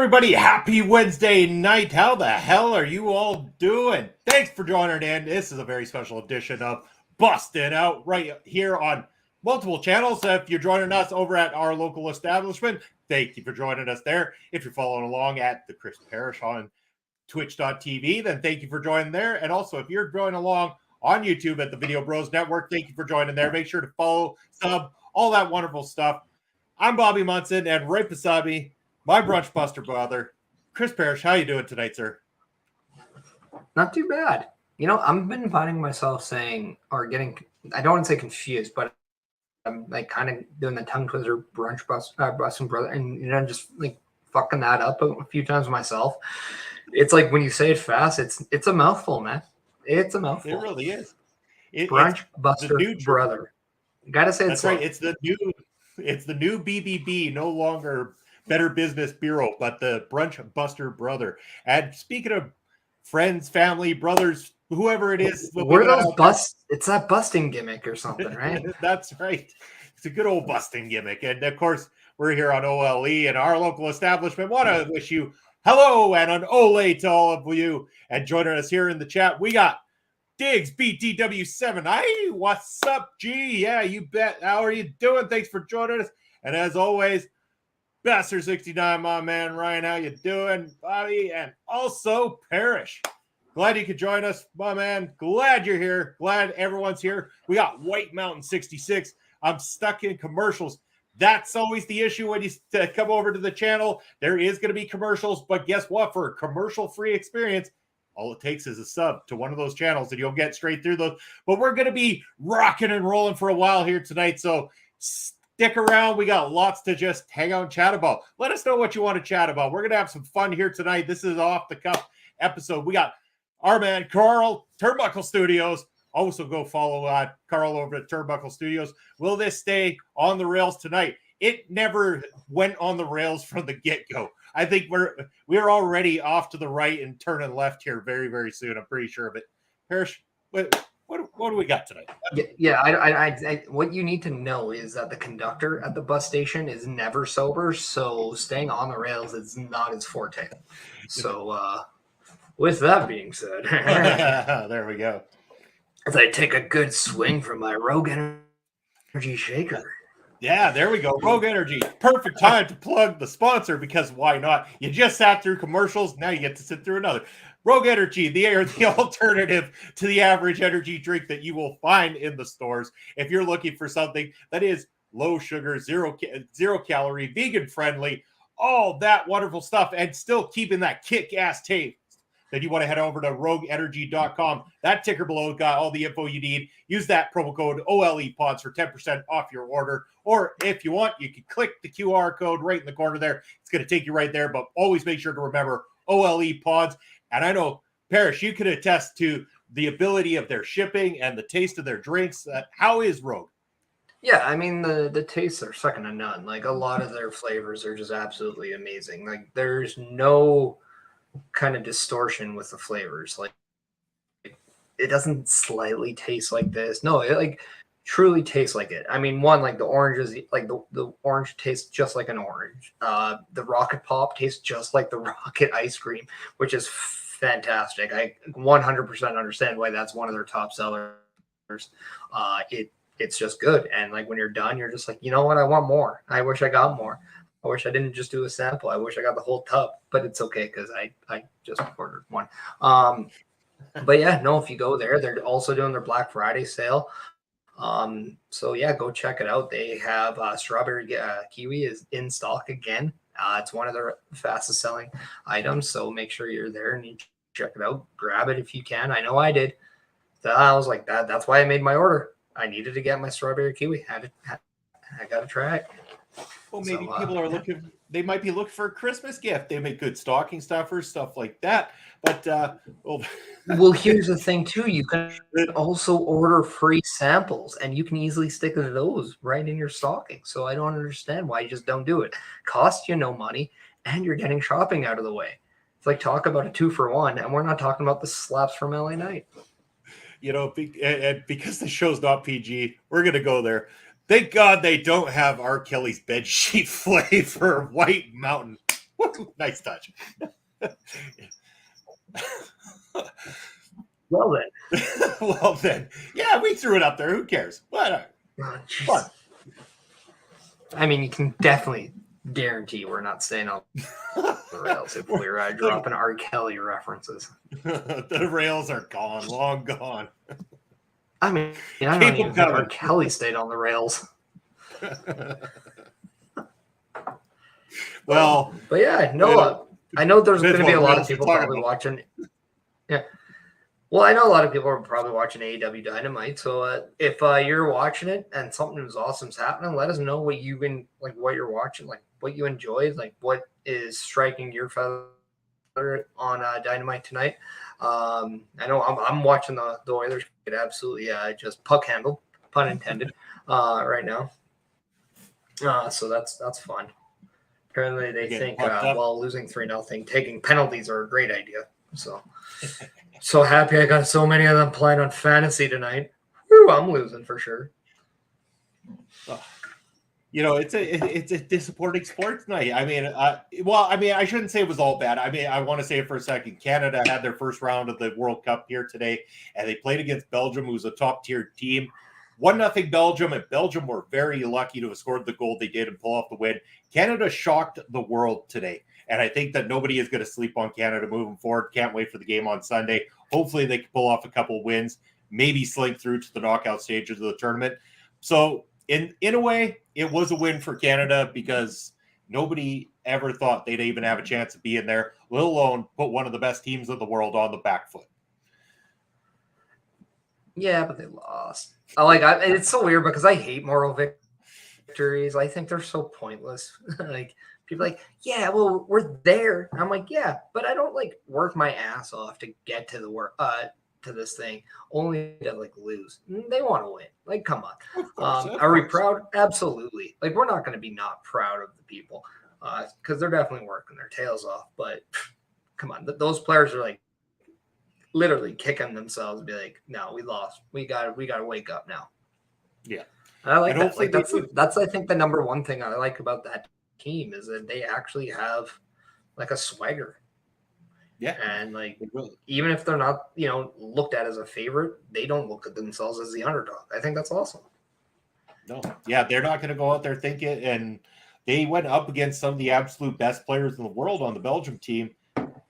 everybody, happy Wednesday night. How the hell are you all doing? Thanks for joining in. This is a very special edition of Bustin' Out right here on multiple channels. If you're joining us over at our local establishment, thank you for joining us there. If you're following along at the Chris Parrish on twitch.tv, then thank you for joining there. And also, if you're joining along on YouTube at the Video Bros Network, thank you for joining there. Make sure to follow, sub, all that wonderful stuff. I'm Bobby Munson, and right beside me, my Brunch Buster brother, Chris Parrish. How you doing tonight, sir? Not too bad. You know, I've been finding myself saying, or getting, I don't want to say confused, but I'm like kind of doing the tongue twister Brunch Busting brother, and you know, just like fucking that up a few times myself. It's like when you say it fast, it's a mouthful, man. It's a mouthful. It really is. Brunch Buster brother. You gotta say that's right. It's the new BBB, no longer Better Business Bureau, but the Brunch Buster brother. And speaking of friends, family, brothers, whoever it is, where those busts? It's that busting gimmick or something, right? That's right. It's a good old busting gimmick. And of course, we're here on OLE and our local establishment. Want to wish you hello and an ole to all of you. And joining us here in the chat, we got Diggs BTW7. Hey, what's up, G? Yeah, you bet. How are you doing? Thanks for joining us. And as always, Bastard69, my man. Ryan, how you doing? Bobby, and also Parrish. Glad you could join us, my man. Glad you're here. Glad everyone's here. We got White Mountain 66. I'm stuck in commercials. That's always the issue when you come over to the channel. There is going to be commercials, but guess what? For a commercial-free experience, all it takes is a sub to one of those channels, and you'll get straight through those. But we're going to be rocking and rolling for a while here tonight, so stick around. We got lots to just hang out and chat about. Let us know what you want to chat about. We're going to have some fun here tonight. This is off the cuff episode. We got our man Carl, Turnbuckle Studios. Also go follow Carl over at Turnbuckle Studios. Will this stay on the rails tonight? It never went on the rails from the get-go. I think we're already off to the right and turning left here very, very soon. I'm pretty sure of it. Parrish, what do we got tonight? Yeah, I what you need to know is that the conductor at the bus station is never sober, so staying on the rails is not his forte. So, with that being said, there we go. As I take a good swing from my Rogue Energy shaker. Yeah, there we go. Rogue Energy. Perfect time to plug the sponsor because why not? You just sat through commercials. Now you get to sit through another. Rogue Energy, the alternative to the average energy drink that you will find in the stores. If you're looking for something that is low sugar, zero calorie, vegan friendly, all that wonderful stuff, and still keeping that kick-ass taste, then you want to head over to rogueenergy.com. That ticker below got all the info you need. Use that promo code OLEPODS for 10% off your order. Or if you want, you can click the QR code right in the corner there. It's going to take you right there, but always make sure to remember OLEPODS. And I know, Parrish, you could attest to the ability of their shipping and the taste of their drinks. How is Rogue? Yeah, I mean, the tastes are second to none. Like, a lot of their flavors are just absolutely amazing. Like, there's no kind of distortion with the flavors. Like, it doesn't slightly taste like this. No, it like truly tastes like it. I mean, one, like the oranges, like the orange tastes just like an orange. The Rocket Pop tastes just like the Rocket ice cream, which is fantastic. I 100% understand why that's one of their top sellers. It's just good. And like when you're done, you're just like, you know what? I want more. I wish I got more. I wish I didn't just do a sample. I wish I got the whole tub, but it's okay because I just ordered one. But yeah, no, if you go there, they're also doing their Black Friday sale. So yeah, go check it out. They have strawberry kiwi is in stock again. It's one of their fastest selling items. So make sure you're there and you check it out. Grab it if you can. I know I did. So I was like that. That's why I made my order. I needed to get my strawberry kiwi. I got to try it. Well, maybe people are looking. They might be looking for a Christmas gift. They make good stocking stuffers, stuff like that. But well, here's the thing too. You can also order free samples, and you can easily stick those right in your stocking. So I don't understand why you just don't do it. Costs you no money, and you're getting shopping out of the way. It's like talk about a 2-for-1, and we're not talking about the slaps from LA Knight. You know, because the show's not PG, we're gonna go there. Thank God they don't have R. Kelly's bedsheet flavor White Mountain. Nice touch. Well then. Well then, yeah, we threw it up there. Who cares? What? Oh, Fun. I mean, you can definitely guarantee we're not staying on the rails if we're dropping R. Kelly references. The rails are gone, long gone. I mean, I don't even think R. Kelly stayed on the rails. Well, but yeah, no, I know there's going to be a lot of people probably watching. Yeah. Well, I know a lot of people are probably watching AEW Dynamite. So if you're watching it and something awesome's happening, let us know what you've been like, what you're watching, like what you enjoyed, like what is striking your feather on Dynamite tonight. I know I'm watching the Oilers get absolutely just puck handled, pun intended, right now. So that's fun. Apparently they think while losing 3-0, taking penalties are a great idea. So happy I got so many of them playing on fantasy tonight. Whew, I'm losing for sure. It's a disappointing sports night. I mean, I shouldn't say it was all bad. I mean, I want to say it for a second. Canada had their first round of the World Cup here today, and they played against Belgium, who's a top-tier team. 1-0 Belgium, and Belgium were very lucky to have scored the goal they did and pull off the win. Canada shocked the world today, and I think that nobody is going to sleep on Canada moving forward. Can't wait for the game on Sunday. Hopefully they can pull off a couple wins, maybe slink through to the knockout stages of the tournament. So in a way, it was a win for Canada because nobody ever thought they'd even have a chance of being there, let alone put one of the best teams of the world on the back foot. Yeah, but they lost. It's so weird because I hate moral victories. I think they're so pointless. Like people like, yeah, well, we're there. I'm like, yeah, but I don't like work my ass off to get to the work to this thing only to like lose. They want to win. Like, come on. Are we proud? Absolutely. Like, we're not going to be not proud of the people because they're definitely working their tails off. But come on, those players are like literally kicking themselves and be like, no, we lost. We got to wake up now. Yeah. And I like that. Like that's I think the number one thing I like about that team is that they actually have like a swagger. Yeah. And like even if they're not, looked at as a favorite, they don't look at themselves as the underdog. I think that's awesome. No. Yeah, they're not going to go out there thinking, and they went up against some of the absolute best players in the world on the Belgium team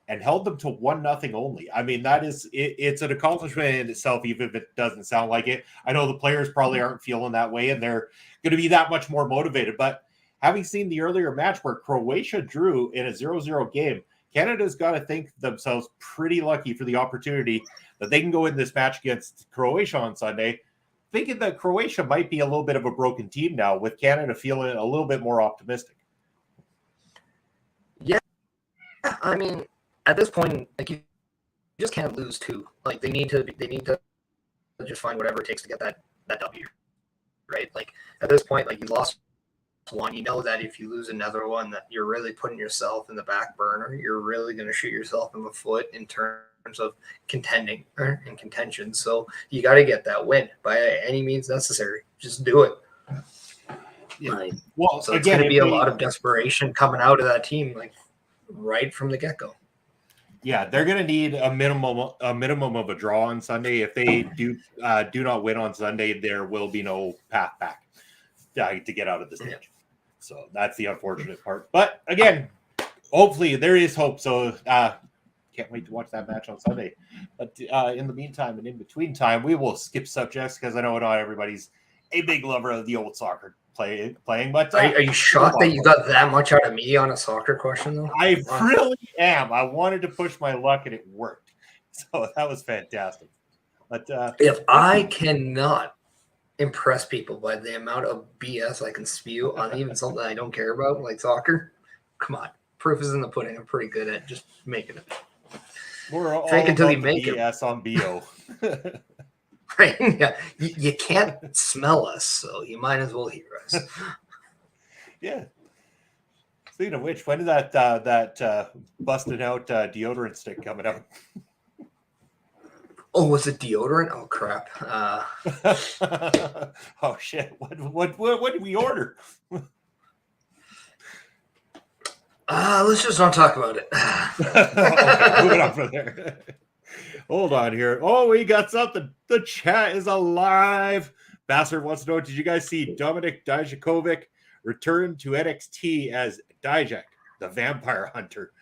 and held them to 1-0 only. I mean, it's an accomplishment in itself, even if it doesn't sound like it. I know the players probably aren't feeling that way, and they're going to be that much more motivated. But having seen the earlier match where Croatia drew in a 0-0 game, Canada's got to think themselves pretty lucky for the opportunity that they can go in this match against Croatia on Sunday, thinking that Croatia might be a little bit of a broken team now, with Canada feeling a little bit more optimistic. Yeah, I mean, at this point, like you just can't lose two. Like they need to just find whatever it takes to get that W, right? Like at this point, like you lost one, you know that if you lose another one, that you're really putting yourself in the back burner. You're really going to shoot yourself in the foot in terms of contending and contention. So you got to get that win by any means necessary. Just do it. Yeah. So it's going to be a lot of desperation coming out of that team, like right from the get-go. Yeah, they're going to need a minimum of a draw on Sunday. If they do not win on Sunday, there will be no path back to get out of this match. So that's the unfortunate part. But again, hopefully there is hope. So can't wait to watch that match on Sunday. But in the meantime and in between time, we will skip subjects because I know not everybody's a big lover of the old soccer playing. But are you shocked that you got that much out of me on a soccer question, though? I really am. I wanted to push my luck, and it worked. So that was fantastic. But if I cannot impress people by the amount of BS I can spew on even something I don't care about, like soccer, come on. Proof is in the pudding. I'm pretty good at just making it. We're all fake until you make BS on BO. Right? Yeah. You can't smell us, so you might as well hear us. Yeah. Speaking of which, when did that busted out deodorant stick coming out? Oh, was it deodorant? Oh crap! Oh shit! What did we order? Let's just not talk about it. Okay, moving on from there. Hold on here. Oh, we got something. The chat is alive. Bastard wants to know, did you guys see Dominik Dijakovic return to NXT as Dijak, the Vampire Hunter?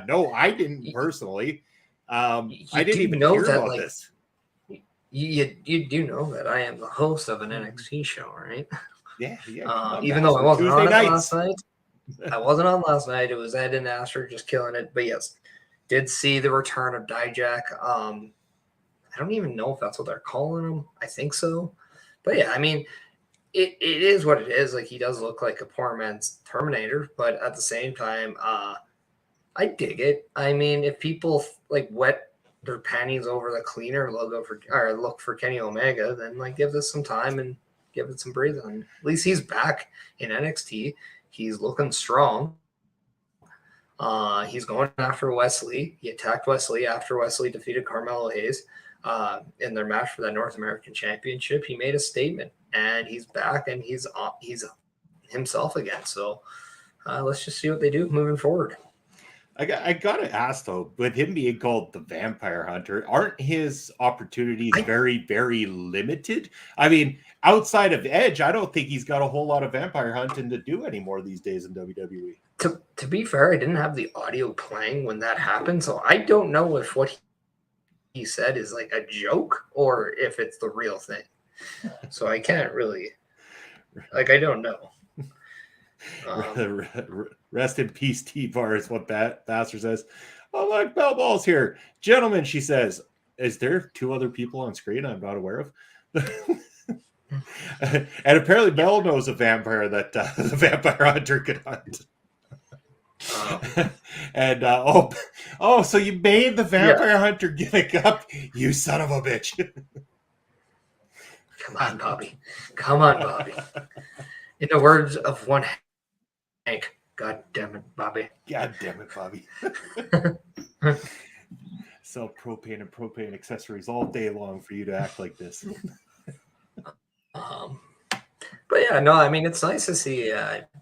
No, I didn't personally. I didn't do even know hear that, about like, this. You do know that I am the host of an NXT show, right? Yeah. Come on, Even though I wasn't Tuesday on it nights. last night. I wasn't on last night. It was Ed and Asher just killing it. But yes, did see the return of Dijak. I don't even know if that's what they're calling him. I think so. But yeah, I mean, it is what it is. Like, he does look like a poor man's Terminator, but at the same time, I dig it. I mean, if people like wet their panties over the cleaner logo for or look for Kenny Omega, then like give this some time and give it some breathing. At least he's back in NXT. He's looking strong. He's going after Wesley. He attacked Wesley after Wesley defeated Carmelo Hayes in their match for that North American Championship. He made a statement, and he's back, and he's himself again. So let's just see what they do moving forward. I gotta ask though, with him being called the Vampire Hunter, aren't his opportunities very, very limited? I mean, outside of Edge, I don't think he's got a whole lot of vampire hunting to do anymore these days in WWE. To be fair, I didn't have the audio playing when that happened, so I don't know if what he said is like a joke or if it's the real thing. So I can't really, like, I don't know. Rest in peace, T-Bar is what Bastard says. Oh, look, Bell Ball's here. Gentlemen, she says, is there two other people on screen I'm not aware of? And apparently Bell knows a vampire that the Vampire Hunter could hunt. And so you made the Vampire Hunter gimmick up, you son of a bitch. Come on, Bobby. Come on, Bobby. In the words of one Hank, God damn it, Bobby. God damn it, Bobby. Sell propane and propane accessories all day long for you to act like this. But yeah, no, I mean, it's nice to see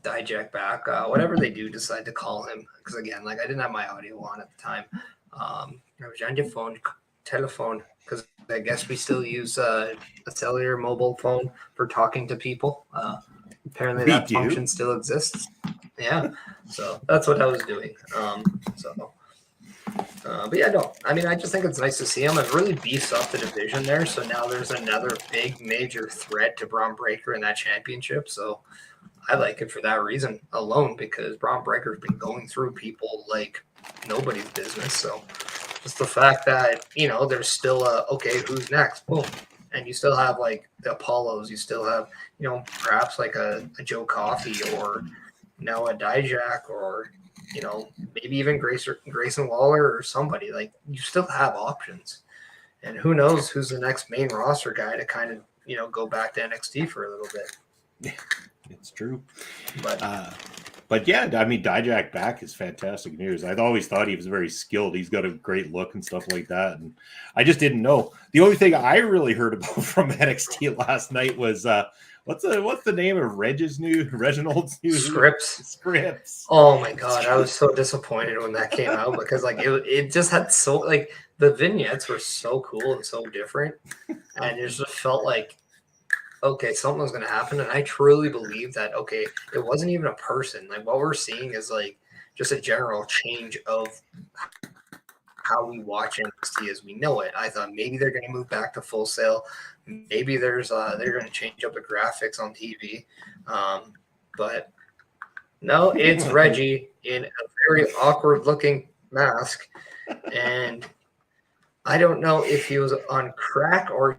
Dijak back. Whatever they do decide to call him, because again, like, I didn't have my audio on at the time. I was on your telephone, because I guess we still use a cellular mobile phone for talking to people. Apparently that function still exists. Yeah, so that's what I was doing. But yeah, no, I mean, I just think it's nice to see him. It really beefs up the division there. So now there's another big major threat to Braun Breaker in that championship. So I like it for that reason alone, because Braun Breaker's been going through people like nobody's business. So just the fact that, there's still okay, who's next? Boom. And you still have like the Apollos. You still have, perhaps like a Joe Coffey or now a Dijak or, maybe even Grayson Waller or somebody. Like, you still have options. And who knows who's the next main roster guy to kind of, go back to NXT for a little bit. Yeah, it's true. But yeah, I mean, Dijak back is fantastic news. I'd always thought he was very skilled. He's got a great look and stuff like that. And I just didn't know. The only thing I really heard about from NXT last night was what's the name of Reginald's new Scripps. Oh my god, I was so disappointed when that came out, because like it just had so, like, the vignettes were so cool and so different, and it just felt like, okay, something was going to happen. And I truly believe that, okay, it wasn't even a person. Like, what we're seeing is like just a general change of how we watch NXT as we know it. I thought maybe they're going to move back to Full Sail. Maybe they're going to change up the graphics on TV. But no, it's Reggie in a very awkward looking mask. And I don't know if he was on crack or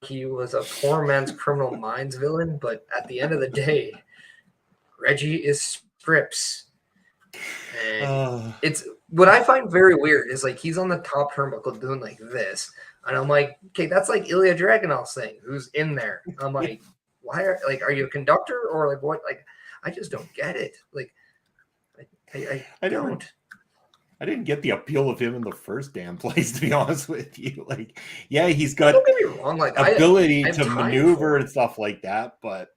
he was a poor man's Criminal Minds villain, but at the end of the day, Reggie is Scripps. And it's what I find very weird is, like, he's on the top turnbuckle doing like this. And I'm like, okay, that's like Ilya Dragunov's thing, who's in there. I'm like, why are you a conductor or like what? Like, I just don't get it. Like, I don't. I didn't get the appeal of him in the first damn place, to be honest with you. Like, yeah, he's got don't get me wrong, like, ability to maneuver and stuff like that, but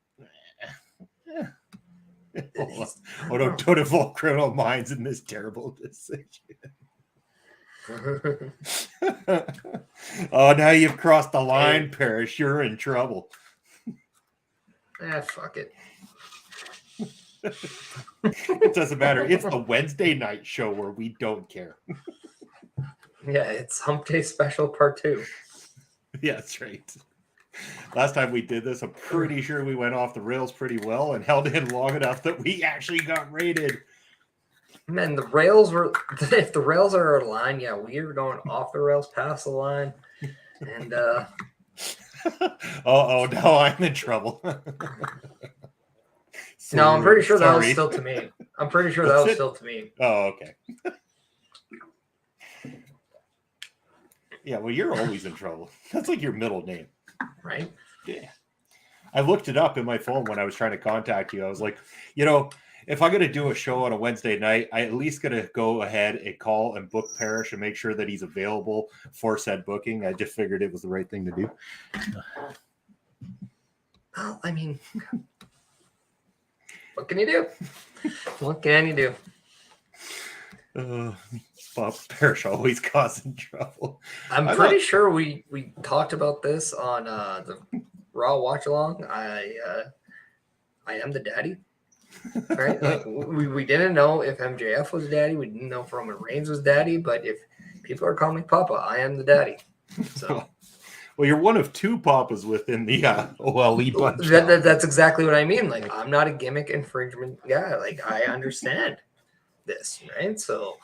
Oh, don't involve criminal minds in this terrible decision. Oh, now you've crossed the line, Parrish. You're in trouble. Fuck it. It doesn't matter. It's the Wednesday night show where we don't care. Yeah, it's Hump Day Special Part 2. Yeah, that's right. Last time we did this, I'm pretty sure we went off the rails pretty well and held in long enough that we actually got rated. Man, the rails were, if the rails are our line, yeah, we are going off the rails, past the line. And, oh, now I'm in trouble. No, I'm pretty sure that was still to me. I'm pretty sure that was still to me. Oh, okay. Yeah, well, you're always in trouble. That's like your middle name. Right? Yeah. I looked it up in my phone when I was trying to contact you. I was like, if I'm going to do a show on a Wednesday night, I at least got to go ahead and call and book Parrish and make sure that he's available for said booking. I just figured it was the right thing to do. Well, I mean, what can you do? What can you do? Parrish always causing trouble. I'm pretty sure we talked about this on the Raw Watch Along. I am the daddy. Right? Like we didn't know if MJF was daddy. We didn't know if Roman Reigns was daddy. But if people are calling me Papa, I am the daddy. So, well, you're one of two Papas within the OLE bunch. That's exactly what I mean. Like, I'm not a gimmick infringement guy. Like, I understand this, right? So,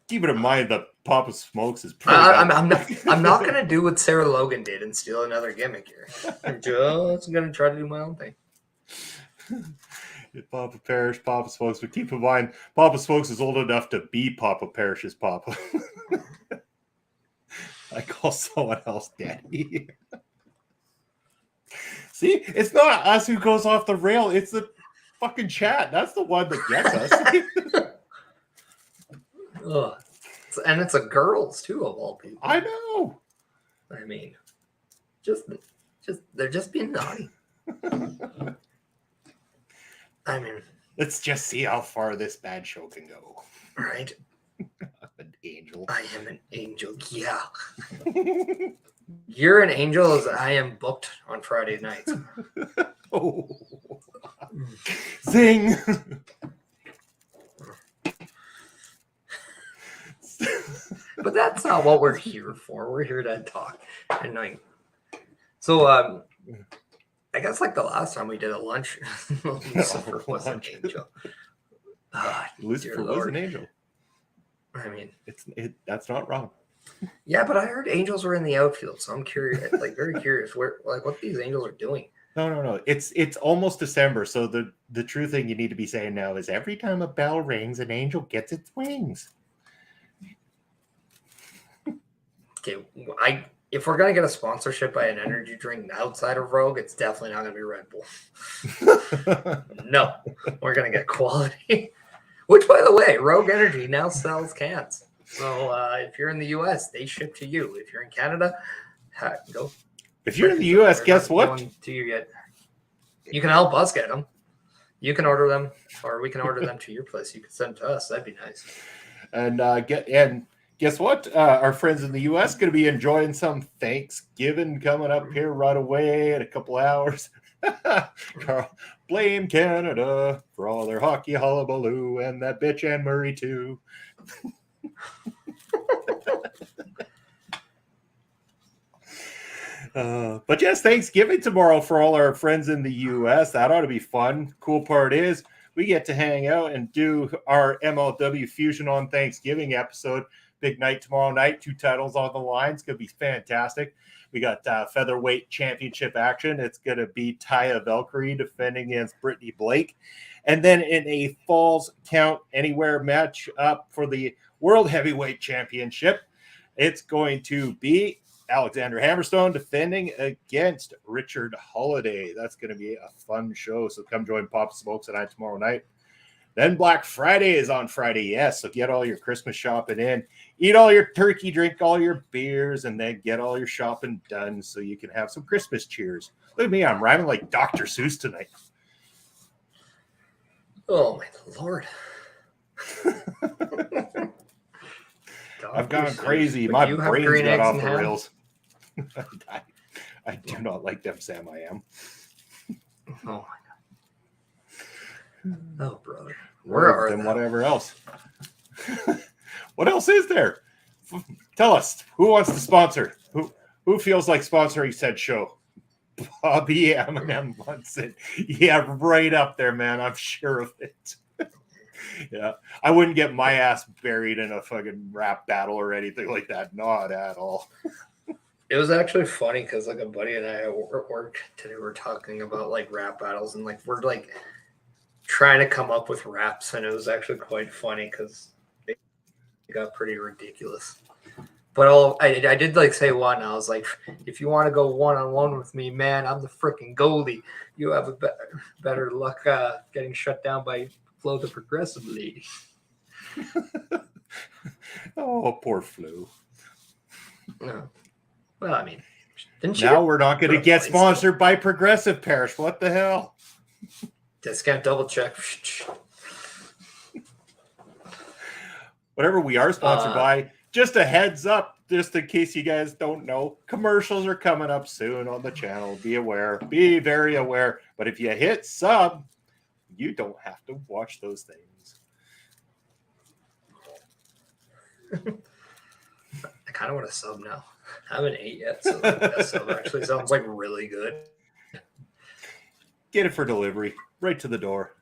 keep it in mind that Papa Smokes is pretty. I'm not gonna do what Sarah Logan did and steal another gimmick here. I'm just gonna try to do my own thing. Papa Parrish, Papa Smokes, but keep in mind, Papa Smokes is old enough to be Papa Parrish's Papa. I call someone else daddy. See, it's not us who goes off the rail, it's the fucking chat. That's the one that gets us. Ugh. And it's a girls too, of all people. I know. I mean, they're just being naughty. I mean, let's just see how far this bad show can go. Right? An angel. I am an angel. Yeah. You're an angel as I am booked on Friday nights. Oh. Zing. But that's not what we're here for. We're here to talk. And like, so I guess like the last time we did a lunch, Lucifer was an angel. Lucifer was an angel. I mean, that's not wrong. Yeah, but I heard angels were in the outfield, so I'm curious, like very curious, where like what these angels are doing. No. It's almost December, so the true thing you need to be saying now is every time a bell rings, an angel gets its wings. Okay, if we're gonna get a sponsorship by an energy drink outside of Rogue, it's definitely not gonna be Red Bull. No, we're gonna get quality. Which, by the way, Rogue Energy now sells cans. So if you're in the US, they ship to you. If you're in Canada, go. If you're in the US, guess what? To you yet? You can help us get them. You can order them, or we can order them to your place. You can send them to us. That'd be nice. And guess what? Our friends in the U.S. going to be enjoying some Thanksgiving coming up here right away in a couple hours. Carl, blame Canada for all their hockey hullabaloo and that bitch Anne Murray too. But yes, Thanksgiving tomorrow for all our friends in the U.S. That ought to be fun. Cool part is we get to hang out and do our MLW Fusion on Thanksgiving episode. Big night tomorrow night. 2 titles on the line. It's going to be fantastic. We got featherweight championship action. It's going to be Taya Valkyrie defending against Brittany Blake. And then in a Falls Count Anywhere match up for the World Heavyweight Championship, it's going to be Alexander Hammerstone defending against Richard Holiday. That's going to be a fun show. So come join Papa Smokes and I tomorrow night. Then Black Friday is on Friday, yes. So get all your Christmas shopping in. Eat all your turkey, drink all your beers, and then get all your shopping done so you can have some Christmas cheers. Look at me, I'm rhyming like Dr. Seuss tonight. Oh my lord. I've gone crazy. My you have brain's green got eggs off and the ham? rails. I do not like them, Sam. I am. Oh my god. Oh brother. Where are them? they? Whatever else. What else is there? Tell us. Who wants to sponsor? Who feels like sponsoring said show? Bobby Eminem wants it. Yeah, right up there, man. I'm sure of it. Yeah, I wouldn't get my ass buried in a fucking rap battle or anything like that. Not at all. It was actually funny because like a buddy and I at work today were talking about like rap battles and like we're like trying to come up with raps, and it was actually quite funny because they got pretty ridiculous. But I did like say one. I was like, if you want to go 1-on-1 with me, man, I'm the freaking goalie. You have a better luck getting shut down by Flo the Progressive Lady. Oh, poor Flo. No. Well, I mean, now we're not going to get sponsored by Progressive Parish. What the hell? Discount double check. Whatever we are sponsored by, just a heads up, just in case you guys don't know, commercials are coming up soon on the channel. Be aware. Be very aware. But if you hit sub, you don't have to watch those things. I kind of want to sub now. I haven't ate yet, so that sub actually sounds like really good. Get it for delivery, right to the door.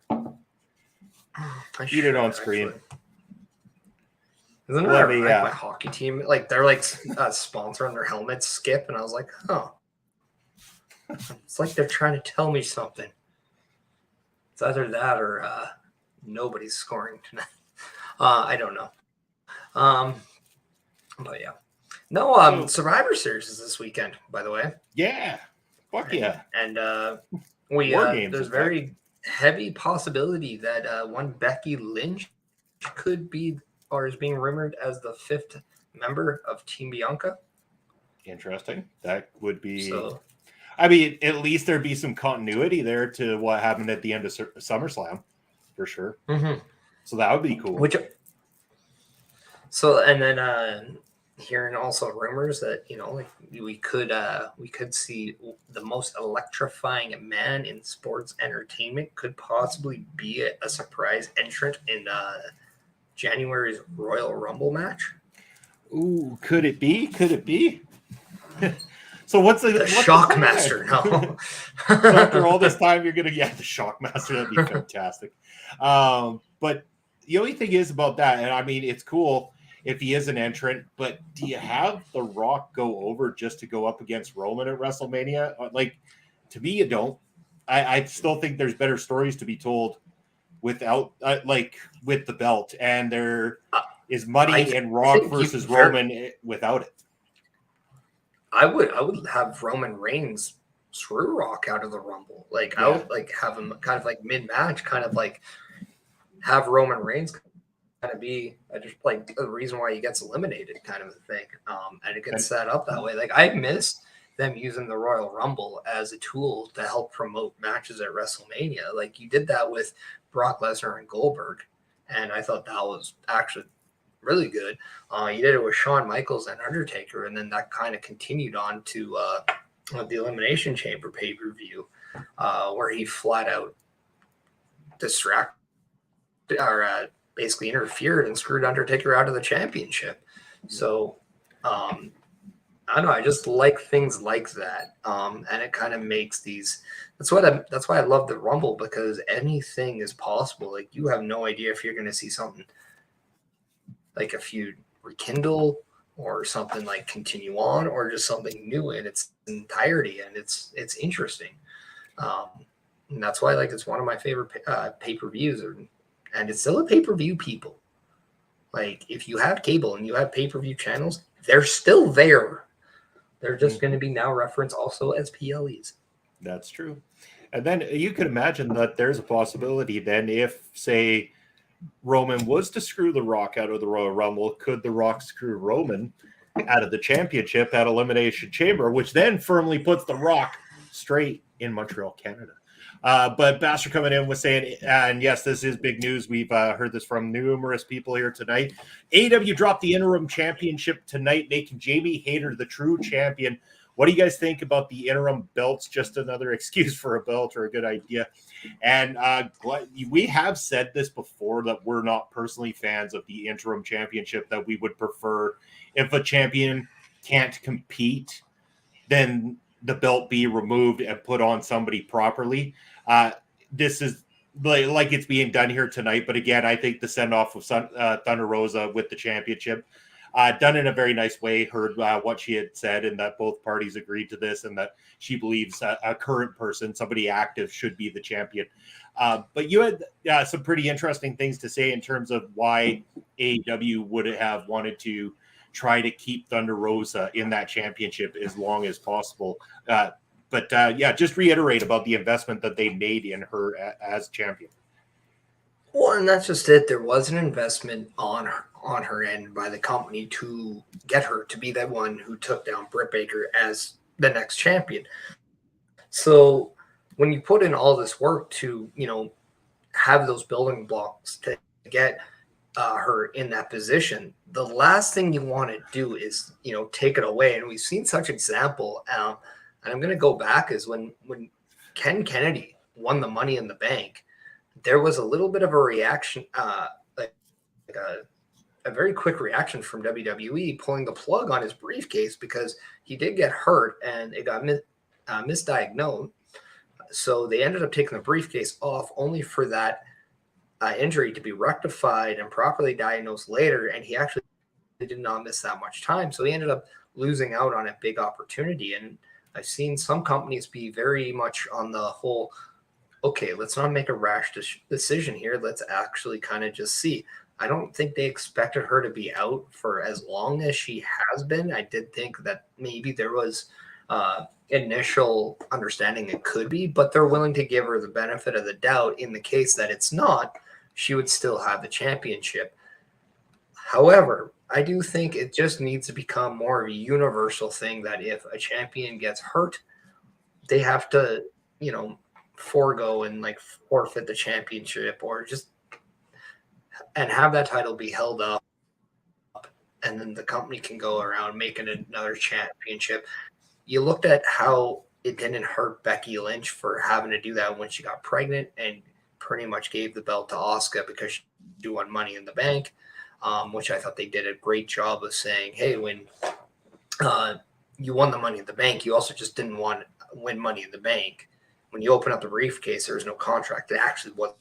Eat it on screen. Actually. Isn't it like my hockey team? Like they're like sponsor on their helmets, Skip, and I was like, oh, it's like they're trying to tell me something. It's either that or nobody's scoring tonight. I don't know. But yeah. No, Survivor Series is this weekend, by the way. Yeah. Fuck yeah. And there's very heavy possibility that one Becky Lynch could be or is being rumored as the 5th member of Team Bianca. Interesting. That would be I mean, at least there'd be some continuity there to what happened at the end of SummerSlam, for sure. Mm-hmm. So that would be cool. And then hearing also rumors that like we could see the most electrifying man in sports entertainment could possibly be a surprise entrant in January's Royal Rumble match. Ooh, could it be? Could it be? So what's the Shockmaster? No. So after all this time, you're gonna get the Shockmaster. That'd be fantastic. But the only thing is about that, and I mean, it's cool if he is an entrant, but do you have The Rock go over just to go up against Roman at WrestleMania? Like, to me, you don't. I still think there's better stories to be told without, with the belt, and there is money in Rock versus Roman without it. I would have Roman Reigns screw Rock out of the Rumble. I would have him kind of like mid-match, kind of like have Roman Reigns kind of be just like the reason why he gets eliminated, kind of a thing. And it gets set up that way. Like I miss them using the Royal Rumble as a tool to help promote matches at WrestleMania. Like you did that with Brock Lesnar and Goldberg, and I thought that was actually really good. You did it with Shawn Michaels and Undertaker, and then that kind of continued on to the Elimination Chamber pay-per-view, where he flat out distracted or basically interfered and screwed Undertaker out of the championship. So I don't know. I just like things like that, and it kind of makes these. That's why I love the Rumble, because anything is possible. Like you have no idea if you're going to see something like a feud rekindle or something like continue on or just something new in its entirety, and it's interesting. And that's why it's one of my favorite pay-per-views, and it's still a pay-per-view, people. Like if you have cable and you have pay-per-view channels, they're still there. They're just going to be now referenced also as PLEs. That's true. And then you could imagine that there's a possibility then if, say, Roman was to screw The Rock out of the Royal Rumble, could The Rock screw Roman out of the championship at Elimination Chamber, which then firmly puts The Rock straight in Montreal, Canada. But Bastard coming in was saying, and yes, this is big news. We've heard this from numerous people here tonight. AEW dropped the interim championship tonight, making Jamie Hayter the true champion. What do you guys think about the interim belts? Just another excuse for a belt, or a good idea? And we have said this before, that we're not personally fans of the interim championship, that we would prefer, if a champion can't compete, then the belt be removed and put on somebody properly. This is like it's being done here tonight. But again, I think the send off of Thunder Rosa with the championship, done in a very nice way. Heard what she had said, and that both parties agreed to this, and that she believes a current person, somebody active, should be the champion. But you had some pretty interesting things to say in terms of why AEW would have wanted to try to keep Thunder Rosa in that championship as long as possible. But just reiterate about the investment that they made in her as champion. Well, and that's just it. There was an investment on her end by the company to get her to be that one who took down Britt Baker as the next champion. So when you put in all this work to, have those building blocks to get her in that position, the last thing you want to do is, take it away. And we've seen such example. And I'm going to go back is when Ken Kennedy won the Money in the Bank, there was a little bit of a reaction, like a very quick reaction from WWE pulling the plug on his briefcase because he did get hurt and it got misdiagnosed. So they ended up taking the briefcase off only for that injury to be rectified and properly diagnosed later. And he actually did not miss that much time. So he ended up losing out on a big opportunity. And I've seen some companies be very much on the whole, okay, let's not make a rash decision here. Let's actually kind of just see. I don't think they expected her to be out for as long as she has been. I did think that maybe there was initial understanding it could be, but they're willing to give her the benefit of the doubt in the case that it's not, she would still have the championship. However, I do think it just needs to become more of a universal thing that if a champion gets hurt, they have to, forego and forfeit the championship or just and have that title be held up, and then the company can go around making another championship. You looked at how it didn't hurt Becky Lynch for having to do that when she got pregnant and pretty much gave the belt to Asuka because she won Money in the Bank, which I thought they did a great job of saying, hey, when you won the Money in the Bank, you also just didn't win Money in the Bank. When you open up the briefcase, there was no contract. It actually was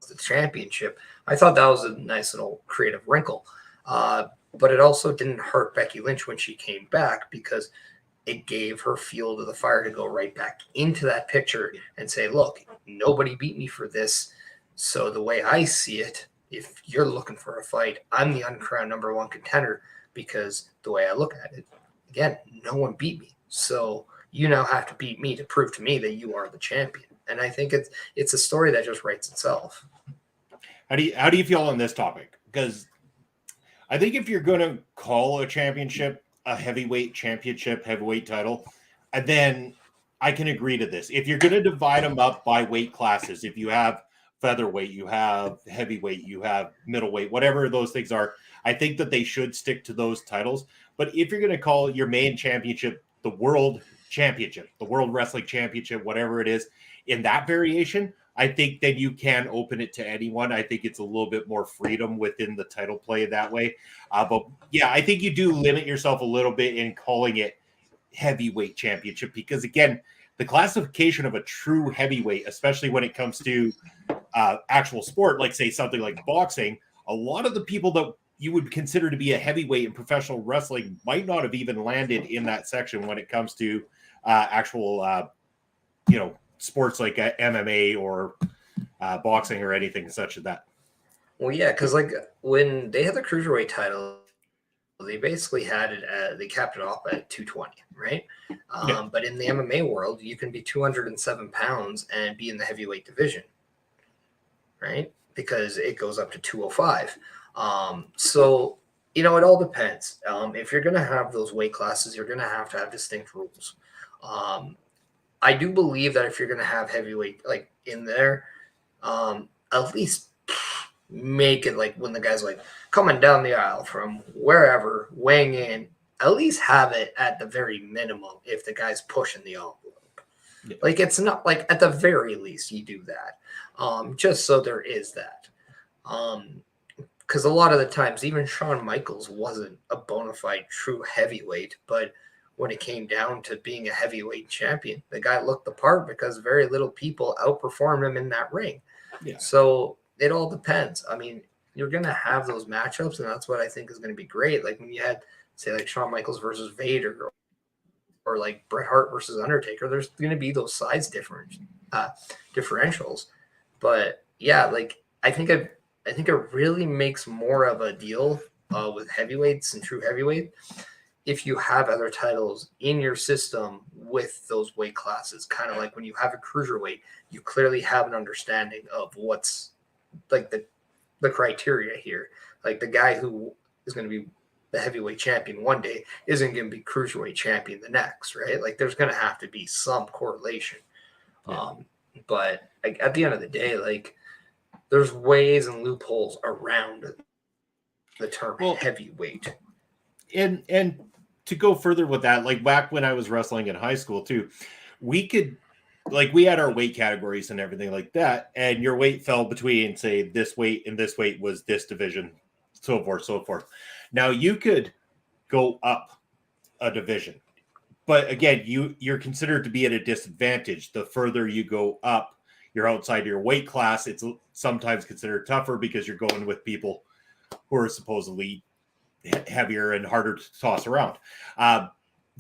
the championship. I thought that was a nice little creative wrinkle. But it also didn't hurt Becky Lynch when she came back because it gave her fuel to the fire to go right back into that picture and say, look, nobody beat me for this. So the way I see it, if you're looking for a fight, I'm the uncrowned number one contender because the way I look at it, again, no one beat me. So you now have to beat me to prove to me that you are the champion. And I think it's a story that just writes itself. How do you feel on this topic? Because I think if you're going to call a championship a heavyweight championship, heavyweight title, and then I can agree to this. If you're going to divide them up by weight classes, if you have featherweight, you have heavyweight, you have middleweight, whatever those things are, I think that they should stick to those titles. But if you're going to call your main championship the World Championship, the World Wrestling Championship, whatever it is, in that variation, I think that you can open it to anyone. I think it's a little bit more freedom within the title play that way. But yeah, I think you do limit yourself a little bit in calling it heavyweight championship because, again, the classification of a true heavyweight, especially when it comes to actual sport, like say something like boxing, a lot of the people that you would consider to be a heavyweight in professional wrestling might not have even landed in that section when it comes to actual, sports like MMA or boxing or anything such as that. Well, yeah, because when they had the cruiserweight title, they basically had it they capped it off at 220, right? Yeah. But in the MMA world, you can be 207 pounds and be in the heavyweight division, right? Because it goes up to 205. So, it all depends. If you're going to have those weight classes, you're going to have distinct rules. I do believe that if you're going to have heavyweight like in there, at least make it like when the guy's like coming down the aisle from wherever, weighing in, at least have it at the very minimum if the guy's pushing the envelope. Yeah. Like it's not like at the very least you do that, just so there is that. Because a lot of the times, even Shawn Michaels wasn't a bona fide true heavyweight, but when it came down to being a heavyweight champion, the guy looked the part because very little people outperformed him in that ring. Yeah. So it all depends. I mean, you're going to have those matchups, and that's what I think is going to be great. Like when you had, say, like Shawn Michaels versus Vader, or like Bret Hart versus Undertaker, there's going to be those size differentials. But yeah, like I think it really makes more of a deal with heavyweights and true heavyweight if you have other titles in your system with those weight classes. Kind of like when you have a cruiserweight, you clearly have an understanding of what's like the criteria here. Like the guy who is going to be the heavyweight champion one day isn't going to be cruiserweight champion the next, right? Like there's going to have to be some correlation. Yeah. But like at the end of the day, like there's ways and loopholes around the term heavyweight. And to go further with that, like back when I was wrestling in high school too, we had our weight categories and everything like that, and your weight fell between, say, this weight and this weight was this division, so forth, so forth. Now you could go up a division, but again, you're considered to be at a disadvantage. The further you go up, you're outside your weight class. It's sometimes considered tougher because you're going with people who are supposedly heavier and harder to toss around.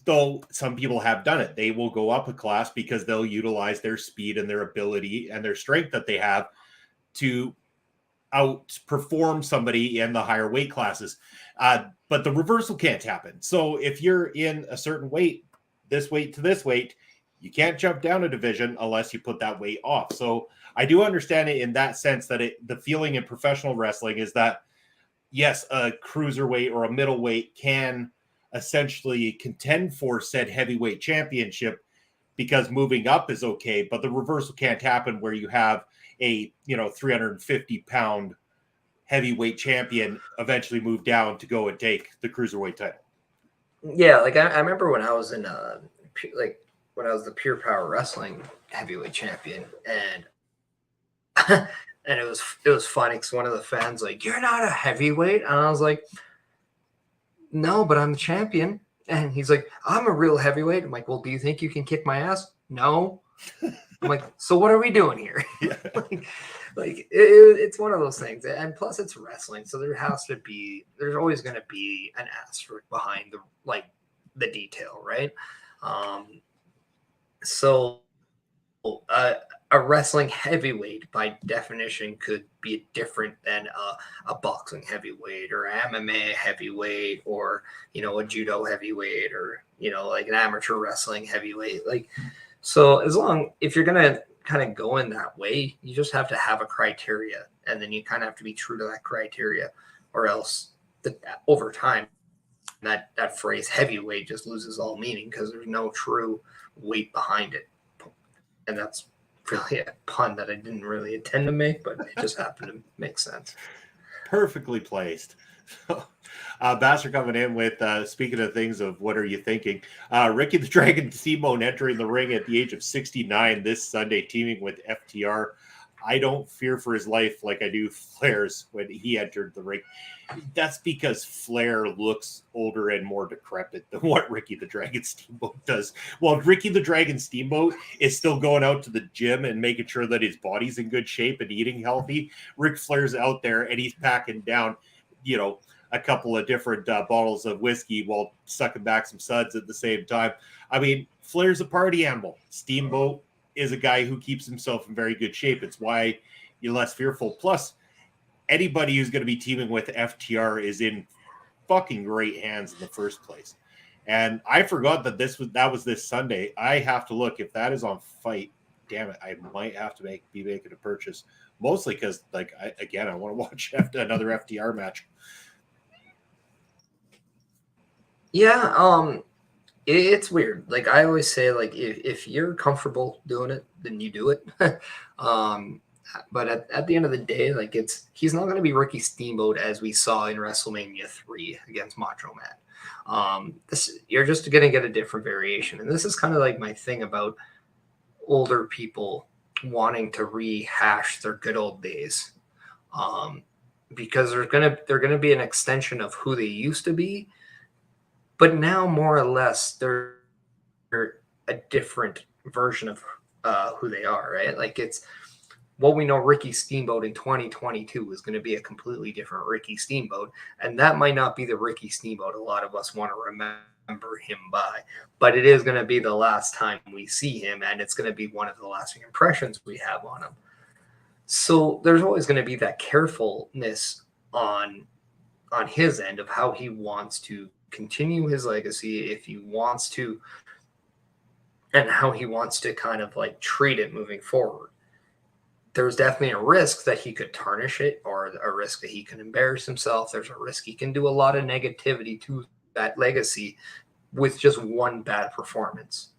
Though some people have done it. They will go up a class because they'll utilize their speed and their ability and their strength that they have to outperform somebody in the higher weight classes. But the reversal can't happen. So if you're in a certain weight, this weight to this weight, you can't jump down a division unless you put that weight off. So I do understand it in that sense that the feeling in professional wrestling is that, yes, a cruiserweight or a middleweight can essentially contend for said heavyweight championship because moving up is okay, but the reversal can't happen where you have a 350-pound heavyweight champion eventually move down to go and take the cruiserweight title. Yeah, like I remember when I was in when I was the Pure Power Wrestling heavyweight champion, and and it was funny because one of the fans like, "You're not a heavyweight," and I was like, "No, but I'm the champion." And he's like, "I'm a real heavyweight." I'm like, "Well, do you think you can kick my ass?" No. I'm like, "So what are we doing here?" Yeah. It's one of those things, and plus it's wrestling, so there's always going to be an asterisk behind the detail, right? So a wrestling heavyweight by definition could be different than a boxing heavyweight or MMA heavyweight or a judo heavyweight or like an amateur wrestling heavyweight. Like, so if you're gonna kind of go in that way, you just have to have a criteria, and then you kind of have to be true to that criteria, or else over time that phrase heavyweight just loses all meaning because there's no true weight behind it. And that's really a pun that I didn't really intend to make, but it just happened to make sense. Perfectly placed. Basser coming in with, speaking of things of what are you thinking, Ricky the Dragon Steamboat entering the ring at the age of 69 this Sunday, teaming with FTR. I don't fear for his life like I do Flair's when he entered the ring. That's because Flair looks older and more decrepit than what Ricky the Dragon Steamboat does. While Ricky the Dragon Steamboat is still going out to the gym and making sure that his body's in good shape and eating healthy, Ric Flair's out there and he's packing down, a couple of different bottles of whiskey while sucking back some suds at the same time. I mean, Flair's a party animal. Steamboat is a guy who keeps himself in very good shape. It's why you're less fearful. Plus, anybody who's going to be teaming with FTR is in fucking great hands in the first place. And I forgot that that was this Sunday. I have to look. If that is on Fight, damn it, I might have to be making a purchase. Mostly because, I want to watch another FTR match. Yeah, it's weird. Like I always say, like if you're comfortable doing it, then you do it. But at the end of the day, like he's not going to be Ricky Steamboat as we saw in WrestleMania 3 against Macho Man. You're just going to get a different variation, and this is kind of like my thing about older people wanting to rehash their good old days, because they're gonna be an extension of who they used to be, but now more or less they're a different version of who they are, right? Like it's what we know Ricky Steamboat in 2022 is going to be a completely different Ricky Steamboat. And that might not be the Ricky Steamboat a lot of us want to remember him by, but it is going to be the last time we see him. And it's going to be one of the lasting impressions we have on him. So there's always going to be that carefulness on his end of how he wants to continue his legacy, if he wants to, and how he wants to kind of like treat it moving forward. There's definitely a risk that he could tarnish it, or a risk that he can embarrass himself. There's a risk he can do a lot of negativity to that legacy with just one bad performance.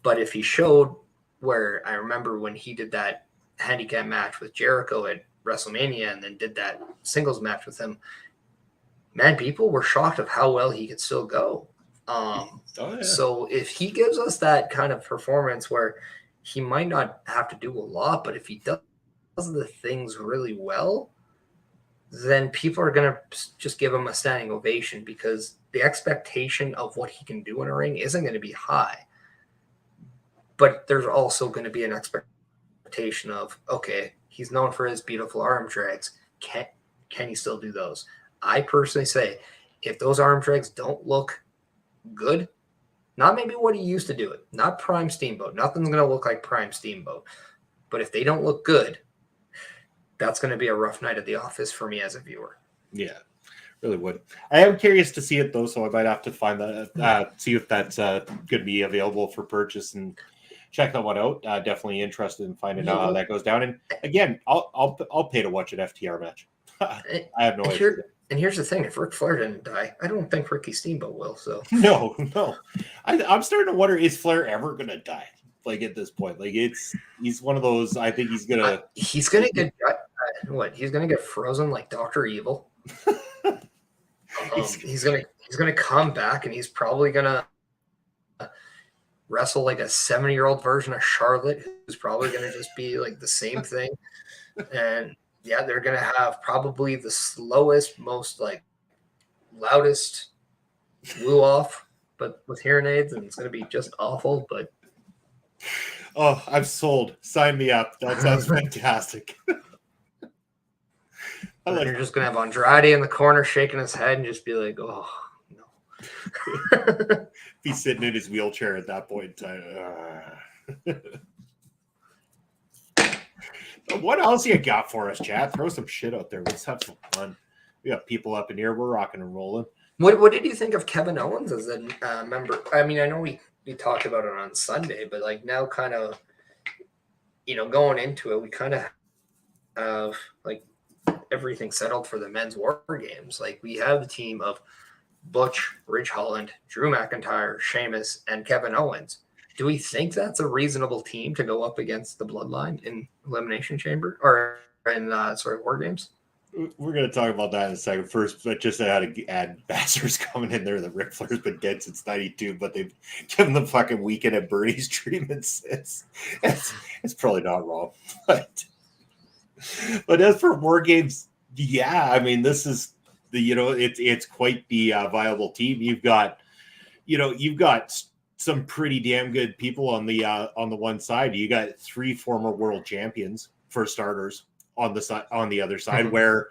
But if he showed, where I remember when he did that handicap match with Jericho at WrestleMania and then did that singles match with him, man, people were shocked of how well he could still go. So if he gives us that kind of performance where he might not have to do a lot, but if he does the things really well, then people are going to just give him a standing ovation, because the expectation of what he can do in a ring isn't going to be high. But there's also going to be an expectation of, okay, he's known for his beautiful arm drags. Can he still do those? I personally say, if those arm drags don't look good, not maybe what he used to do it, not Prime Steamboat. Nothing's going to look like Prime Steamboat. But if they don't look good, that's going to be a rough night at the office for me as a viewer. Yeah, really would. I am curious to see it, though, so I might have to find that, see if that's going to be available for purchase and check that one out. Definitely interested in finding out how that goes down. And again, I'll pay to watch an FTR match. I have no idea. And here's the thing: if Ric Flair didn't die, I don't think Ricky Steamboat will. So no. I'm starting to wonder: is Flair ever going to die? Like at this point, like he's one of those. I think he's gonna get He's gonna get frozen like Dr. Evil. He's gonna come back, and he's probably gonna wrestle like a 70-year-old version of Charlotte, who's probably gonna just be like the same thing. And yeah, they're going to have probably the slowest, most like loudest woo off, but with hearing aids, and it's going to be just awful. But oh, I'm sold. Sign me up. That sounds fantastic. You're just going to have Andrade in the corner shaking his head and just be like, oh, no. Be sitting in his wheelchair at that point in time. What else you got for us, Chad? Throw some shit out there. Let's have some fun. We got people up in here. We're rocking and rolling. What did you think of Kevin Owens as a member? I mean, I know we talked about it on Sunday, but like now kind of, going into it, we kind of have like everything settled for the men's War Games. Like we have the team of Butch, Ridge Holland, Drew McIntyre, Sheamus, and Kevin Owens. Do we think that's a reasonable team to go up against the Bloodline in Elimination Chamber or in War Games? We're going to talk about that in a second. First, but just had to add Bastards coming in there. The Ric Flair's been dead since '92, but they've given the fucking Weekend at Bernie's treatment since. It's probably not wrong, but as for War Games, yeah, I mean this is it's quite the viable team. You've got some pretty damn good people on the one side. You got 3 former world champions for starters on the other side, where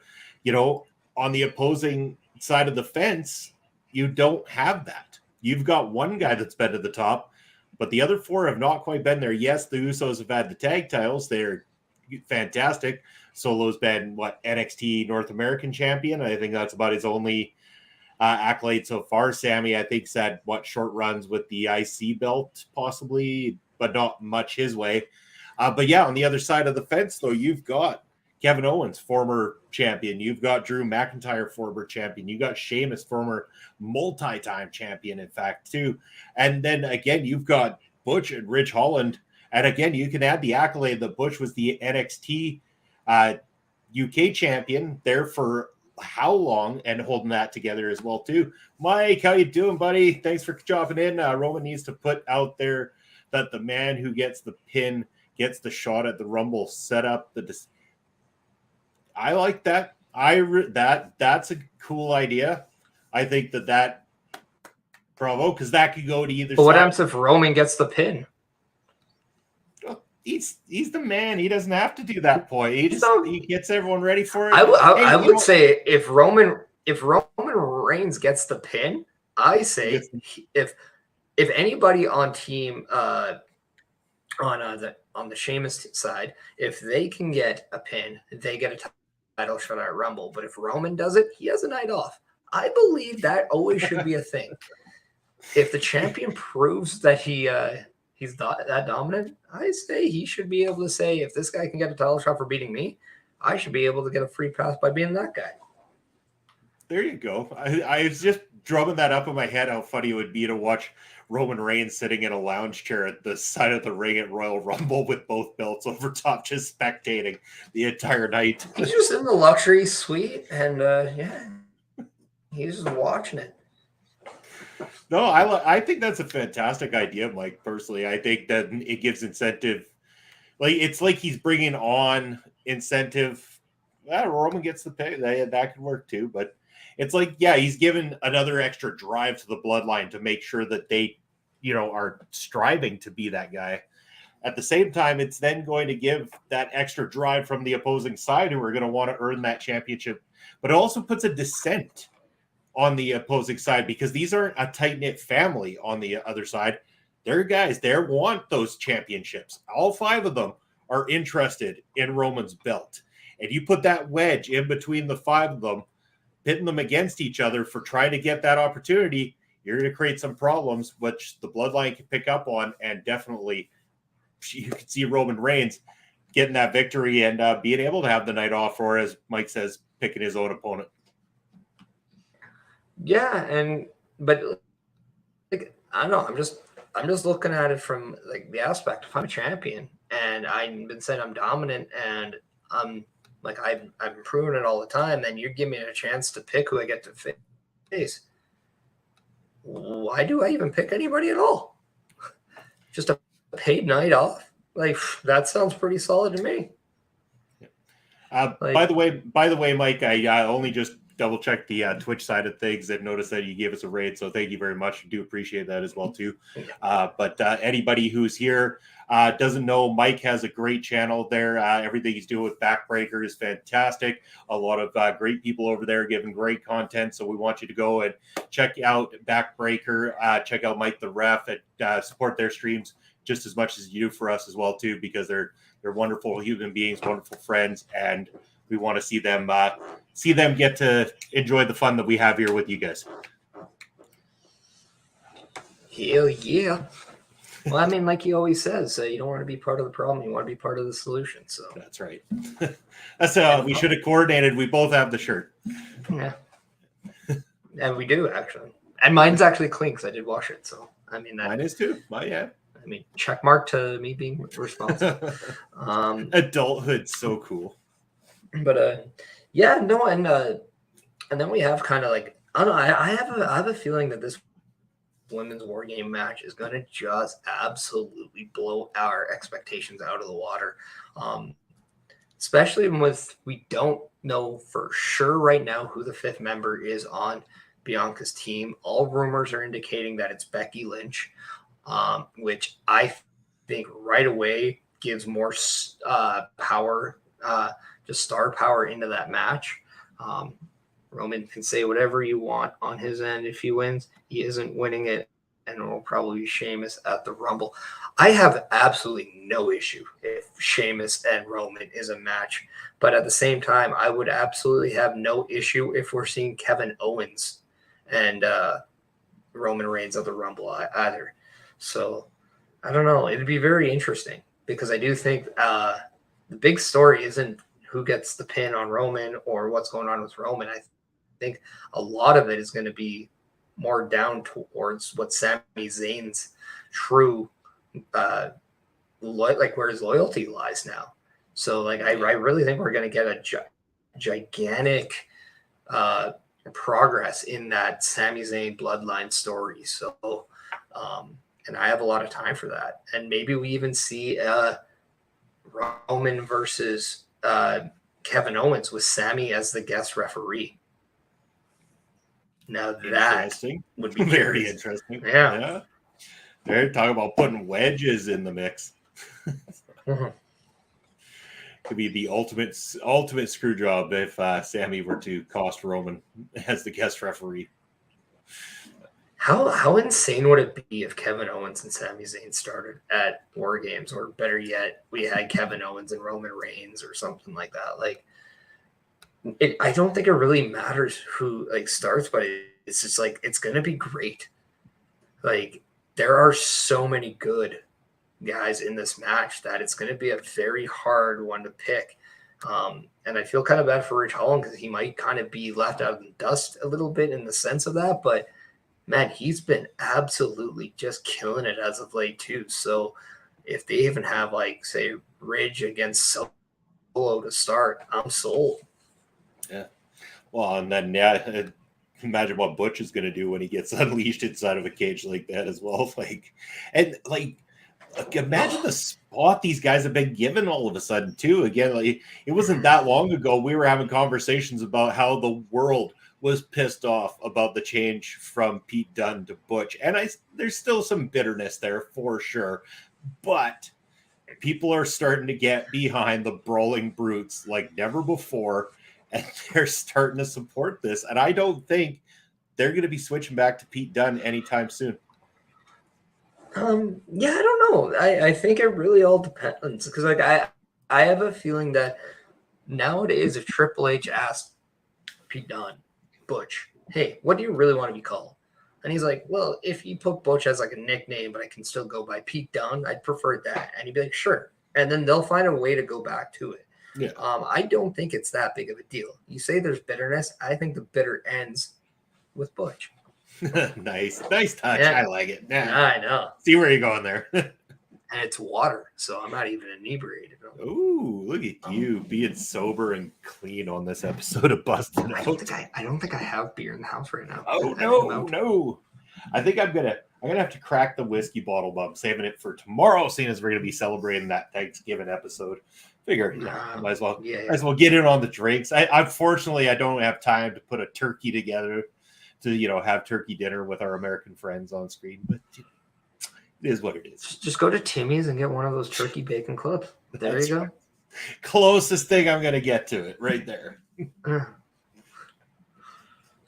on the opposing side of the fence, you don't have that. You've got one guy that's been to the top, but the other 4 have not quite been there. Yes, the Usos have had the tag titles. They're fantastic. Solo's been NXT North American champion. I think that's about his only accolade so far. Sammy, I think, had short runs with the IC belt possibly, but not much his way. But yeah, on the other side of the fence, though, you've got Kevin Owens, former champion. You've got Drew McIntyre, former champion. You got Sheamus, former multi-time champion, in fact, too. And then again, you've got Butch and Ridge Holland. And again, you can add the accolade that Butch was the NXT UK champion there for how long, and holding that together as well too. Mike, how you doing, buddy? Thanks for dropping in. Roman needs to put out there that the man who gets the pin gets the shot at the Rumble. Set up the. I like that. That's a cool idea. I think that bravo, because that could go to either. But what happens if Roman gets the pin? He's the man. He doesn't have to do that point. He gets everyone ready for it. I would say if Roman Reigns gets the pin, I say if anybody on team on the Sheamus side, if they can get a pin, they get a title shot at Rumble. But if Roman does it, he has a night off. I believe that always should be a thing. If the champion proves that he's that dominant, I say he should be able to say, if this guy can get a title shot for beating me, I should be able to get a free pass by being that guy. There you go. I was just drumming that up in my head, how funny it would be to watch Roman Reigns sitting in a lounge chair at the side of the ring at Royal Rumble with both belts over top, just spectating the entire night. He's just in the luxury suite, and he's just watching it. No, I think that's a fantastic idea, Mike. Personally, I think that it gives incentive. Like, it's like he's bringing on incentive. Roman gets the pay. That could work too. But it's like, yeah, he's given another extra drive to the bloodline to make sure that they, are striving to be that guy. At the same time, it's then going to give that extra drive from the opposing side who are going to want to earn that championship. But it also puts a dissent on the opposing side, because these aren't a tight-knit family on the other side. They're guys, they want those championships. All 5 of them are interested in Roman's belt. And you put that wedge in between the 5 of them, pitting them against each other for trying to get that opportunity, you're going to create some problems, which the bloodline can pick up on. And definitely you can see Roman Reigns getting that victory and being able to have the night off, or, as Mike says, picking his own opponent. Yeah, but like, I don't know. I'm just looking at it from like the aspect if I'm a champion and I've been saying I'm dominant and I'm proving it all the time. Then you're giving me a chance to pick who I get to face. Why do I even pick anybody at all? Just a paid night off. Like, that sounds pretty solid to me. By the way, Mike, I only just double check the Twitch side of things and notice that you gave us a raid, so thank you very much. Do appreciate that as well too. But anybody who's here doesn't know, Mike has a great channel there. Everything he's doing with Backbreaker is fantastic. A lot of great people over there giving great content, so we want you to go and check out Backbreaker. Check out Mike the Ref, and support their streams just as much as you do for us as well too, because they're wonderful human beings, wonderful friends, and we want to see them get to enjoy the fun that we have here with you guys. Hell yeah. Well, I mean, like he always says, you don't want to be part of the problem. You want to be part of the solution. So that's right. That's we should have coordinated. We both have the shirt. Yeah. And we do, actually. And mine's actually clean because I did wash it. So, I mean, mine is too. Yeah. I mean, check mark to me being responsible. Adulthood's so cool. But yeah, no, and then we have kind of like, I don't know, I have a feeling that this women's war game match is going to just absolutely blow our expectations out of the water. Especially with, we don't know for sure right now who the 5th member is on Bianca's team. All rumors are indicating that it's Becky Lynch, which I think right away gives more power, just star power into that match. Roman can say whatever you want on his end. If he wins, he isn't winning it, and it will probably be Sheamus at the Rumble. I have absolutely no issue if Sheamus and Roman is a match, but at the same time, I would absolutely have no issue if we're seeing Kevin Owens and Roman Reigns at the Rumble either. So I don't know. It'd be very interesting because I do think the big story isn't who gets the pin on Roman or what's going on with Roman. I think a lot of it is going to be more down towards what Sami Zayn's true, where his loyalty lies now. So like, I really think we're going to get a gigantic progress in that Sami Zayn bloodline story. So, and I have a lot of time for that. And maybe we even see Roman versus Kevin Owens with Sami as the guest referee. Now that would be very interesting. Yeah. They're talking about putting wedges in the mix. Mm-hmm. Could be the ultimate screw job if Sami were to cost Roman as the guest referee. How insane would it be if Kevin Owens and Sami Zayn started at War Games, or better yet, we had Kevin Owens and Roman Reigns or something like that? Like, I don't think it really matters who like starts, but it's just like, it's gonna be great. Like, there are so many good guys in this match that it's going to be a very hard one to pick. And I feel kind of bad for Ridge Holland because he might kind of be left out of the dust a little bit in the sense of that. But man, he's been absolutely just killing it as of late too. So if they even have like, say, Ridge against Solo to start, I'm sold. Yeah. Well, and then imagine what Butch is going to do when he gets unleashed inside of a cage like that as well. Imagine the spot these guys have been given all of a sudden too. Again, like, it wasn't that long ago we were having conversations about how the world was pissed off about the change from Pete Dunne to Butch, and there's still some bitterness there for sure, but people are starting to get behind the Brawling Brutes like never before, and they're starting to support this. And I don't think they're going to be switching back to Pete Dunne anytime soon. Yeah, I don't know. I think it really all depends, because like I have a feeling that nowadays if Triple H asked Pete Dunne, Butch, hey, what do you really want to be called? And he's like, well, if you put Butch as like a nickname, but I can still go by Pete Dunne, I'd prefer that. And he'd be like, sure. And then they'll find a way to go back to it. Yeah. I don't think it's that big of a deal. You say there's bitterness. I think the bitter ends with Butch. Nice touch. Yeah. I like it. Yeah. I know. See where you're going there. And it's water, so I'm not even inebriated. Ooh, look at you being sober and clean on this episode of Busted Out. I don't think I have beer in the house right now. Oh no. I think I'm gonna have to crack the whiskey bottle, but I'm saving it for tomorrow, seeing as we're gonna be celebrating that Thanksgiving episode. Figure, might as well get in on the drinks. Unfortunately, I don't have time to put a turkey together to have turkey dinner with our American friends on screen, but it is what it is. Just go to Timmy's and get one of those turkey bacon clubs. There you go. Right. Closest thing I'm gonna get to it, right there.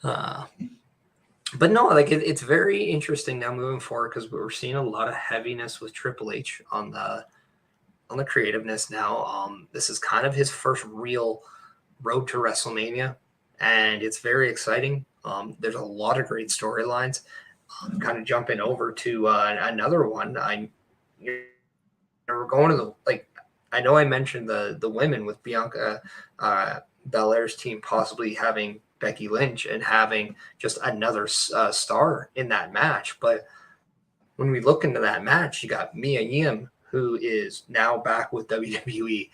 But no, like it's very interesting now moving forward, because we're seeing a lot of heaviness with Triple H on the creativeness now. This is kind of his first real road to WrestleMania, and it's very exciting. There's a lot of great storylines. Kind of jumping over to another one. We're going to I know I mentioned the women with Bianca Belair's team possibly having Becky Lynch and having just another star in that match. But when we look into that match, you got Mia Yim, who is now back with WWE.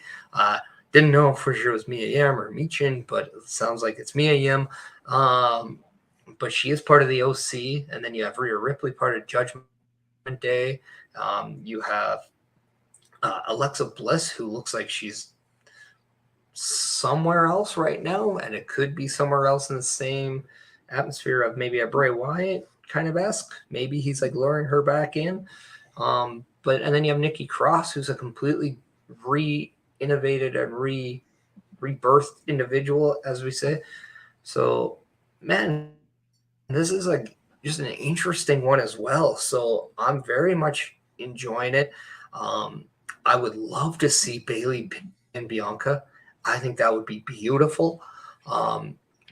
Didn't know for sure it was Mia Yim or Michin, but it sounds like it's Mia Yim. But she is part of the OC, and then you have Rhea Ripley, part of Judgment Day. You have Alexa Bliss, who looks like she's somewhere else right now, and it could be somewhere else in the same atmosphere of maybe a Bray Wyatt kind of esque. Maybe he's like luring her back in. And then you have Nikki Cross, who's a completely re-innovated and rebirthed individual, as we say. So, man, this is like just an interesting one as well. So I'm very much enjoying it. I would love to see Bayley and Bianca. I think that would be beautiful.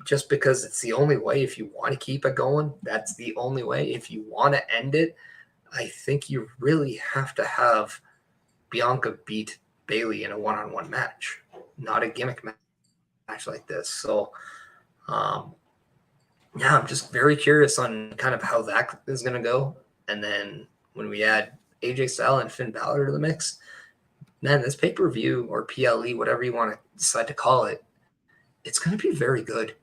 Just because it's the only way. If you want to keep it going, that's the only way. If you want to end it, I think you really have to have Bianca beat Bayley in a one-on-one match. not a gimmick match like this. So, yeah, I'm just very curious on kind of how that is going to go. And then when we add AJ Styles and Finn Balor to the mix, man, this pay-per-view or PLE, whatever you want to decide to call it, it's going to be very good.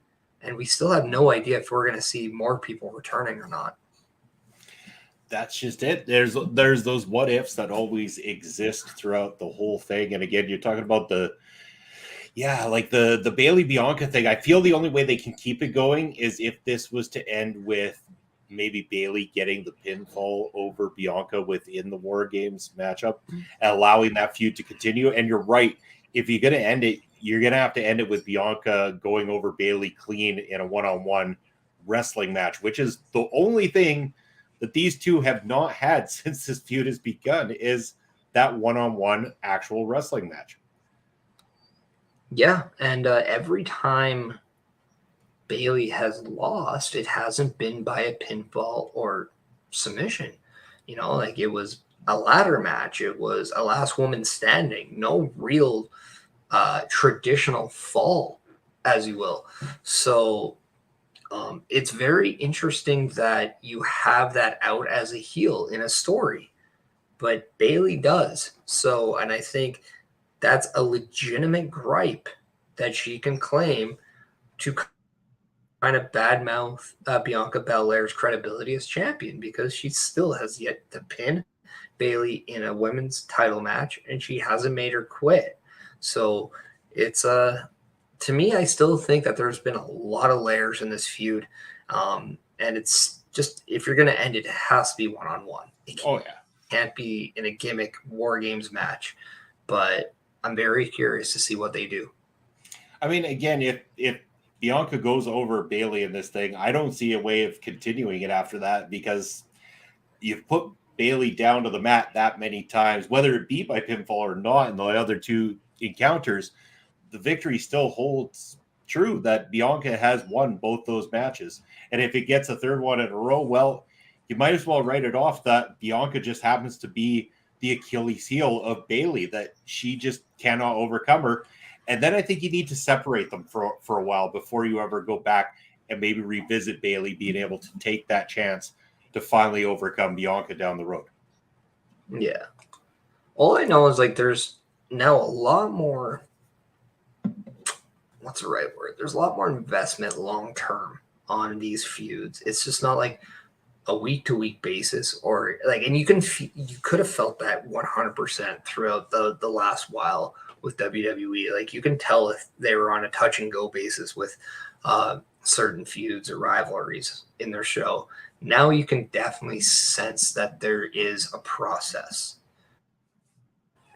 And we still have no idea if we're going to see more people returning or not. That's just it. There's those what ifs that always exist throughout the whole thing. And again, you're talking about the Bailey Bianca thing. I feel the only way they can keep it going is if this was to end with maybe Bailey getting the pinfall over Bianca within the War Games matchup, and allowing that feud to continue. And you're right. If you're going to end it, you're going to have to end it with Bianca going over Bailey clean in a one-on-one wrestling match, which is the only thing that these two have not had since this feud has begun, is that one-on-one actual wrestling match. Yeah, and every time Bailey has lost, it hasn't been by a pinfall or submission. You know, like it was a ladder match. It was a last woman standing. No real traditional fall, as you will. So it's very interesting that you have that out as a heel in a story, but Bailey does. So, and I think that's a legitimate gripe that she can claim to kind of badmouth Bianca Belair's credibility as champion, because she still has yet to pin Bailey in a women's title match, and she hasn't made her quit. So it's to me, I still think that there's been a lot of layers in this feud. And it's just, if you're going to end it, it has to be one-on-one. It can't be in a gimmick War Games match. But I'm very curious to see what they do. I mean, again, if Bianca goes over Bailey in this thing, I don't see a way of continuing it after that, because you've put Bailey down to the mat that many times, whether it be by pinfall or not in the other two encounters. The victory still holds true that Bianca has won both those matches. And if it gets a third one in a row, well, you might as well write it off that Bianca just happens to be the Achilles heel of Bailey, that she just cannot overcome her. And then I think you need to separate them for a while before you ever go back and maybe revisit Bailey being able to take that chance to finally overcome Bianca down the road. Yeah. All I know is, like, there's now a lot more, what's the right word? There's a lot more investment long-term on these feuds. It's just not like a week-to-week basis, or like, and you could have felt that 100% throughout the last while with WWE. Like, you can tell if they were on a touch and go basis with certain feuds or rivalries in their show. Now you can definitely sense that there is a process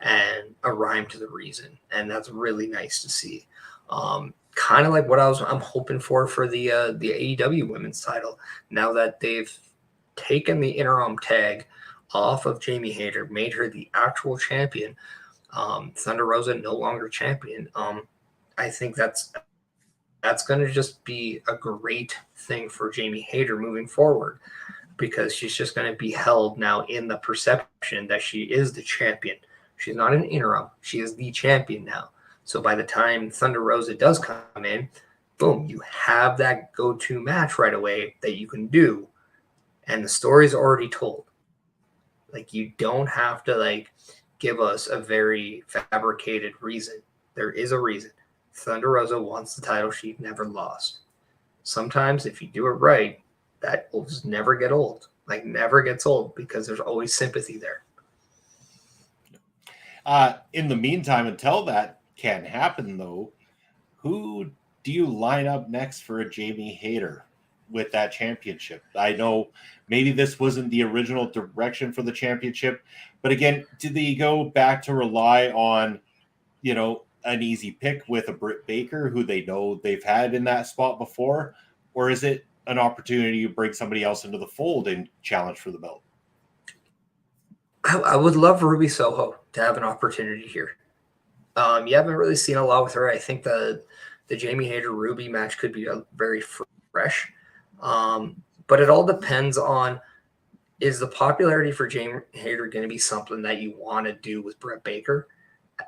and a rhyme to the reason, and that's really nice to see. Kind of like what I'm hoping for the AEW women's title. Now that they've taken the interim tag off of Jamie Hayter, made her the actual champion. Thunder Rosa no longer champion. I think that's going to just be a great thing for Jamie Hayter moving forward, because she's just going to be held now in the perception that she is the champion. She's not an interim. She is the champion now. So by the time Thunder Rosa does come in, boom, you have that go-to match right away that you can do. And the story's already told. Like, you don't have to, like, give us a very fabricated reason. There is a reason. Thunder Rosa wants the title she never lost. Sometimes if you do it right, that will just never get old. Like, never gets old, because there's always sympathy there. In the meantime, until that can happen, though, who do you line up next for a Jamie Hayter with that championship? I know maybe this wasn't the original direction for the championship, but again, did they go back to rely on, an easy pick with a Britt Baker, who they know they've had in that spot before? Or is it an opportunity to bring somebody else into the fold and challenge for the belt? I would love Ruby Soho to have an opportunity here. You haven't really seen a lot with her. I think the Jamie Hayter Ruby match could be very fresh. But it all depends on, is the popularity for Jamie Hayter going to be something that you want to do with Britt Baker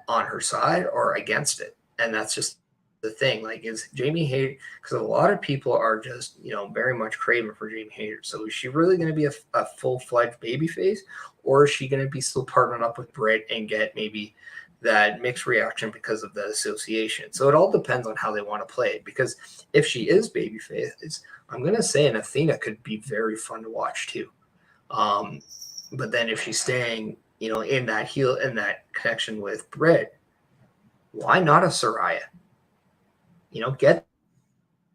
on her side or against it? And that's just the thing. Like, is Jamie Hayter, because a lot of people are just, very much craving for Jamie Hayter. So is she really going to be a full-fledged babyface, or is she going to be still partnering up with Britt and get maybe that mixed reaction because of the association? So it all depends on how they want to play it. Because if she is babyface, I'm going to say an Athena could be very fun to watch too. But then if she's staying, in that connection with Britt, why not a Soraya? Get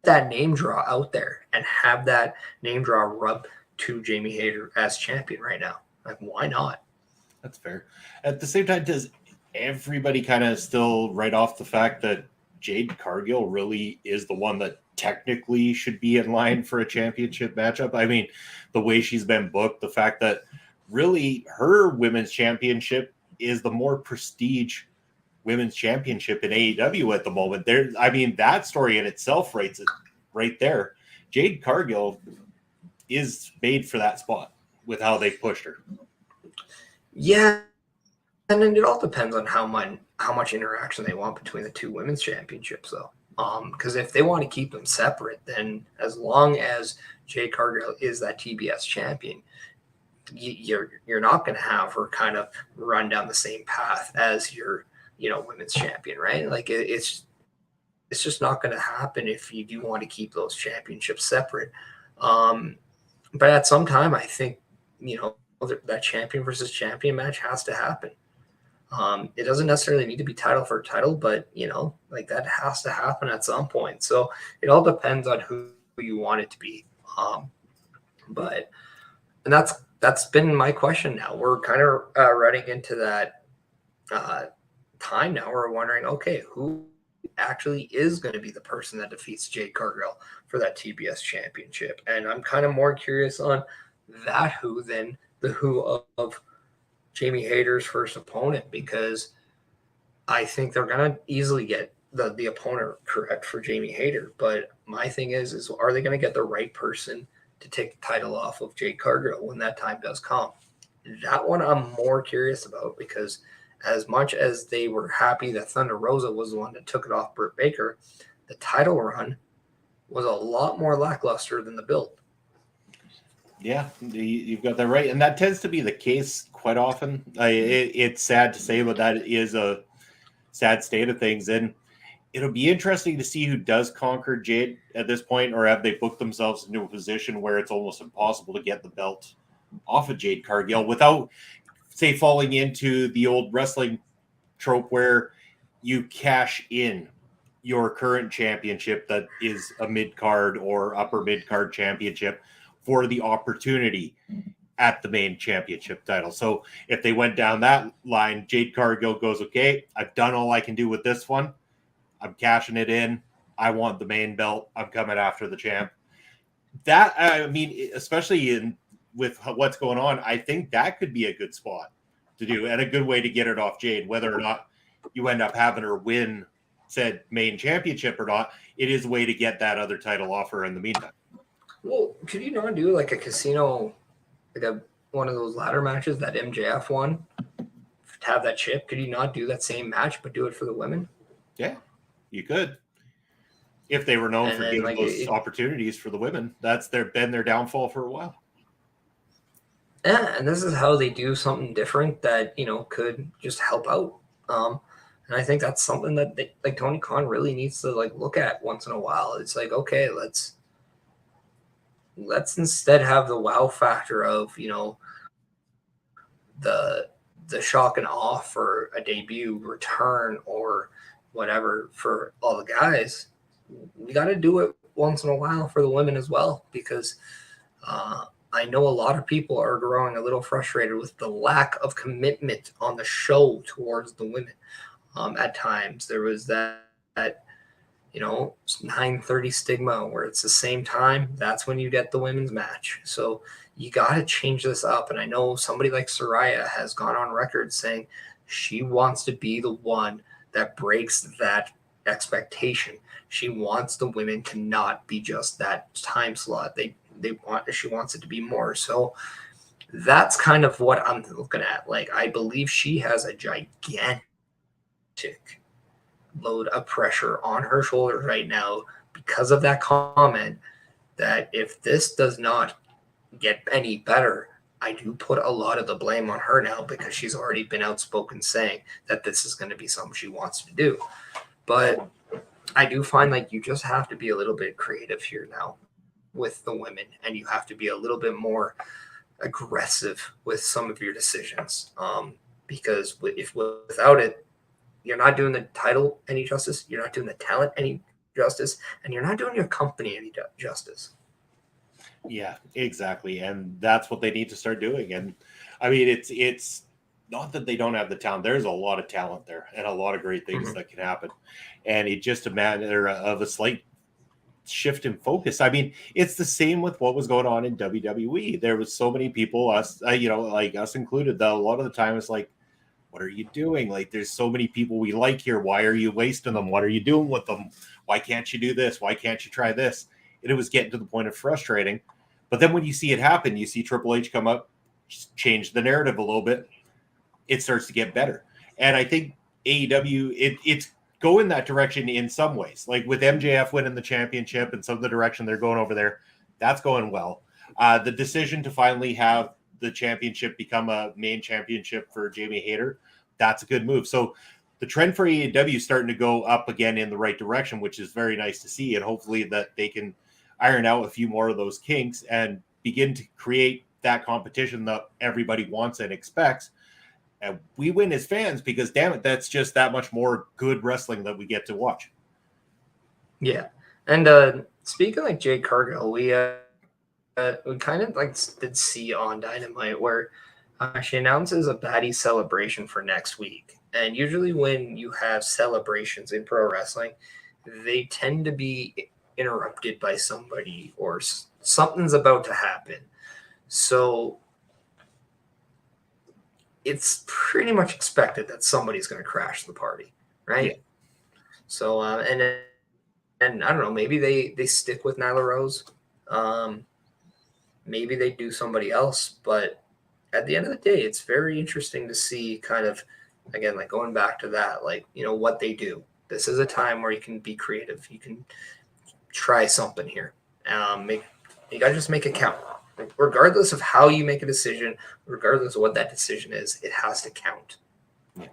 that name draw out there and have that name draw rub to Jamie Hayter as champion right now. Like, why not? That's fair. At the same time, does everybody kind of still write off the fact that Jade Cargill really is the one that technically should be in line for a championship matchup? I mean, the way she's been booked, the fact that really her women's championship is the more prestige women's championship in AEW at the moment. That story in itself writes it right there. Jade Cargill is made for that spot with how they pushed her. Yeah, and then it all depends on how much interaction they want between the two women's championships, though. Because if they want to keep them separate, then as long as Jade Cargill is that TBS champion, you're not going to have her kind of run down the same path as your women's champion, right? Like, it's just not going to happen if you do want to keep those championships separate. But at some time, I think that champion versus champion match has to happen. It doesn't necessarily need to be title for title, but like, that has to happen at some point. So it all depends on who you want it to be. And that's been my question. Now we're kind of running into that time now. We're wondering, okay, who actually is going to be the person that defeats Jade Cargill for that TBS championship? And I'm kind of more curious on that who than the who of Jamie Hayter's first opponent, because I think they're going to easily get the opponent correct for Jamie Hayter. But my thing is are they going to get the right person to take the title off of Jade Cargill when that time does come? That one I'm more curious about, because as much as they were happy that Thunder Rosa was the one that took it off Britt Baker, the title run was a lot more lackluster than the build. Yeah, you've got that right. And that tends to be the case quite often. It's sad to say, but that is a sad state of things. And it'll be interesting to see who does conquer Jade at this point, or have they booked themselves into a position where it's almost impossible to get the belt off of Jade Cargill without, say, falling into the old wrestling trope where you cash in your current championship that is a mid-card or upper mid-card championship for the opportunity at the main championship title. So if they went down that line, Jade Cargill goes, okay, I've done all I can do with this one. I'm cashing it in. I want the main belt. I'm coming after the champ. That, I mean, especially with what's going on, I think that could be a good spot to do and a good way to get it off Jade, whether or not you end up having her win said main championship or not. It is a way to get that other title off her in the meantime. Well, could you not do like a casino, like one of those ladder matches that MJF won to have that chip? Could you not do that same match but do it for the women? Yeah, you could. If they were known for giving those opportunities for the women, that's been their downfall for a while. Yeah, and this is how they do something different that could just help out. And I think that's something that like Tony Khan really needs to like look at once in a while. It's like, okay, let's instead have the wow factor of the shock and awe for a debut return or whatever for all the guys. We got to do it once in a while for the women as well, because I know a lot of people are growing a little frustrated with the lack of commitment on the show towards the women. At times there was that 9:30 stigma where it's the same time. That's when you get the women's match. So you got to change this up. And I know somebody like Soraya has gone on record saying she wants to be the one that breaks that expectation. She wants the women to not be just that time slot. She wants it to be more. So that's kind of what I'm looking at. Like, I believe she has a gigantic load of pressure on her shoulders right now because of that comment, that if this does not get any better, I do put a lot of the blame on her now, because she's already been outspoken saying that this is going to be something she wants to do. But I do find like you just have to be a little bit creative here now with the women, and you have to be a little bit more aggressive with some of your decisions. Because if without it, you're not doing the title any justice, you're not doing the talent any justice, and you're not doing your company any justice. Yeah, exactly. And that's what they need to start doing. And I mean, it's not that they don't have the talent. There's a lot of talent there and a lot of great things that can happen. And it's just a matter of a slight shift in focus. I mean, it's the same with what was going on in WWE. There was so many people, us, like us included, that a lot of the time it's like, what are you doing? Like, there's so many people we like here. Why are you wasting them? What are you doing with them? Why can't you do this? Why can't you try this? And it was getting to the point of frustrating. But then when you see it happen, you see Triple H come up, change the narrative a little bit. It starts to get better. And I think AEW, it's go in that direction in some ways. Like with MJF winning the championship and some of the direction they're going over there, that's going well. The decision to finally have the championship become a main championship for Jamie Hayter, that's a good move. So the trend for AEW is starting to go up again in the right direction, which is very nice to see. And hopefully that they can iron out a few more of those kinks and begin to create that competition that everybody wants and expects. And we win as fans because, damn it, that's just that much more good wrestling that we get to watch. Yeah. And speaking like Jade Cargill, we kind of like did see on Dynamite where she announces a baddie celebration for next week. And usually when you have celebrations in pro wrestling, they tend to be interrupted by somebody or something's about to happen. So it's pretty much expected that somebody's going to crash the party, right? Yeah. So and I don't know, maybe they stick with Nyla Rose. Maybe they do somebody else, but at the end of the day, it's very interesting to see kind of, again, like going back to that, like, you know, what they do. This is a time where you can be creative. You can try something here. You got to just make it count. Regardless of how you make a decision, regardless of what that decision is, it has to count. Yeah.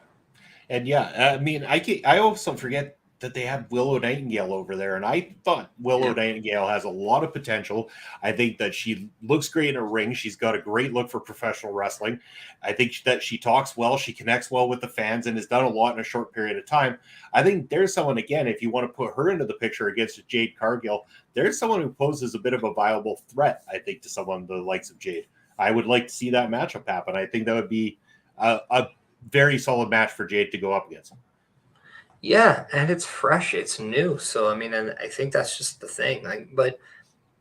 And yeah, I mean, I also forget that they have Willow Nightingale over there, and I thought Willow Nightingale has a lot of potential. I think that she looks great in a ring. She's got a great look for professional wrestling. I think that she talks well, she connects well with the fans, and has done a lot in a short period of time. I think there's someone, again, if you want to put her into the picture against Jade Cargill, there's someone who poses a bit of a viable threat, I think, to someone the likes of Jade. I would like to see that matchup happen. I think that would be a very solid match for Jade to go up against. Yeah, and it's fresh, it's new. So I mean, and I think that's just the thing. Like, but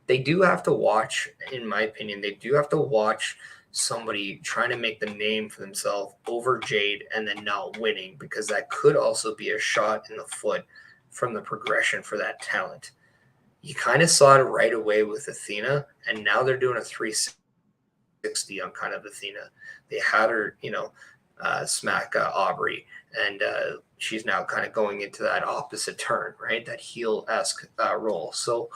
they do have to watch, in my opinion, they do have to watch somebody trying to make the name for themselves over Jade and then not winning, because that could also be a shot in the foot from the progression for that talent. You kind of saw it right away with Athena, and now they're doing a 360 on kind of Athena. They had her, smack Aubrey, and she's now kind of going into that opposite turn, right? That heel-esque role. So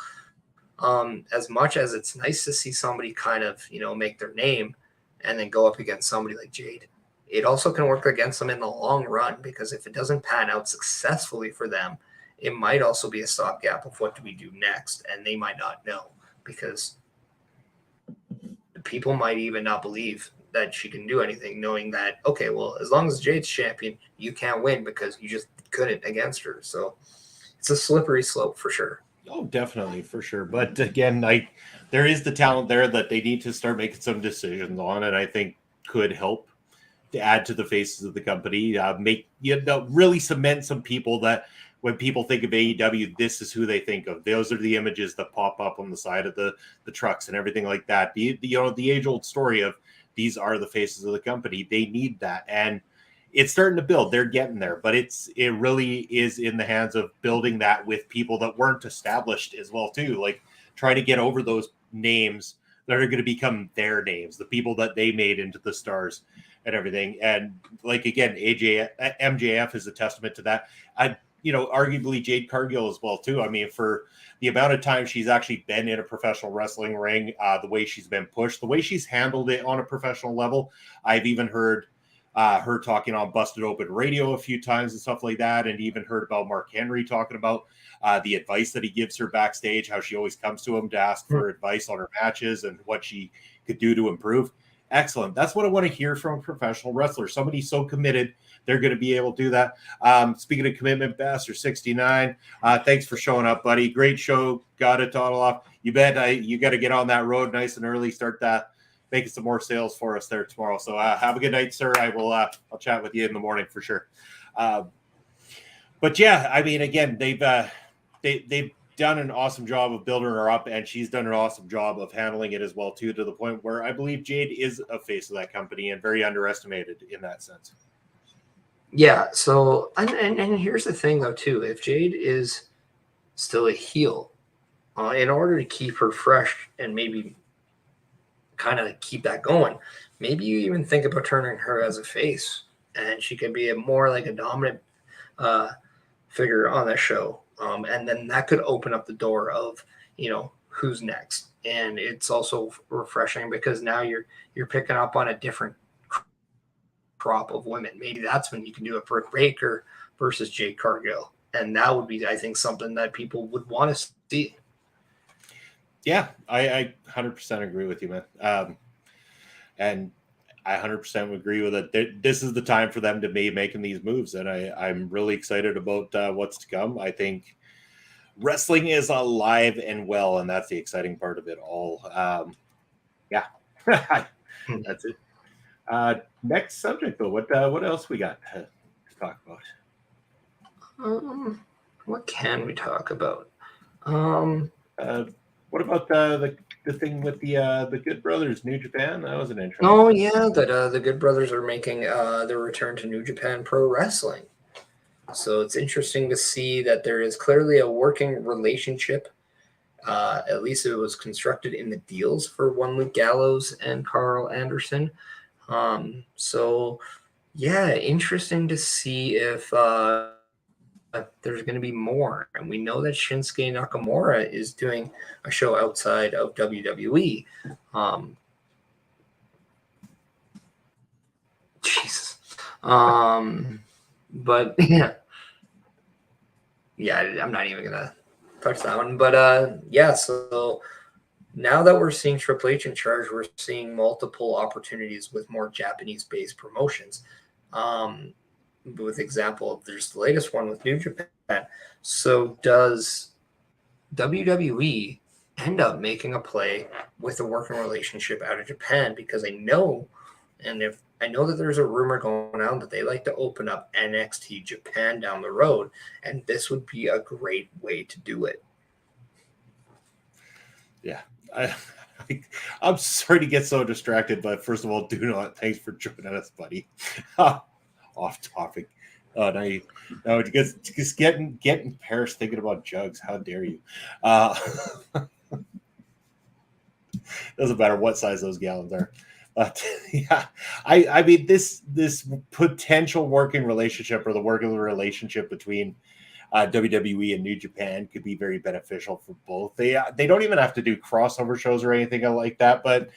as much as it's nice to see somebody kind of, make their name and then go up against somebody like Jade, it also can work against them in the long run, because if it doesn't pan out successfully for them, it might also be a stopgap of what do we do next, and they might not know, because people might even not believe that she can do anything, knowing that, okay, well, as long as Jade's champion, you can't win because you just couldn't against her. So it's a slippery slope for sure. Oh, definitely, for sure. But again, there is the talent there that they need to start making some decisions on, and I think could help to add to the faces of the company, really cement some people that when people think of AEW, this is who they think of. Those are the images that pop up on the side of the trucks and everything like that. The age-old story of these are the faces of the company. They need that, and it's starting to build. They're getting there, but it really is in the hands of building that with people that weren't established as well too. Like trying to get over those names that are going to become their names, the people that they made into the stars and everything. And like again, MJF is a testament to that. arguably Jade Cargill as well too. I mean, for the amount of time she's actually been in a professional wrestling ring, the way she's been pushed, the way she's handled it on a professional level. I've even heard her talking on Busted Open Radio a few times and stuff like that, and even heard about Mark Henry talking about the advice that he gives her backstage, how she always comes to him to ask for advice on her matches and what she could do to improve. Excellent. That's what I want to hear from a professional wrestler. Somebody so committed, they're going to be able to do that. Speaking of commitment, Bastard 69, thanks for showing up, buddy. Great show. Got it, total off. You bet. You got to get on that road nice and early. Start that, making some more sales for us there tomorrow. So have a good night, sir. I'll chat with you in the morning for sure. But yeah, I mean, again, they've done an awesome job of building her up, and she's done an awesome job of handling it as well too, to the point where I believe Jade is a face of that company and very underestimated in that sense. Yeah. So, and here's the thing though too, if Jade is still a heel, in order to keep her fresh and maybe kind of keep that going, maybe you even think about turning her as a face, and she could be more like a dominant figure on the show. And then that could open up the door of, who's next. And it's also refreshing because now you're picking up on a different crop of women. Maybe that's when you can do a Britt Baker versus Jade Cargill. And that would be, I think, something that people would want to see. Yeah, I 100% agree with you, man. And I 100% agree with it. This is the time for them to be making these moves, and I'm really excited about what's to come. I think wrestling is alive and well, and that's the exciting part of it all. Yeah, that's it. Next subject, though. What else we got to talk about? What can we talk about? What about the thing with the Good Brothers, New Japan? That was an interesting. Oh yeah, that the Good Brothers are making their return to New Japan Pro Wrestling. So it's interesting to see that there is clearly a working relationship. At least it was constructed in the deals for one Luke Gallows and Carl Anderson. So yeah, interesting to see if there's going to be more. And we know that Shinsuke Nakamura is doing a show outside of WWE. Jesus. But yeah, I'm not even going to touch that one. But yeah, so now that we're seeing Triple H in charge, we're seeing multiple opportunities with more Japanese-based promotions. With example, there's the latest one with New Japan. So does WWE end up making a play with a working relationship out of Japan? Because I know that there's a rumor going on that they like to open up NXT Japan down the road, and this would be a great way to do it. Yeah. I'm sorry to get so distracted, but first of all, thanks for joining us, buddy. Off topic. No, just getting Paris thinking about jugs. How dare you? Doesn't matter what size those gallons are. But yeah, I mean this potential working relationship, or the working relationship between WWE and New Japan, could be very beneficial for both. They don't even have to do crossover shows or anything like that, but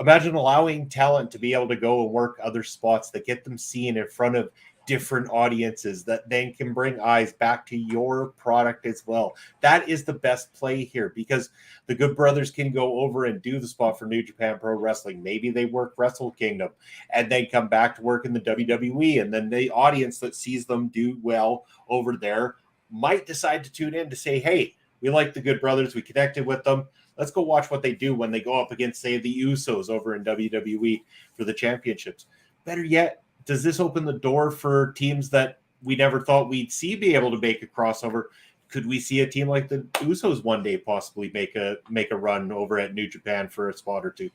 imagine allowing talent to be able to go and work other spots that get them seen in front of different audiences that then can bring eyes back to your product as well. That is the best play here, because the Good Brothers can go over and do the spot for New Japan Pro Wrestling. Maybe they work Wrestle Kingdom and then come back to work in the WWE, and then the audience that sees them do well over there might decide to tune in to say, hey, we like the Good Brothers, we connected with them, let's go watch what they do when they go up against, say, the Usos over in WWE for the championships. Better yet, does this open the door for teams that we never thought we'd see be able to make a crossover? Could we see a team like the Usos one day possibly make a run over at New Japan for a spot or two?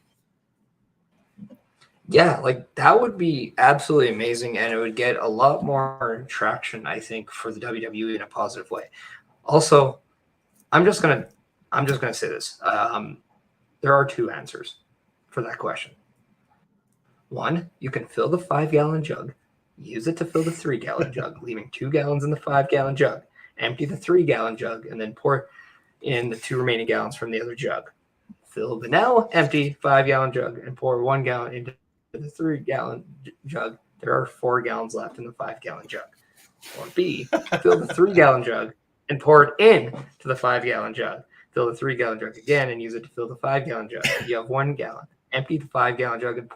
Yeah, like that would be absolutely amazing, and it would get a lot more traction, I think, for the WWE in a positive way. Also, I'm just gonna say this. There are two answers for that question. One, you can fill the 5-gallon jug use it to fill the 3-gallon jug, leaving 2 gallons in the 5-gallon jug. Empty the 3-gallon jug and then pour in the 2 remaining gallons from the other jug. Fill the now empty 5-gallon jug and pour 1 gallon into the 3-gallon jug. There are 4 gallons left in the 5-gallon jug. Or B, fill the 3-gallon jug and pour it in to the 5-gallon jug. Fill the 3-gallon jug again and use it to fill the 5-gallon jug. You have 1 gallon. Empty the 5-gallon jug and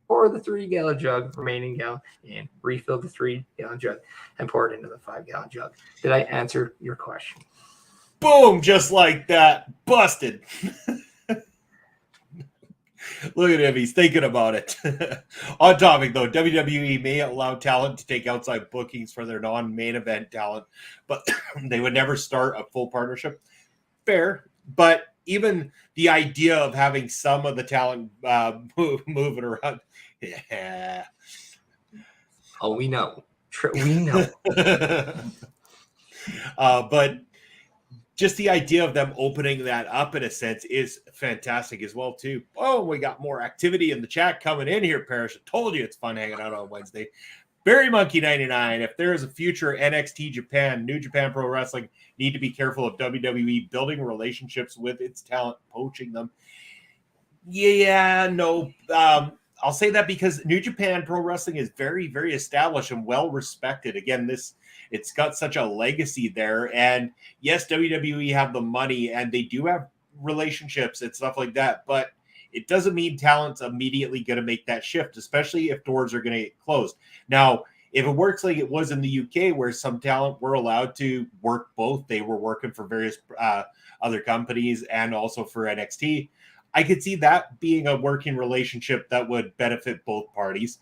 pour the 3-gallon jug, remaining gallon, in. Refill the 3-gallon jug and pour it into the 5-gallon jug. Did I answer your question? Boom, just like that. Busted. Look at him. He's thinking about it. On topic, though, WWE may allow talent to take outside bookings for their non-main event talent, but they would never start a full partnership. Fair, but even the idea of having some of the talent moving around, yeah. Oh, we know. We know. But just the idea of them opening that up in a sense is fantastic as well, too. Oh, we got more activity in the chat coming in here, Parrish. I told you it's fun hanging out on Wednesday. Barry Monkey 99. If there is a future NXT Japan, New Japan Pro Wrestling need to be careful of WWE building relationships with its talent, poaching them. Yeah, no. I'll say that because New Japan Pro Wrestling is very, very established and well respected. Again, it's got such a legacy there. And yes, WWE have the money and they do have relationships and stuff like that, but it doesn't mean talent's immediately going to make that shift, especially if doors are going to get closed. Now, if it works like it was in the UK, where some talent were allowed to work both, they were working for various other companies and also for NXT, I could see that being a working relationship that would benefit both parties,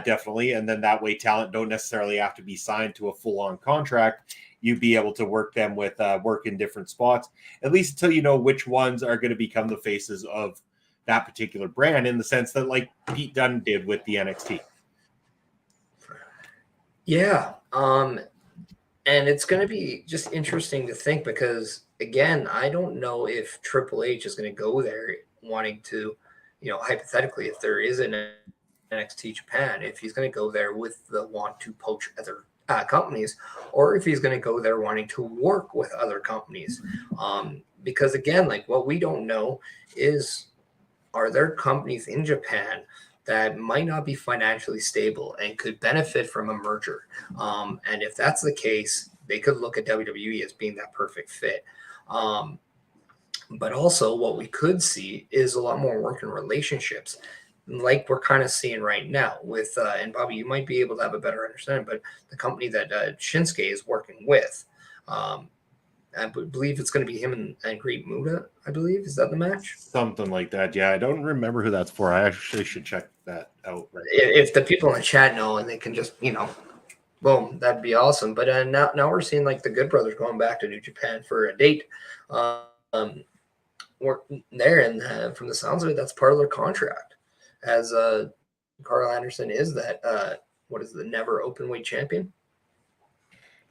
definitely. And then that way talent don't necessarily have to be signed to a full-on contract. You'd be able to work them with work in different spots, at least until you know which ones are going to become the faces of that particular brand, in the sense that like Pete Dunne did with the NXT. Yeah. And it's going to be just interesting to think because, again, I don't know if Triple H is going to go there wanting to, hypothetically, if there is an NXT Japan, if he's going to go there with the want to poach other companies, or if he's going to go there wanting to work with other companies. Because, again, like what we don't know is, are there companies in Japan that might not be financially stable and could benefit from a merger? And if that's the case, they could look at WWE as being that perfect fit. But also what we could see is a lot more working relationships like we're kind of seeing right now with, and Bobby, you might be able to have a better understanding, but the company that Shinsuke is working with, I believe it's going to be him and Great Muta, I believe. Is that the match? Something like that. Yeah, I don't remember who that's for. I actually should check that out. Right if the people in the chat know and they can just, boom, that'd be awesome. But now we're seeing like the Good Brothers going back to New Japan for a date. We're there, and from the sounds of it, that's part of their contract. As Carl Anderson is that, what is the never open weight champion?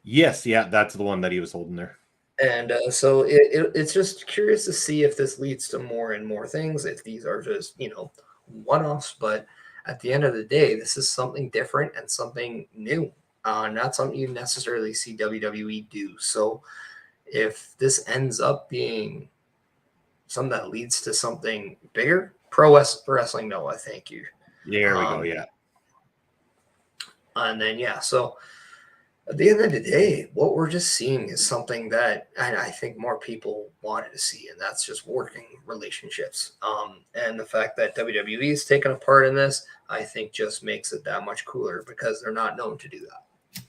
Yes, yeah, that's the one that he was holding there. And so it's just curious to see if this leads to more and more things, if these are just, one-offs. But at the end of the day, this is something different and something new, not something you necessarily see WWE do. So if this ends up being something that leads to something bigger, Pro Wrestling Noah, thank you. There we go, yeah. And then, so at the end of the day, what we're just seeing is something that I think more people wanted to see, and that's just working relationships. And the fact that WWE is taking a part in this, I think just makes it that much cooler because they're not known to do that.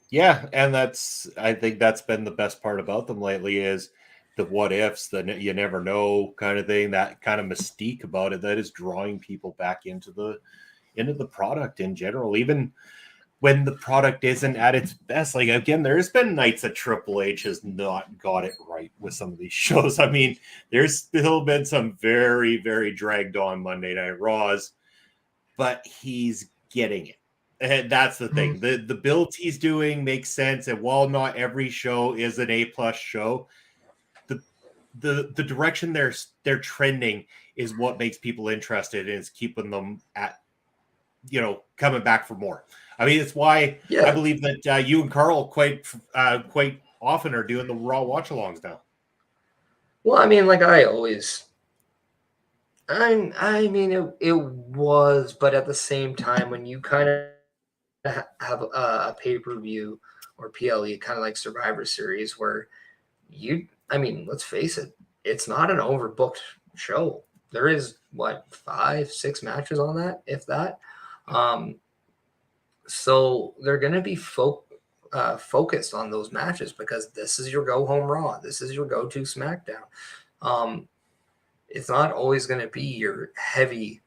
Yeah, and I think that's been the best part about them lately is the what ifs, the you never know kind of thing, that kind of mystique about it that is drawing people back into the product in general, even when the product isn't at its best. Like, again, there's been nights that Triple H has not got it right with some of these shows. I mean, there's still been some very, very dragged on Monday Night Raws, but he's getting it. And that's the thing. The builds he's doing makes sense. And while not every show is an A+ show, the direction they're trending is what makes people interested and is keeping them at, coming back for more. I mean, it's why I Yeah. believe that you and Carl quite often are doing the Raw watch-alongs now. Well, I mean, like I always, I mean, it was, but at the same time, when you kind of have a pay-per-view or PLE, kind of like Survivor Series, where I mean, let's face it, it's not an overbooked show. There is what 5, 6 matches on that, if that. So they're going to be focused on those matches because this is your go home Raw. This is your go to SmackDown. Um, it's not always going to be your heavy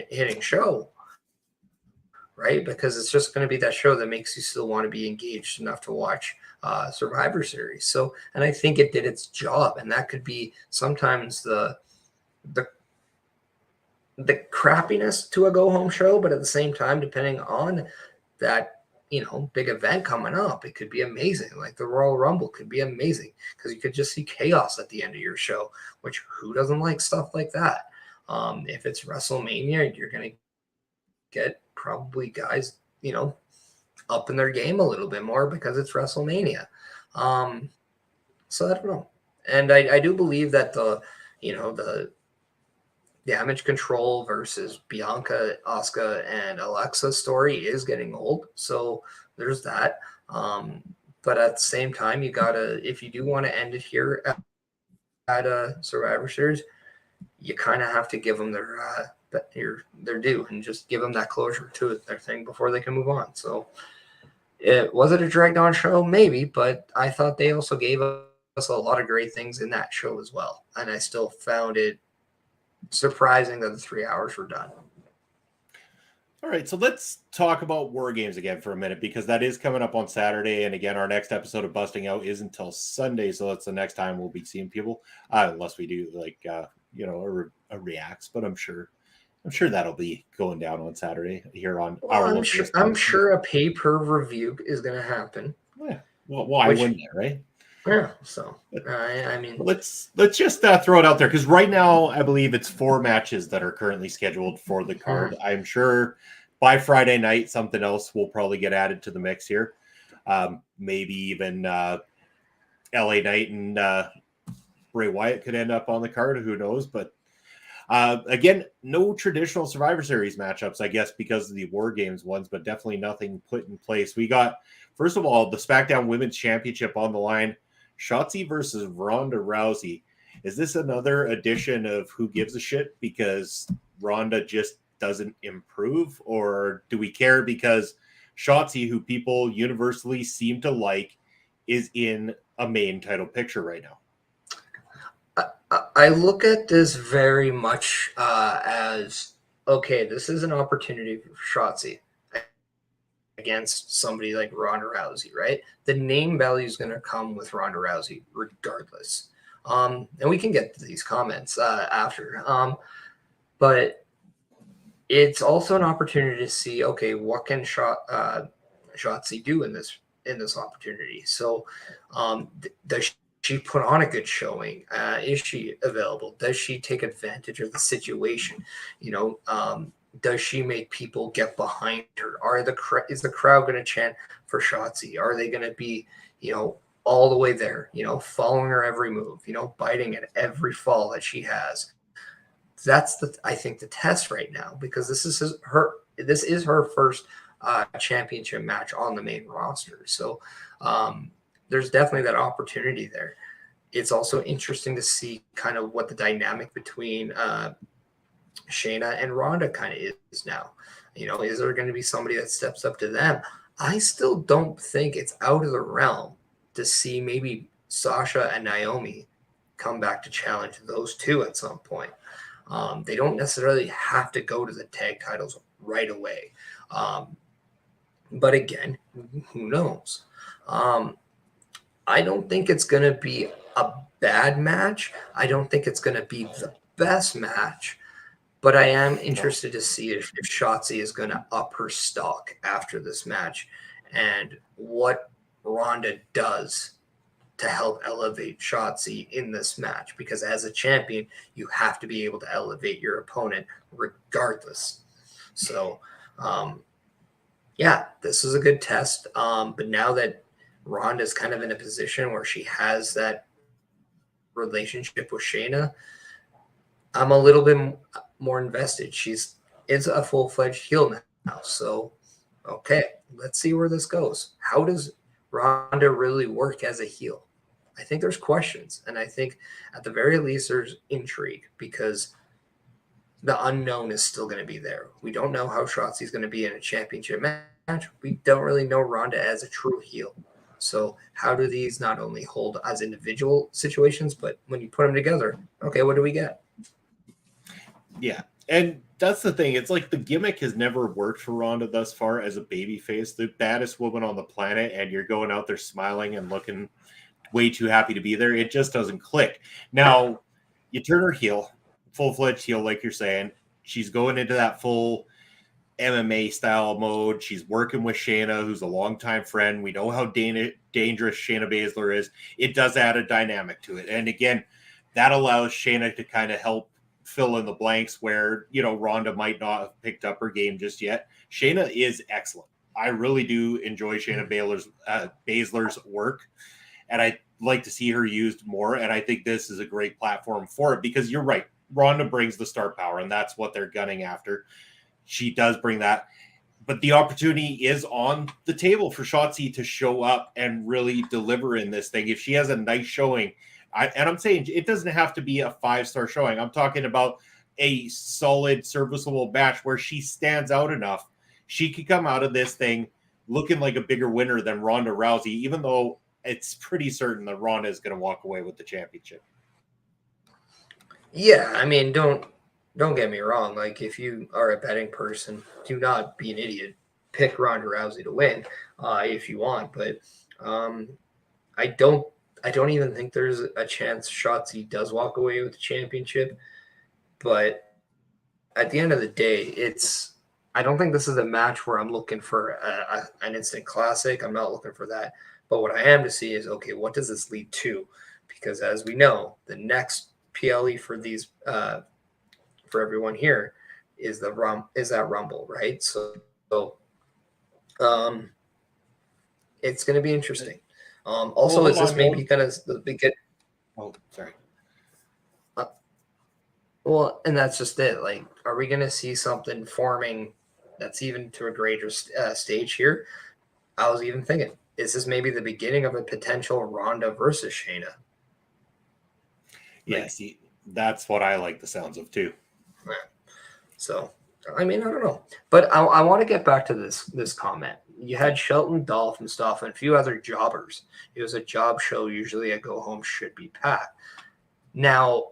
hitting show, right? Because it's just going to be that show that makes you still want to be engaged enough to watch Survivor Series. So, and I think it did its job, and that could be sometimes the crappiness to a go home show, but at the same time, depending on that big event coming up, it could be amazing. Like the Royal Rumble could be amazing because you could just see chaos at the end of your show, which who doesn't like stuff like that? If it's WrestleMania, you're gonna get probably guys up in their game a little bit more because it's WrestleMania. So I don't know, and I do believe that the Damage Control versus Bianca, Asuka, and Alexa story is getting old. So there's that. But at the same time, you gotta, if you do want to end it here at a Survivor Series, you kind of have to give them their due and just give them that closure to their thing before they can move on. So was it a dragged on show? Maybe, but I thought they also gave us a lot of great things in that show as well. And I still found it surprising that the 3 hours were done. All right, so let's talk about War Games again for a minute because that is coming up on Saturday, and again, our next episode of Busting Out is until Sunday, so that's the next time we'll be seeing people, unless we do a reacts. But I'm sure that'll be going down on Saturday here on our. I'm sure a pay-per-view is going to happen. Yeah, well, why wouldn't it, right? Yeah, so I mean, let's just throw it out there because right now I believe it's 4 matches that are currently scheduled for the card. I'm sure by Friday night something else will probably get added to the mix here. Maybe even LA Knight and Bray Wyatt could end up on the card. Who knows? But again, no traditional Survivor Series matchups, I guess, because of the War Games ones, but definitely nothing put in place. We got, first of all, the SmackDown Women's Championship on the line. Shotzi versus Ronda Rousey. Is this another edition of Who Gives a Shit because Ronda just doesn't improve? Or do we care because Shotzi, who people universally seem to like, is in a main title picture right now? I look at this very much as, okay, this is an opportunity for Shotzi against somebody like Ronda Rousey, right? The name value is going to come with Ronda Rousey regardless. And we can get to these comments after. But it's also an opportunity to see, okay, what can Shotzi do in this opportunity? So does she put on a good showing? Is she available? Does she take advantage of the situation? Does she make people get behind her? Is the crowd going to chant for Shotzi? Are they going to be, all the way there, following her every move, biting at every fall that she has? That's I think the test right now, because this is her first championship match on the main roster. So there's definitely that opportunity there. It's also interesting to see kind of what the dynamic between Shayna and Ronda kind of is now. Is there going to be somebody that steps up to them? I still don't think it's out of the realm to see maybe Sasha and Naomi come back to challenge those two at some point. They don't necessarily have to go to the tag titles right away. But again, who knows? I don't think it's going to be a bad match. I don't think it's going to be the best match. But I am interested to see if Shotzi is going to up her stock after this match and what Ronda does to help elevate Shotzi in this match. Because as a champion, you have to be able to elevate your opponent regardless. So Yeah, this is a good test. But now that Ronda's kind of in a position where she has that relationship with Shayna, I'm a little bit more invested. She's is a full fledged heel now, so okay, let's see where this goes. How does Ronda really work as a heel? I think there's questions, and I think at the very least there's intrigue because the unknown is still going to be there. We don't know how Shotzi's going to be in a championship match. We don't really know Ronda as a true heel. So how do these not only hold as individual situations, but when you put them together, okay, what do we get? Yeah. And that's the thing. It's like the gimmick has never worked for Ronda thus far as a babyface, the baddest woman on the planet, and you're going out there smiling and looking way too happy to be there. It just doesn't click. Now, you turn her heel, full fledged heel, like you're saying. She's going into that full MMA style mode. She's working with Shayna, who's a longtime friend. We know how dangerous Shayna Baszler is. It does add a dynamic to it. And again, that allows Shayna to kind of help fill in the blanks where, Ronda might not have picked up her game just yet. Shayna is excellent. I really do enjoy Shayna Baszler's work, and I like to see her used more. And I think this is a great platform for it because you're right. Ronda brings the star power, and that's what they're gunning after. She does bring that, but the opportunity is on the table for Shotzi to show up and really deliver in this thing. If she has a nice showing, I'm saying it doesn't have to be a 5-star showing. I'm talking about a solid, serviceable match where she stands out enough. She could come out of this thing looking like a bigger winner than Ronda Rousey, even though it's pretty certain that Ronda is going to walk away with the championship. Yeah, I mean, don't get me wrong. Like, if you are a betting person, do not be an idiot. Pick Ronda Rousey to win, if you want. But um, I don't. I don't even think there's a chance Shotzi does walk away with the championship. But at the end of the day, it's. I don't think this is a match where I'm looking for an instant classic. I'm not looking for that. But what I am to see is, okay, what does this lead to? Because as we know, the next PLE for these for everyone here is that Rumble, right? So um, it's going to be interesting. Also, Well, is hold this on. maybe kind of the beginning? Oh, sorry. Uh, well, and that's just it. Like, are we going to see something forming that's even to a greater stage here? I was even thinking, is this maybe the beginning of a potential Ronda versus Shayna? Yeah, Like, see, that's what I like the sounds of too. so, I mean, I don't know, but I want to get back to this comment. You had Shelton, Dolph, and stuff, and a few other jobbers. It was a job show. Usually, a go home should be packed. Now,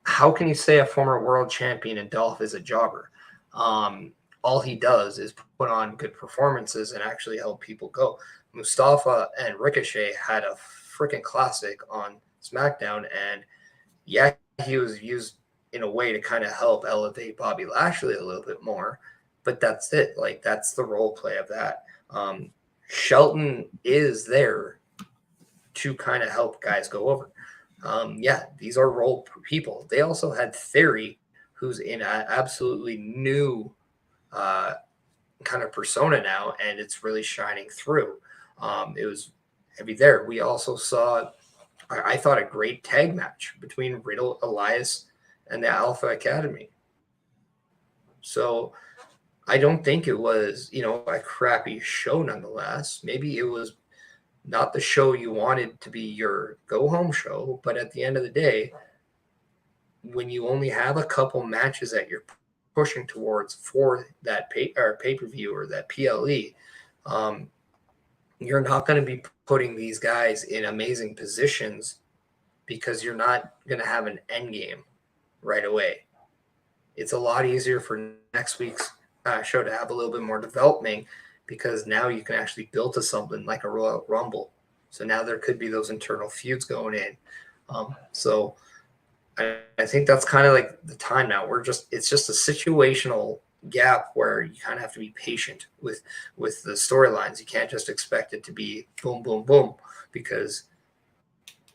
how can you say a former world champion and Dolph is a jobber? All he does is put on good performances and actually help people go. Mustafa and Ricochet had a freaking classic on SmackDown, and yeah, he was used in a way to kind of help elevate Bobby Lashley a little bit more, but that's it. Like, that's the role play of that. Shelton is there to kind of help guys go over. Yeah, these are role people. They also had Theory, who's in an absolutely new uh, kind of persona now, and it's really shining through. It was heavy there. We also saw, I thought, a great tag match between Riddle, Elias, and the Alpha Academy. So I don't think it was, a crappy show nonetheless. Maybe it was not the show you wanted to be your go home show, but at the end of the day, when you only have a couple matches that you're pushing towards for that pay per view or that PLE, um, you're not going to be putting these guys in amazing positions because you're not going to have an end game right away. It's a lot easier for next week's show to have a little bit more development because now you can actually build to something like a Royal Rumble. So now there could be those internal feuds going in. So I think that's kind of like the time now. It's just a situational gap where you kind of have to be patient with the storylines. You can't just expect it to be boom, boom, boom, because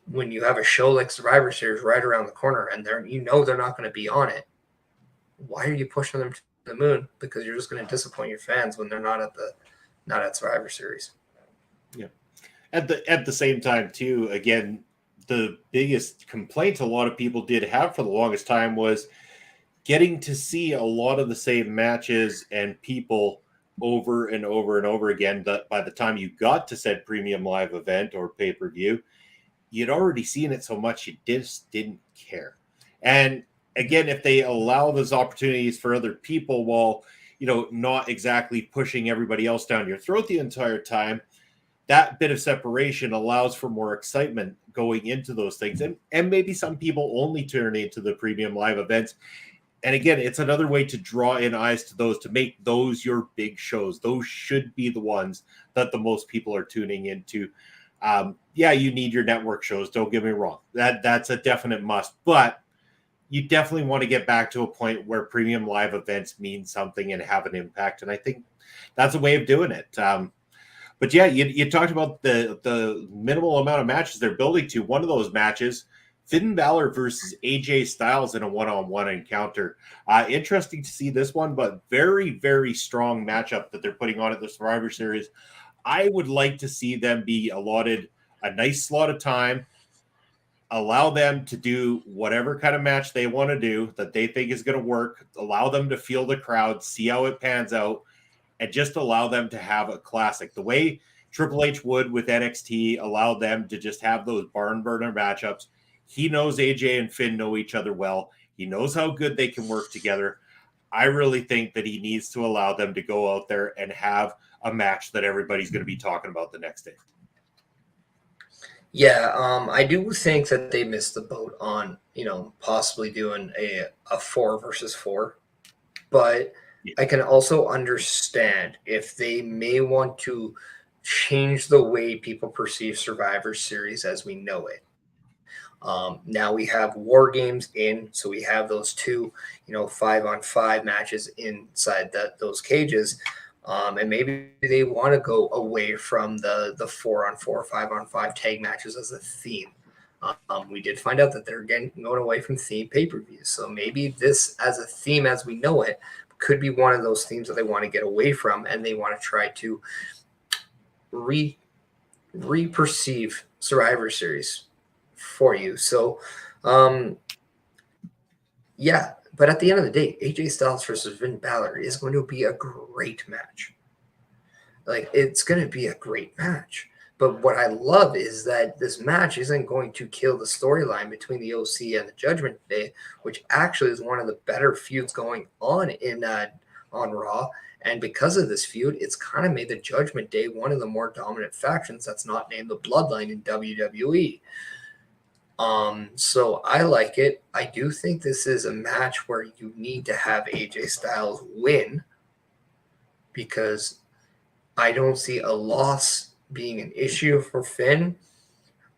when you have a show like Survivor Series right around the corner and they're not going to be on it, why are you pushing them the moon, because you're just going to disappoint your fans when they're not at Survivor Series. Yeah. At the same time, too, again, the biggest complaint a lot of people did have for the longest time was getting to see a lot of the same matches and people over and over and over again. That by the time you got to said premium live event or pay-per-view, you'd already seen it so much you just didn't care. And again, if they allow those opportunities for other people while, not exactly pushing everybody else down your throat the entire time, that bit of separation allows for more excitement going into those things. And maybe some people only turn into the premium live events. And again, it's another way to draw in eyes to those, to make those your big shows. Those should be the ones that the most people are tuning into. You need your network shows. Don't get me wrong. That's a definite must. But you definitely want to get back to a point where premium live events mean something and have an impact. And I think that's a way of doing it. But yeah, you talked about the minimal amount of matches they're building to. One of those matches, Finn Balor versus AJ Styles in a one-on-one encounter. Interesting to see this one, but very, very strong matchup that they're putting on at the Survivor Series. I would like to see them be allotted a nice slot of time, allow them to do whatever kind of match they want to do that they think is going to work, allow them to feel the crowd, see how it pans out, and just allow them to have a classic. The way Triple H would with NXT, allow them to just have those barn burner matchups. He knows AJ and Finn know each other well. He knows how good they can work together. I really think that he needs to allow them to go out there and have a match that everybody's going to be talking about the next day. Yeah, I do think that they missed the boat on, possibly doing a 4 versus 4. But yeah, I can also understand if they may want to change the way people perceive Survivor Series as we know it. Now we have War Games in, so we have those 2, 5-on-5 matches inside those cages. And maybe they want to go away from the 4-on-4, 5-on-5 tag matches as a theme. We did find out that they're going away from theme pay-per-views. So maybe this as a theme as we know it could be one of those themes that they want to get away from, and they want to try to re-perceive Survivor Series for you. So, yeah. But at the end of the day, AJ Styles versus Finn Balor is going to be a great match. It's going to be a great match. But what I love is that this match isn't going to kill the storyline between the OC and the Judgment Day, which actually is one of the better feuds going on on Raw. And because of this feud, it's kind of made the Judgment Day one of the more dominant factions that's not named the Bloodline in WWE. So I like it. I do think this is a match where you need to have AJ Styles win, because I don't see a loss being an issue for Finn.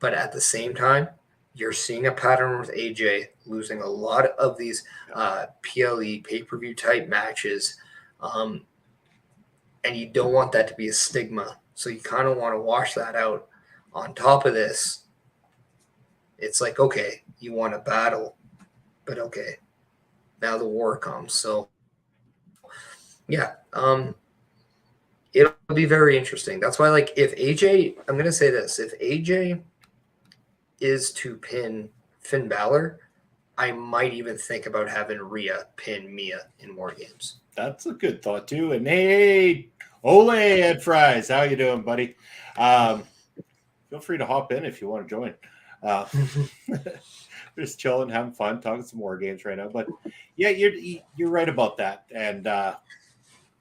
But at the same time, you're seeing a pattern with AJ losing a lot of these PLE pay-per-view type matches. And you don't want that to be a stigma. So you kind of want to wash that out. On top of this, it's like, okay, you want a battle, but okay, now the war comes. So, yeah, it'll be very interesting. That's why, if AJ, I'm going to say this, if AJ is to pin Finn Balor, I might even think about having Rhea pin Mia in War Games. That's a good thought, too. And hey, Ole Ed Fries, how you doing, buddy? Feel free to hop in if you want to join. Just chilling, having fun, talking some War Games right now. But yeah, you're right about that. And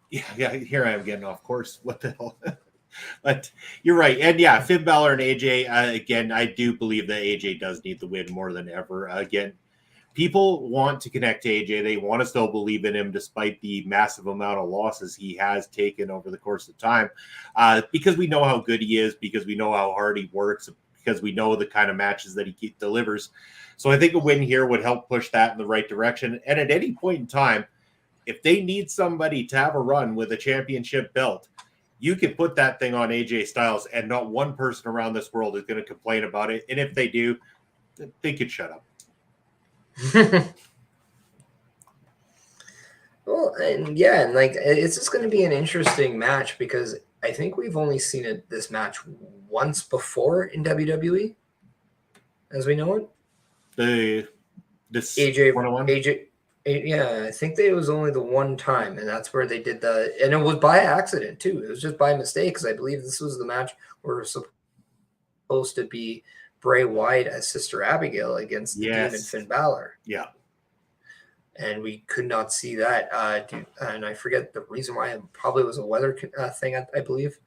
yeah, here I am getting off course. What the hell? But you're right. And yeah, Finn Balor and AJ, again, I do believe that AJ does need the win more than ever. Again, people want to connect to AJ. They want to still believe in him despite the massive amount of losses he has taken over the course of time, because we know how good he is, because we know how hard he works, because we know the kind of matches that he delivers. So I think a win here would help push that in the right direction. And at any point in time, if they need somebody to have a run with a championship belt, you can put that thing on AJ Styles, and not one person around this world is going to complain about it. And if they do, they could shut up. Well, and yeah, and like it's just going to be an interesting match because I think we've only seen this match once before in WWE, as we know it. This AJ, 101. AJ, yeah, I think it was only the one time, and that's where they did and it was by accident too. It was just by mistake because I believe this was the match where it was supposed to be Bray Wyatt as Sister Abigail against the Demon Yes. Finn Balor. Yeah. And we could not see that. And I forget the reason why. It probably was a weather thing, I believe.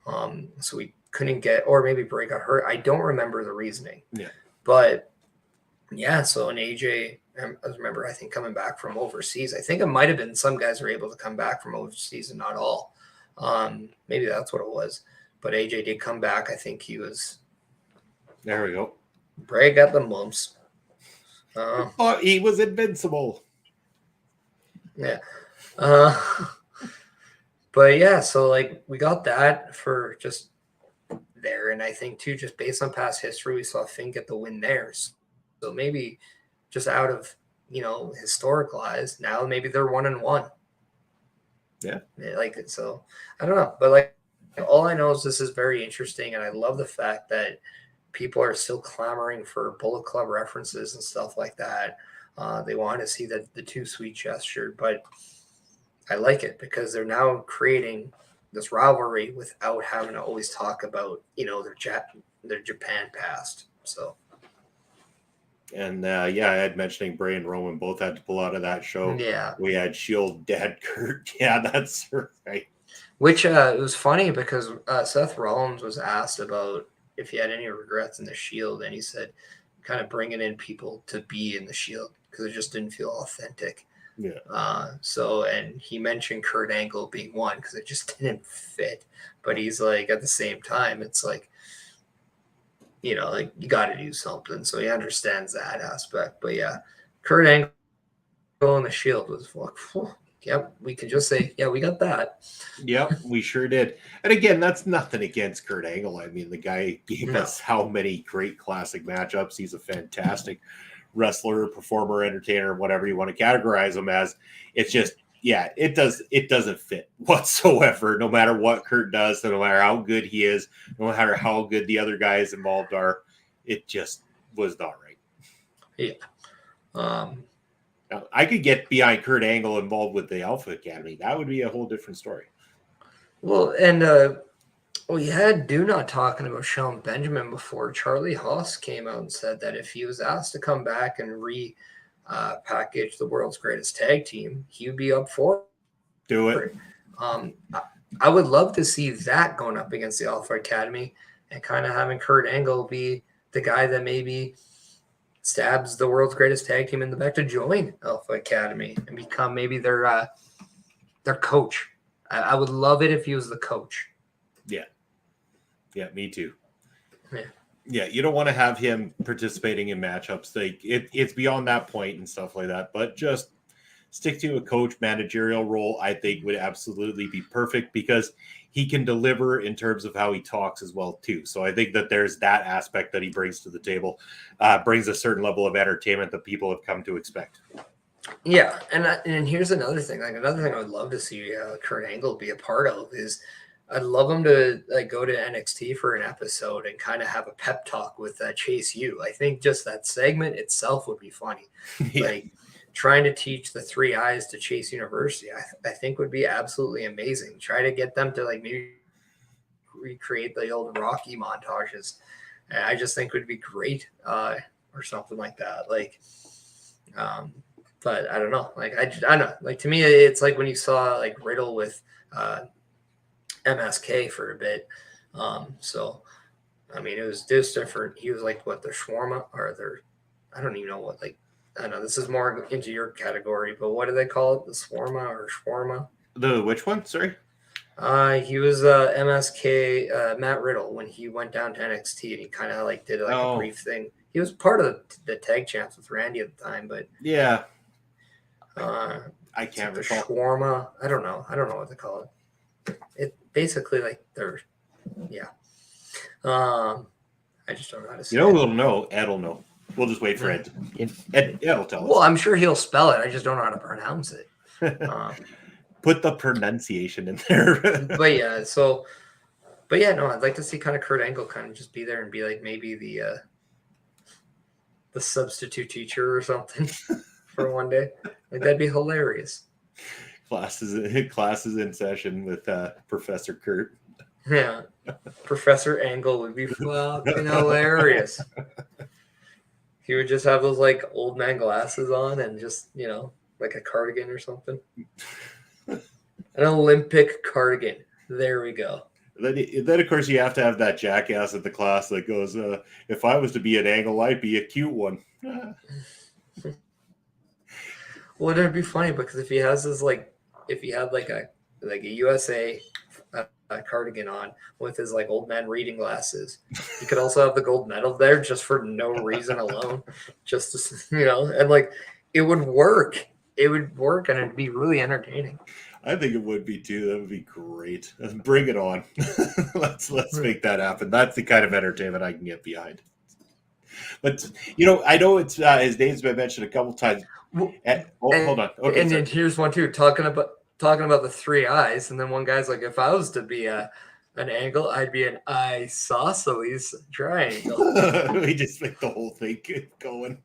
So we couldn't get, or maybe Bray got hurt. I don't remember the reasoning. Yeah. But yeah, so an AJ, I remember, I think coming back from overseas. I think it might have been some guys were able to come back from overseas and not all. Maybe that's what it was. But AJ did come back. I think he was. There we go. Bray got the mumps. Oh, he was invincible. Yeah. But yeah, so like we got that for just there. And I think too, just based on past history, we saw Finn get the win there. So maybe just out of, historical eyes, now maybe they're 1-1. Yeah. Like, so I don't know. But like all I know is this is very interesting. And I love the fact that people are still clamoring for Bullet Club references and stuff like that. They want to see the Too Sweet gesture, but I like it because they're now creating this rivalry without having to always talk about, their Japan past. So. And I had mentioning Bray and Roman both had to pull out of that show. Yeah. We had Shield dead Kurt. Yeah, that's right. Which it was funny because Seth Rollins was asked about if he had any regrets in the Shield, and he said kind of bringing in people to be in the Shield because it just didn't feel authentic. Yeah. And he mentioned Kurt Angle being one because it just didn't fit. But he's like, at the same time, it's like, like you got to do something. So he understands that aspect. But yeah, Kurt Angle in the Shield was like, yep, we can just say, yeah, we got that. Yep, we sure did. And again, that's nothing against Kurt Angle. I mean, the guy gave us how many great classic matchups. He's a fantastic wrestler, performer, entertainer, whatever you want to categorize him as. It's just, it doesn't fit whatsoever, no matter what Kurt does, no matter how good he is, no matter how good the other guys involved are. It just was not right. Yeah. Now, I could get behind Kurt Angle involved with the Alpha Academy. That would be a whole different story. Well, and we had Do Not talking about Shelton Benjamin before. Charlie Haas came out and said that if he was asked to come back and package the world's greatest tag team, he would be up for it. Do it. I would love to see that going up against the Alpha Academy and kind of having Kurt Angle be the guy that maybe stabs the world's greatest tag team in the back to join Alpha Academy and become maybe their coach. I would love it if he was the coach. Yeah, me too. Yeah, you don't want to have him participating in matchups. Like it's beyond that point and stuff like that. But just stick to a coach managerial role, I think would absolutely be perfect because he can deliver in terms of how he talks as well too. So I think that there's that aspect that he brings to the table, brings a certain level of entertainment that people have come to expect. Yeah, and here's another thing. Like another thing I would love to see Kurt Angle be a part of is I'd love him to go to NXT for an episode and kind of have a pep talk with Chase U. I think just that segment itself would be funny. Yeah. Like trying to teach the 3 eyes to Chase University, I think would be absolutely amazing. Try to get them to maybe recreate the old Rocky montages. And I just think would be great or something like that. But I don't know. I don't know. Like to me, it's like when you saw Riddle with MSK for a bit. So, I mean, it was just different. He was the shawarma or I don't even know what, I don't know. This is more into your category, but what do they call it? The shawarma or shawarma? The which one? Sorry. He was MSK, Matt Riddle, when he went down to NXT and he kind of did a brief thing. He was part of the tag champs with Randy at the time, but yeah. I can't recall. Shawarma. I don't know what they call it. It basically they're, yeah. I just don't know how to say. We'll know. Ed will know. We'll just wait for Ed. Ed'll tell us. Well, I'm sure he'll spell it. I just don't know how to pronounce it. Put the pronunciation in there. But yeah, no, I'd like to see kind of Kurt Angle kind of just be there and be like maybe the substitute teacher or something for one day. Like that'd be hilarious. Classes in session with Professor Kurt. Yeah, Professor Angle would be fucking hilarious. He would just have those like old man glasses on and just like a cardigan or something. An Olympic cardigan. There we go. Then, of course, you have to have that jackass at the class that goes, if I was to be an Angle, I'd be a cute one. Well, it'd be funny because if he has this if he had like a USA cardigan on with his like old man reading glasses, he could also have the gold medal there just for no reason alone, just to, and like it would work. It would work, and it'd be really entertaining. I think it would be too. That would be great. Bring it on. Let's make that happen. That's the kind of entertainment I can get behind. But I know it's his name's been mentioned a couple times. Hold on. Okay, and then here's one too. Talking about the three eyes, and then one guy's like, if I was to be an Angle, I'd be an isosceles triangle. We just make the whole thing going.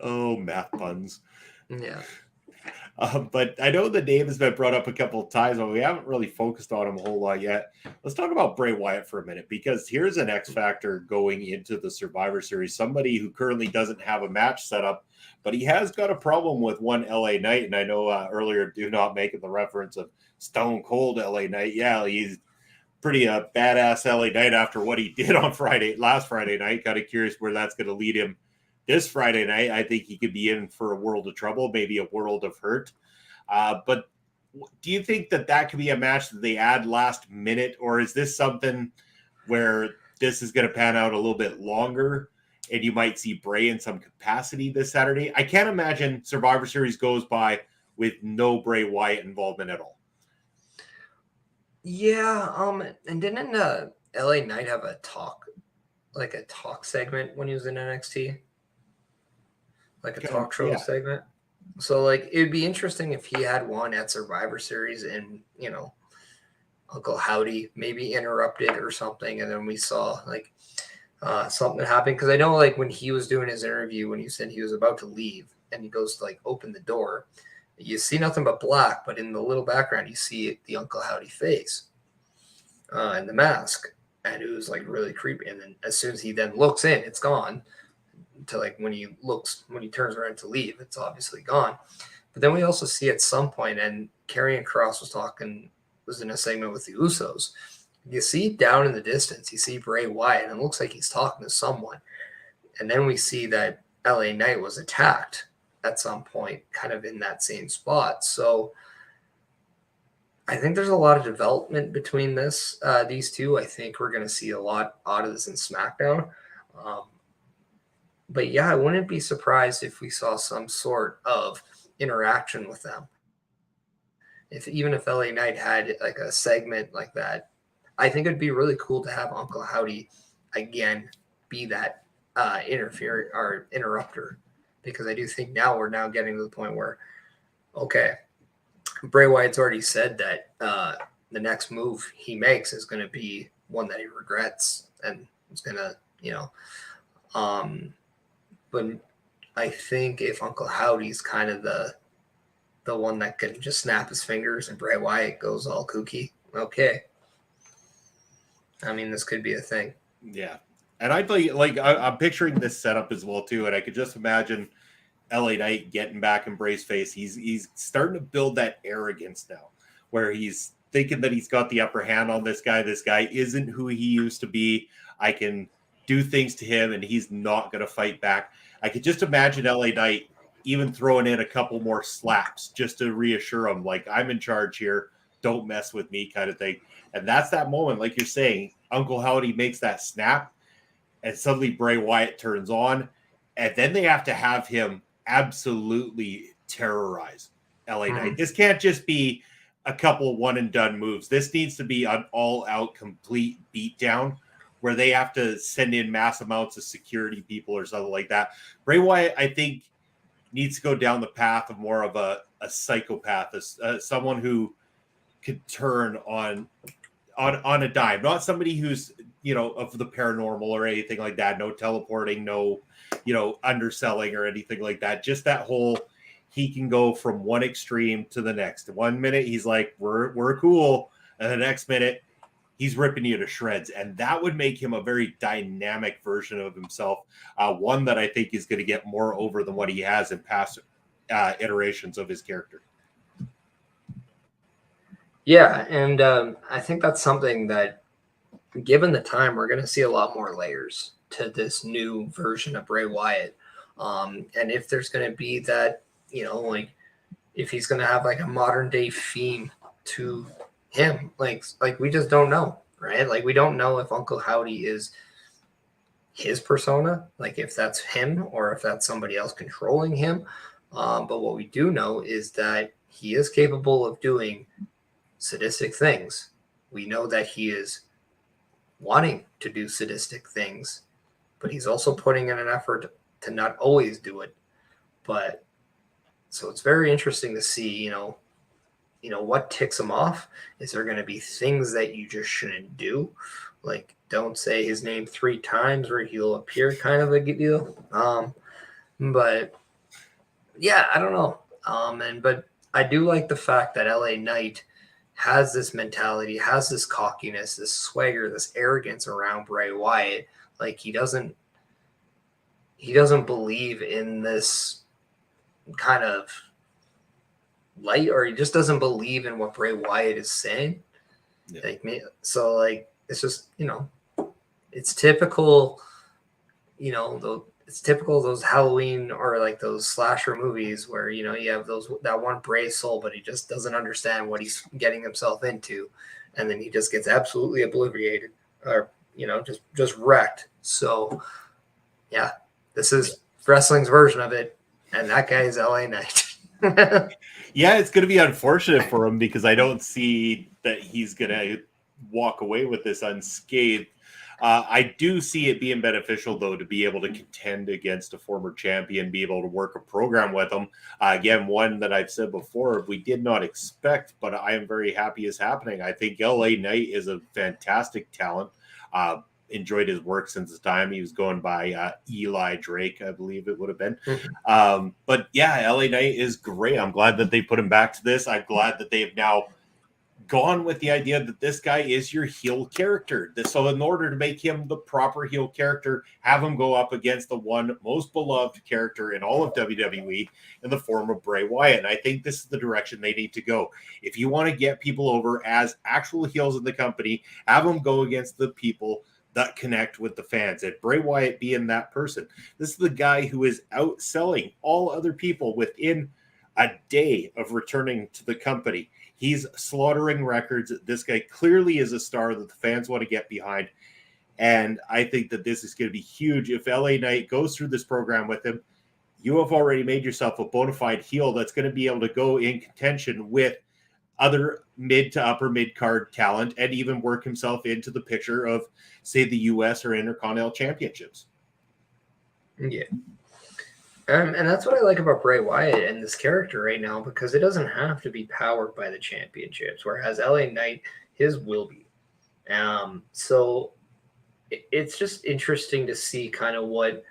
Oh, math puns. Yeah. But I know the name has been brought up a couple of times, but we haven't really focused on him a whole lot yet. Let's talk about Bray Wyatt for a minute, because here's an X factor going into the Survivor Series. Somebody who currently doesn't have a match set up, but he has got a problem with one LA Knight. And I know earlier, do not make the reference of Stone Cold LA Knight. Yeah, he's pretty badass LA Knight after what he did on last Friday night. Kind of curious where that's going to lead him this Friday night. I think he could be in for a world of trouble, maybe a world of hurt. But do you think that could be a match that they add last minute, or is this something where this is going to pan out a little bit longer and you might see Bray in some capacity this Saturday? I can't imagine Survivor Series goes by with no Bray Wyatt involvement at all. Yeah, and didn't LA Knight have a talk segment when he was in NXT? Like a talk show segment. So like it'd be interesting if he had one at Survivor Series and Uncle Howdy maybe interrupted or something, and then we saw like something happen, because I know like when he was doing his interview, when he said he was about to leave and he goes to like open the door, you see nothing but black, but in the little background you see the Uncle Howdy face and the mask, and it was like really creepy. And then as soon as he then looks in, it's gone. To like when he turns around to leave, it's obviously gone. But then we also see at some point, and Karrion Kross was in a segment with the Usos. You see down in the distance, you see Bray Wyatt, and it looks like he's talking to someone. And then we see that LA Knight was attacked at some point, kind of in that same spot. So I think there's a lot of development between these two. I think we're going to see a lot out of this in SmackDown. But yeah, I wouldn't be surprised if we saw some sort of interaction with them. Even if LA Knight had like a segment like that, I think it'd be really cool to have Uncle Howdy again be that interrupter, because I do think we're now getting to the point where, okay, Bray Wyatt's already said that the next move he makes is going to be one that he regrets, and it's going to, but I think if Uncle Howdy's kind of the one that can just snap his fingers and Bray Wyatt goes all kooky, okay. I mean, this could be a thing. Yeah. And I'm picturing this setup as well too, and I could just imagine LA Knight getting back in Bray's face. He's starting to build that arrogance now, where he's thinking that he's got the upper hand on this guy. This guy isn't who he used to be. I can do things to him, and he's not going to fight back. I could just imagine LA Knight even throwing in a couple more slaps just to reassure him, like, I'm in charge here. Don't mess with me, kind of thing. And that's that moment, like you're saying, Uncle Howdy makes that snap, and suddenly Bray Wyatt turns on, and then they have to have him absolutely terrorize LA Knight. This can't just be a couple one-and-done moves. This needs to be an all-out, complete beatdown, where they have to send in mass amounts of security people or something like that. Bray Wyatt, I think, needs to go down the path of more of a psychopath, someone who could turn on a dime, not somebody who's, of the paranormal or anything like that. No teleporting, no, underselling or anything like that. Just that whole, he can go from one extreme to the next. 1 minute he's like, we're cool, and the next minute he's ripping you to shreds. And that would make him a very dynamic version of himself. One that I think is going to get more over than what he has in past iterations of his character. Yeah, and I think that's something that, given the time, we're going to see a lot more layers to this new version of Bray Wyatt. And if there's going to be that, like if he's going to have like a modern day theme to him, like we just don't know, right? Like we don't know if Uncle Howdy is his persona, like if that's him or if that's somebody else controlling him. But what we do know is that he is capable of doing sadistic things. We know that he is wanting to do sadistic things, but he's also putting in an effort to not always do it. But so it's very interesting to see, what ticks him off. Is there going to be things that you just shouldn't do? Like, don't say his name 3 times or he'll appear, kind of a deal. But yeah, I don't know. But I do like the fact that LA Knight has this mentality, has this cockiness, this swagger, this arrogance around Bray Wyatt. Like he doesn't believe in this kind of light, or he just doesn't believe in what Bray Wyatt is saying. Yeah. So like it's just, it's typical, it's typical of those Halloween or like those slasher movies where, you have that one brave soul, but he just doesn't understand what he's getting himself into. And then he just gets absolutely obliterated or, just wrecked. So yeah, this is wrestling's version of it. And that guy is LA Knight. Yeah, it's going to be unfortunate for him because I don't see that he's going to walk away with this unscathed. I do see it being beneficial, though, to be able to contend against a former champion, be able to work a program with him. Again, one that I've said before, we did not expect, but I am very happy is happening. I think LA Knight is a fantastic talent. Enjoyed his work since the time he was going by Eli Drake, I believe it would have been. Mm-hmm. But yeah, LA Knight is great. I'm glad that they put him back to this. I'm glad that they've now gone with the idea that this guy is your heel character. So in order to make him the proper heel character, have him go up against the one most beloved character in all of WWE in the form of Bray Wyatt. And I think this is the direction they need to go. If you want to get people over as actual heels in the company, have them go against the people that connect with the fans, and Bray Wyatt being that person. This is the guy who is outselling all other people within a day of returning to the company. He's slaughtering records. This guy clearly is a star that the fans want to get behind. And I think that this is going to be huge. If LA Knight goes through this program with him, you have already made yourself a bona fide heel that's going to be able to go in contention with other mid to upper mid card talent and even work himself into the picture of, say, the US or Intercontinental Championships. Yeah. And that's what I like about Bray Wyatt and this character right now, because it doesn't have to be powered by the championships, whereas LA Knight, his will be. So it's just interesting to see kind of what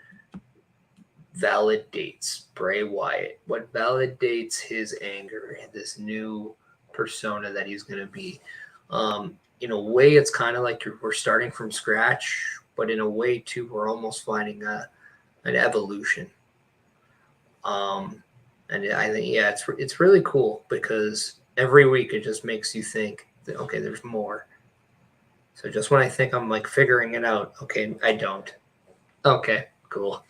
validates Bray Wyatt, what validates his anger, this new persona that he's going to be. In a way, it's kind of like we're starting from scratch, but in a way, too, we're almost finding an evolution. And I think, yeah, it's really cool because every week it just makes you think that, okay, there's more. So just when I think I'm like figuring it out, okay, I don't. Okay, cool.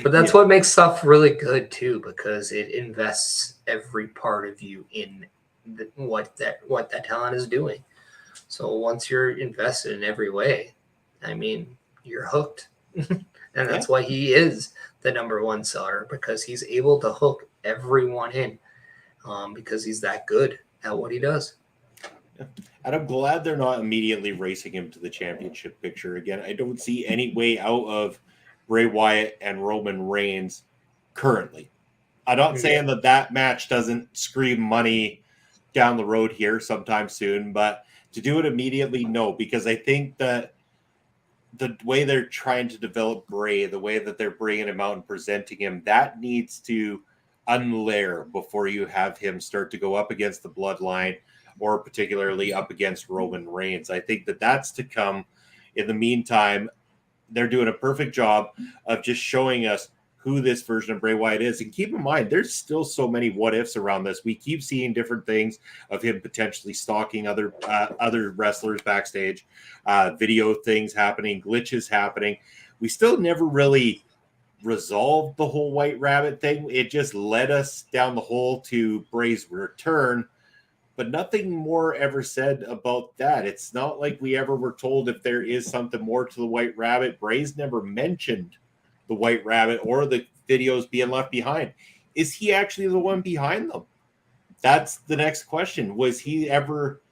But that's what makes stuff really good too, because it invests every part of you in what that talent is doing. So once you're invested in every way, I mean, you're hooked. And that's why he is the number one seller, because he's able to hook everyone in, because he's that good at what he does. Yeah. And I'm glad they're not immediately racing him to the championship picture again. I don't see any way out of Bray Wyatt and Roman Reigns currently. I'm not saying that match doesn't scream money down the road here sometime soon, but to do it immediately, no, because I think that the way they're trying to develop Bray, the way that they're bringing him out and presenting him, that needs to unlayer before you have him start to go up against the bloodline or particularly up against Roman Reigns. I think that that's to come. In the meantime, they're doing a perfect job of just showing us who this version of Bray Wyatt is. And keep in mind, there's still so many what ifs around this. We keep seeing different things of him potentially stalking other wrestlers backstage, video things happening, glitches happening. We still never really resolved the whole White Rabbit thing. It just led us down the hole to Bray's return, but nothing more ever said about that. It's not like we ever were told if there is something more to the White Rabbit. Bray's never mentioned the White Rabbit or the videos being left behind. Is he actually the one behind them? That's the next question. Was he ever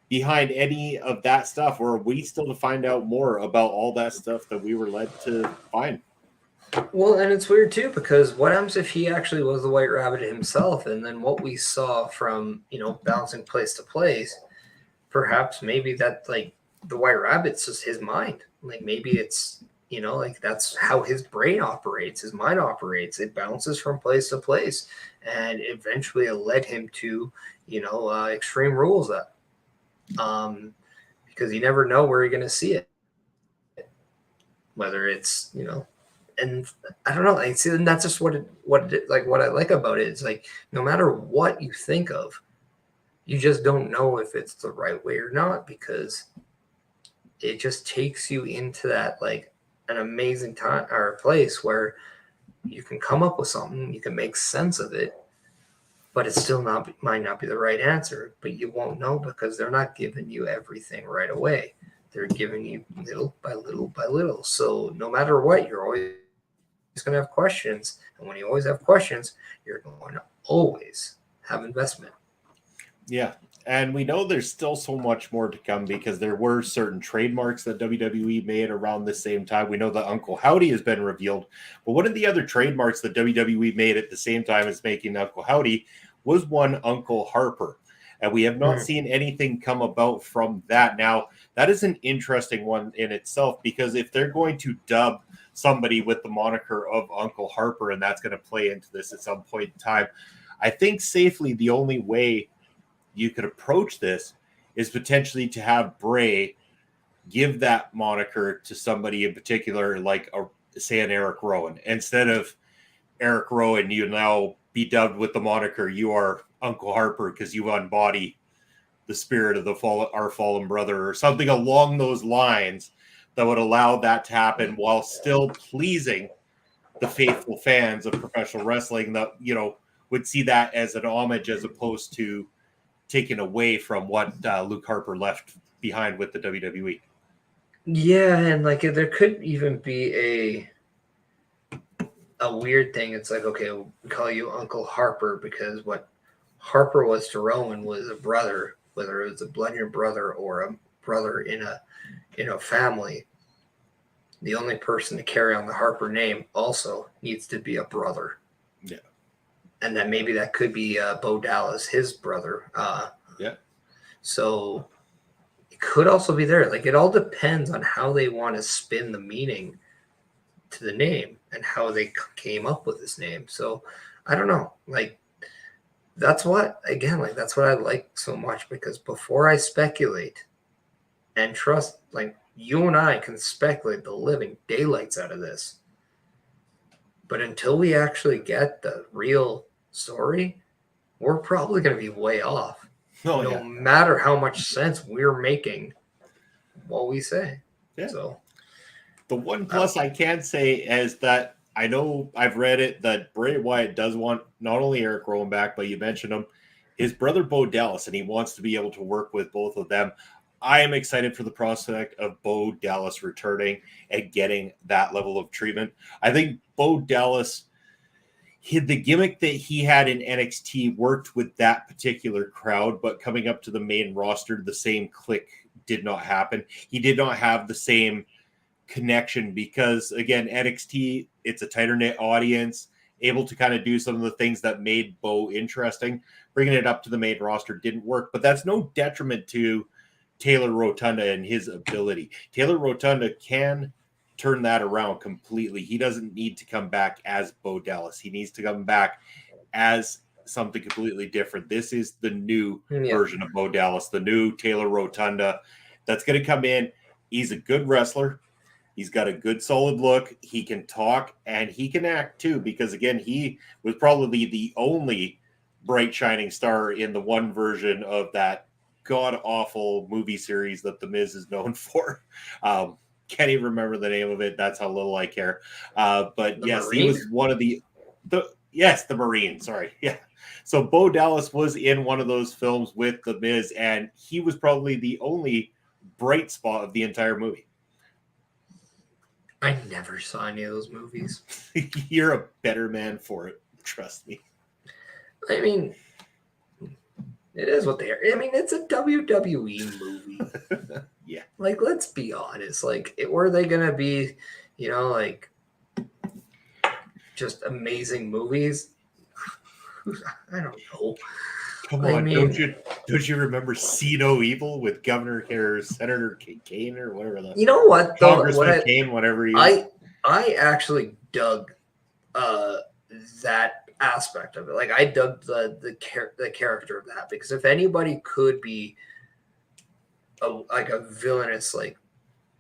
behind any of that stuff, or are we still to find out more about all that stuff that we were led to find? Well, and it's weird too, because what happens if he actually was the White Rabbit himself, and then what we saw from, bouncing place to place, perhaps maybe that, like, the White Rabbit's just his mind. Like, maybe it's, like, that's how his brain operates, his mind operates. It bounces from place to place, and eventually it led him to, Extreme Rules that, because you never know where you're going to see it. Whether it's, and I don't know. I see, and that's just what I like about it. It's like, no matter what you think of, you just don't know if it's the right way or not, because it just takes you into that, like, an amazing time or place where you can come up with something, you can make sense of it, but it's still might not be the right answer. But you won't know because they're not giving you everything right away. They're giving you little by little by little. So no matter what, you're always going to have questions. And when you always have questions, you're going to always have investment. Yeah. And we know there's still so much more to come because there were certain trademarks that WWE made around the same time. We know that Uncle Howdy has been revealed. But one of the other trademarks that WWE made at the same time as making Uncle Howdy was one Uncle Harper. And we have not seen anything come about from that. Now, that is an interesting one in itself, because if they're going to dub somebody with the moniker of Uncle Harper, and that's going to play into this at some point in time, I think safely the only way you could approach this is potentially to have Bray give that moniker to somebody in particular, like say an Eric Rowan. Instead of Eric Rowan, you now be dubbed with the moniker, you are Uncle Harper because you embody the spirit of our fallen brother, or something along those lines that would allow that to happen while still pleasing the faithful fans of professional wrestling that, would see that as an homage as opposed to taken away from what Luke Harper left behind with the WWE. Yeah, and like there could even be a weird thing. It's like, okay, we call you Uncle Harper because what Harper was to Rowan was a brother, whether it was a blood brother or a brother in a family. The only person to carry on the Harper name also needs to be a brother. Yeah. And then maybe that could be Bo Dallas, his brother. Yeah. So it could also be there. Like, it all depends on how they want to spin the meaning to the name and how they came up with this name. So I don't know. Like, that's what I like so much, because before I speculate and trust, like, you and I can speculate the living daylights out of this. But until we actually get the real story, we're probably going to be way off. No matter how much sense we're making what we say. Yeah. So the one plus I can say is that I know I've read it that Bray Wyatt does want not only Eric Rowan back, but you mentioned him, his brother Bo Dallas, and he wants to be able to work with both of them. I am excited for the prospect of Bo Dallas returning and getting that level of treatment. I think Bo Dallas, the gimmick that he had in NXT worked with that particular crowd, but coming up to the main roster, the same click did not happen. He did not have the same connection because, again, NXT, it's a tighter knit audience, able to kind of do some of the things that made Bo interesting. Bringing it up to the main roster didn't work, but that's no detriment to Taylor Rotunda and his ability. Taylor Rotunda can turn that around completely. He doesn't need to come back as Bo Dallas. He needs to come back as something completely different. This is the new version of Bo Dallas, the new Taylor Rotunda that's going to come in. He's a good wrestler. He's got a good solid look. He can talk and he can act too, because again, he was probably the only bright shining star in the one version of that god awful movie series that The Miz is known for. Can't even remember the name of it. That's how little I care. But The yes, Marine? he was one of the Marine. Sorry. Yeah. So Bo Dallas was in one of those films with The Miz, and he was probably the only bright spot of the entire movie. I never saw any of those movies. You're a better man for it. Trust me. I mean, it is what they are. I mean, it's a WWE movie. Yeah. Like, let's be honest. Like, were they going to be, you know, like, just amazing movies? I don't know. Come on, don't you remember See No Evil with Governor or Senator Kane or whatever the You know what? Though, Congressman Kane, whatever he is. I actually dug that aspect of it. Like, I dug the character of that, because if anybody could be a villainous, like,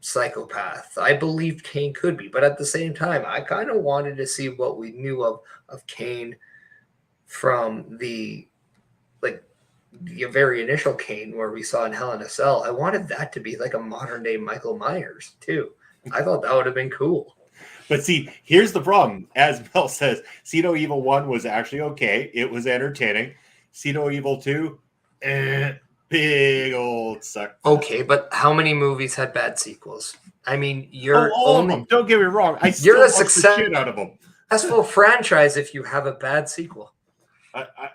psychopath, I believed Kane could be. But at the same time, I kind of wanted to see what we knew of Kane from the very initial Kane where we saw in Hell in a Cell. I wanted that to be like a modern day Michael Myers too. I thought that would have been cool. But see, here's the problem. As Mel says, See No Evil 1 was actually okay. It was entertaining. See No Evil 2, big old suck. Okay, but how many movies had bad sequels? I mean, all of them. Don't get me wrong. You're a the shit out of them. Successful franchise if you have a bad sequel.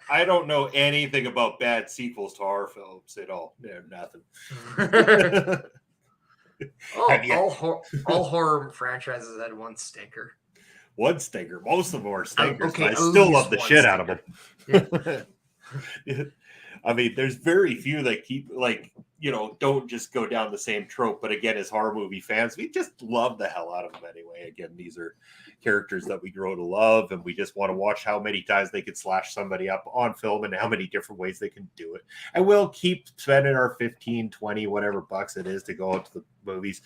I don't know anything about bad sequels to horror films at all. No, nothing. All horror franchises had one stinker. One stinker. Most of them are stinkers. Okay, but I still love the shit stinker. out of them. Yeah. I mean, there's very few that keep, like, you know, don't just go down the same trope. But again, as horror movie fans, we just love the hell out of them anyway. Again, these are characters that we grow to love, and we just want to watch how many times they can slash somebody up on film and how many different ways they can do it. And we'll keep spending our 15, 20, whatever bucks it is to go out to the movies.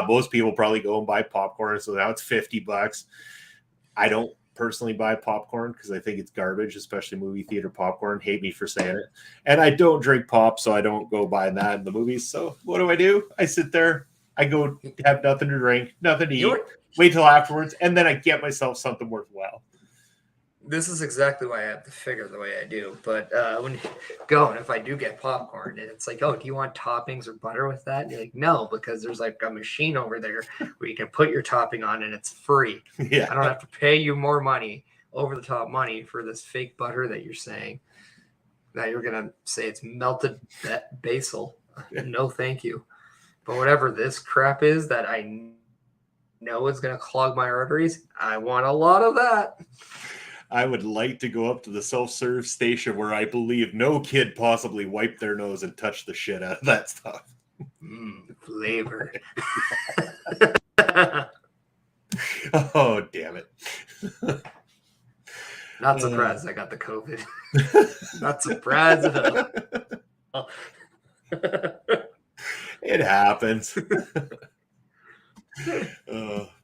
Most people probably go and buy popcorn, so now it's $50. I don't personally buy popcorn because I think it's garbage, especially movie theater popcorn. Hate me for saying it. And I don't drink pop, so I don't go buy that in the movies. So what do? I sit there, I go have nothing to drink, nothing to eat, wait till afterwards, and then I get myself something worthwhile. This is exactly why I have to figure the way I do. But when you go, and if I do get popcorn, and it's like, oh, do you want toppings or butter with that? And you're like, no, because there's like a machine over there where you can put your topping on and it's free. Yeah. I don't have to pay you more money, over the top money, for this fake butter that you're saying. Now you're going to say it's melted basil. No, thank you. But whatever this crap is that I know is going to clog my arteries, I want a lot of that. I would like to go up to the self-serve station where I believe no kid possibly wiped their nose and touched the shit out of that stuff. Flavor. Oh, damn it. Not surprised I got the COVID. Not surprised at all. It happens.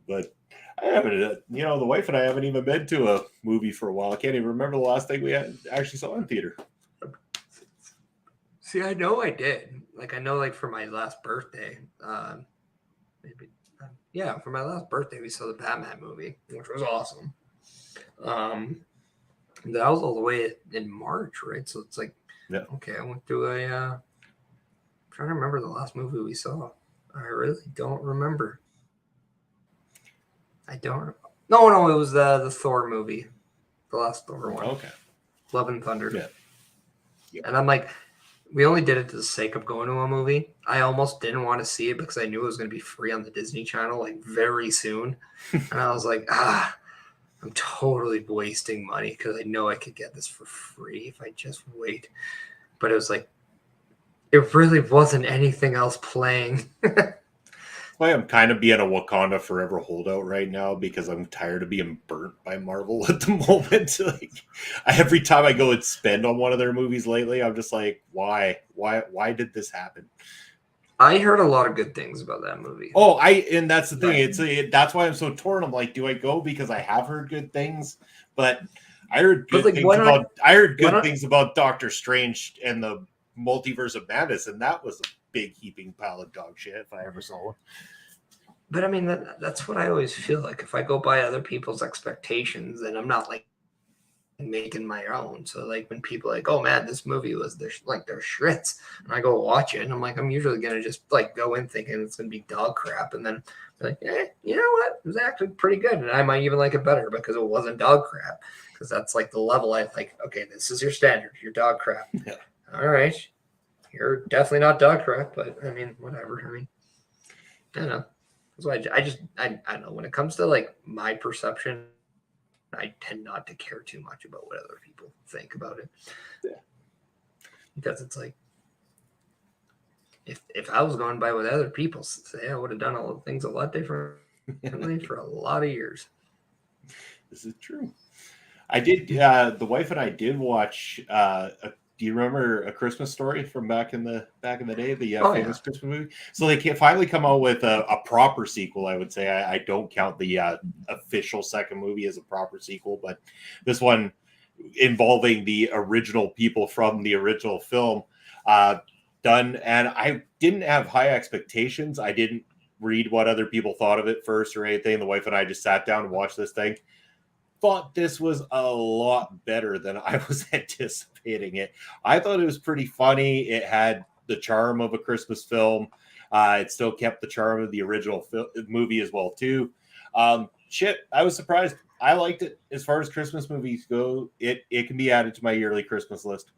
But I haven't, the wife and I haven't even been to a movie for a while. I can't even remember the last thing we actually saw in theater. See, I know I did. I know, for my last birthday, for my last birthday, we saw the Batman movie, which was awesome. That was all the way in March, right? So it's okay, I went to I'm trying to remember the last movie we saw. I really don't remember. I don't. No, it was the Thor movie, the last Thor one. Okay. Love and Thunder. Yeah. Yep. And I'm like, we only did it to the sake of going to a movie. I almost didn't want to see it because I knew it was going to be free on the Disney Channel very soon. And I was like, I'm totally wasting money because I know I could get this for free if I just wait. But it was like, it really wasn't anything else playing. Why I'm kind of being a Wakanda Forever holdout right now because I'm tired of being burnt by Marvel at the moment. Like, every time I go and spend on one of their movies lately, I'm just like, why did this happen? I heard a lot of good things about that movie. Oh, and that's the thing. That's why I'm so torn. I'm like, do I go because I have heard good things, but I heard good things about Doctor Strange and the Multiverse of Madness, and that was a big heaping pile of dog shit if I ever saw one. But I mean, that's what I always feel like. If I go by other people's expectations, then I'm not like making my own. So like when people are like, oh man, this movie was their shrits, and I go watch it, and I'm like, I'm usually gonna just like go in thinking it's gonna be dog crap, and then like, you know what, it was actually pretty good, and I might even like it better because it wasn't dog crap. Because that's like the level I like. Okay, this is your standard. You're dog crap. Yeah. All right, you're definitely not dog crap, but I mean, whatever. I mean, I don't know. So I don't know. When it comes to like my perception, I tend not to care too much about what other people think about it. Yeah. Because it's like, if I was going by what other people say, I would have done all the things a lot differently for a lot of years. This is true. I did. The wife and I did watch. Do you remember A Christmas Story from back in the day? The famous Christmas movie. So they can finally come out with a proper sequel. I would say I don't count the official second movie as a proper sequel, but this one involving the original people from the original film done. And I didn't have high expectations. I didn't read what other people thought of it first or anything. The wife and I just sat down and watched this thing. Thought this was a lot better than I was anticipating it. I thought it was pretty funny. It had the charm of a Christmas film. It still kept the charm of the original movie as well too. I was surprised. I liked it. As far as Christmas movies go, it can be added to my yearly Christmas list.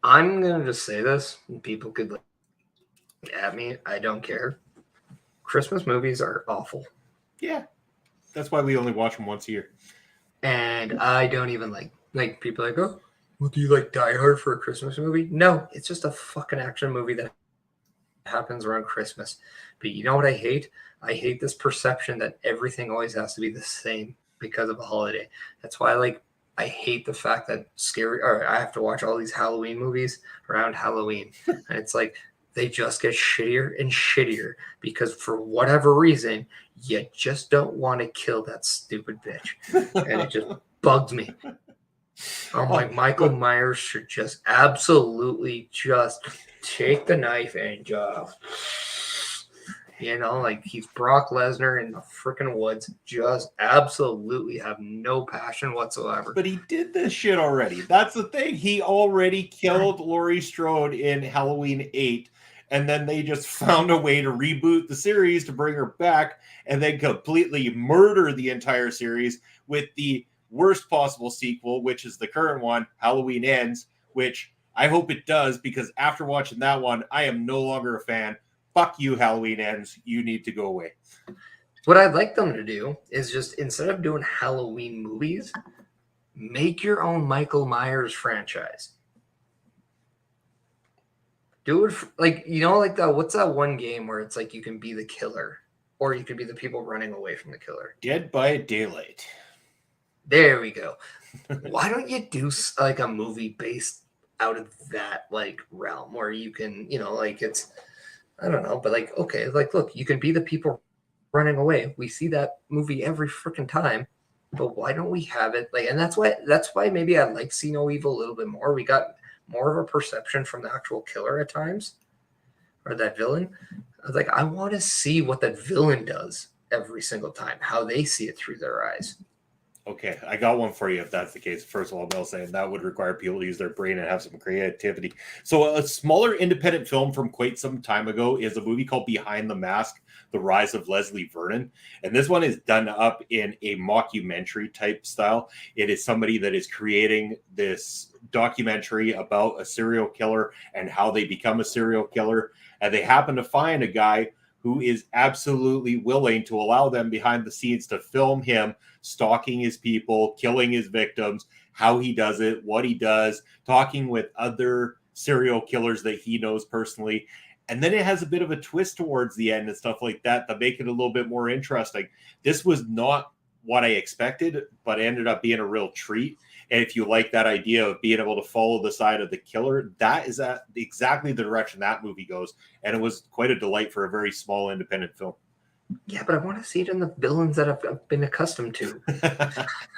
I'm gonna just say this, and people could look at me. I don't care. Christmas movies are awful. Yeah. That's why we only watch them once a year. And I don't even like people like, oh, well, do you like Die Hard for a Christmas movie? No, it's just a fucking action movie that happens around Christmas. But you know what I hate? I hate this perception that everything always has to be the same because of a holiday. That's why I hate the fact that I have to watch all these Halloween movies around Halloween. And it's like they just get shittier and shittier because for whatever reason, you just don't want to kill that stupid bitch. And it just bugs me. I'm like, Michael Myers should just absolutely just take the knife and just, like he's Brock Lesnar in the freaking woods, just absolutely have no passion whatsoever. But he did this shit already. That's the thing. He already killed Laurie Strode in Halloween 8. And then they just found a way to reboot the series to bring her back and then completely murder the entire series with the worst possible sequel, which is the current one, Halloween Ends, which I hope it does because after watching that one, I am no longer a fan. Fuck you, Halloween Ends. You need to go away. What I'd like them to do is just, instead of doing Halloween movies, make your own Michael Myers franchise. Do it what's that one game where it's like you can be the killer or you can be the people running away from the killer? Dead by Daylight. There we go. Why don't you do like a movie based out of that realm where you can, it's, I don't know, but look, you can be the people running away. We see that movie every freaking time, but why don't we have it and that's why maybe I like See No Evil a little bit more. We got more of a perception from the actual killer at times, or that villain. I was like, I want to see what that villain does every single time, how they see it through their eyes. Okay, I got one for you if that's the case. First of all, I'll say that would require people to use their brain and have some creativity. So a smaller independent film from quite some time ago is a movie called Behind the Mask, The Rise of Leslie Vernon. And this one is done up in a mockumentary type style. It is somebody that is creating this documentary about a serial killer and how they become a serial killer. And they happen to find a guy who is absolutely willing to allow them behind the scenes to film him stalking his people, killing his victims, how he does it, what he does, talking with other serial killers that he knows personally. And then it has a bit of a twist towards the end and stuff like that that make it a little bit more interesting. This was not what I expected, but ended up being a real treat. And if you like that idea of being able to follow the side of the killer, that is exactly the direction that movie goes. And it was quite a delight for a very small independent film. Yeah, but I want to see it in the villains that I've been accustomed to.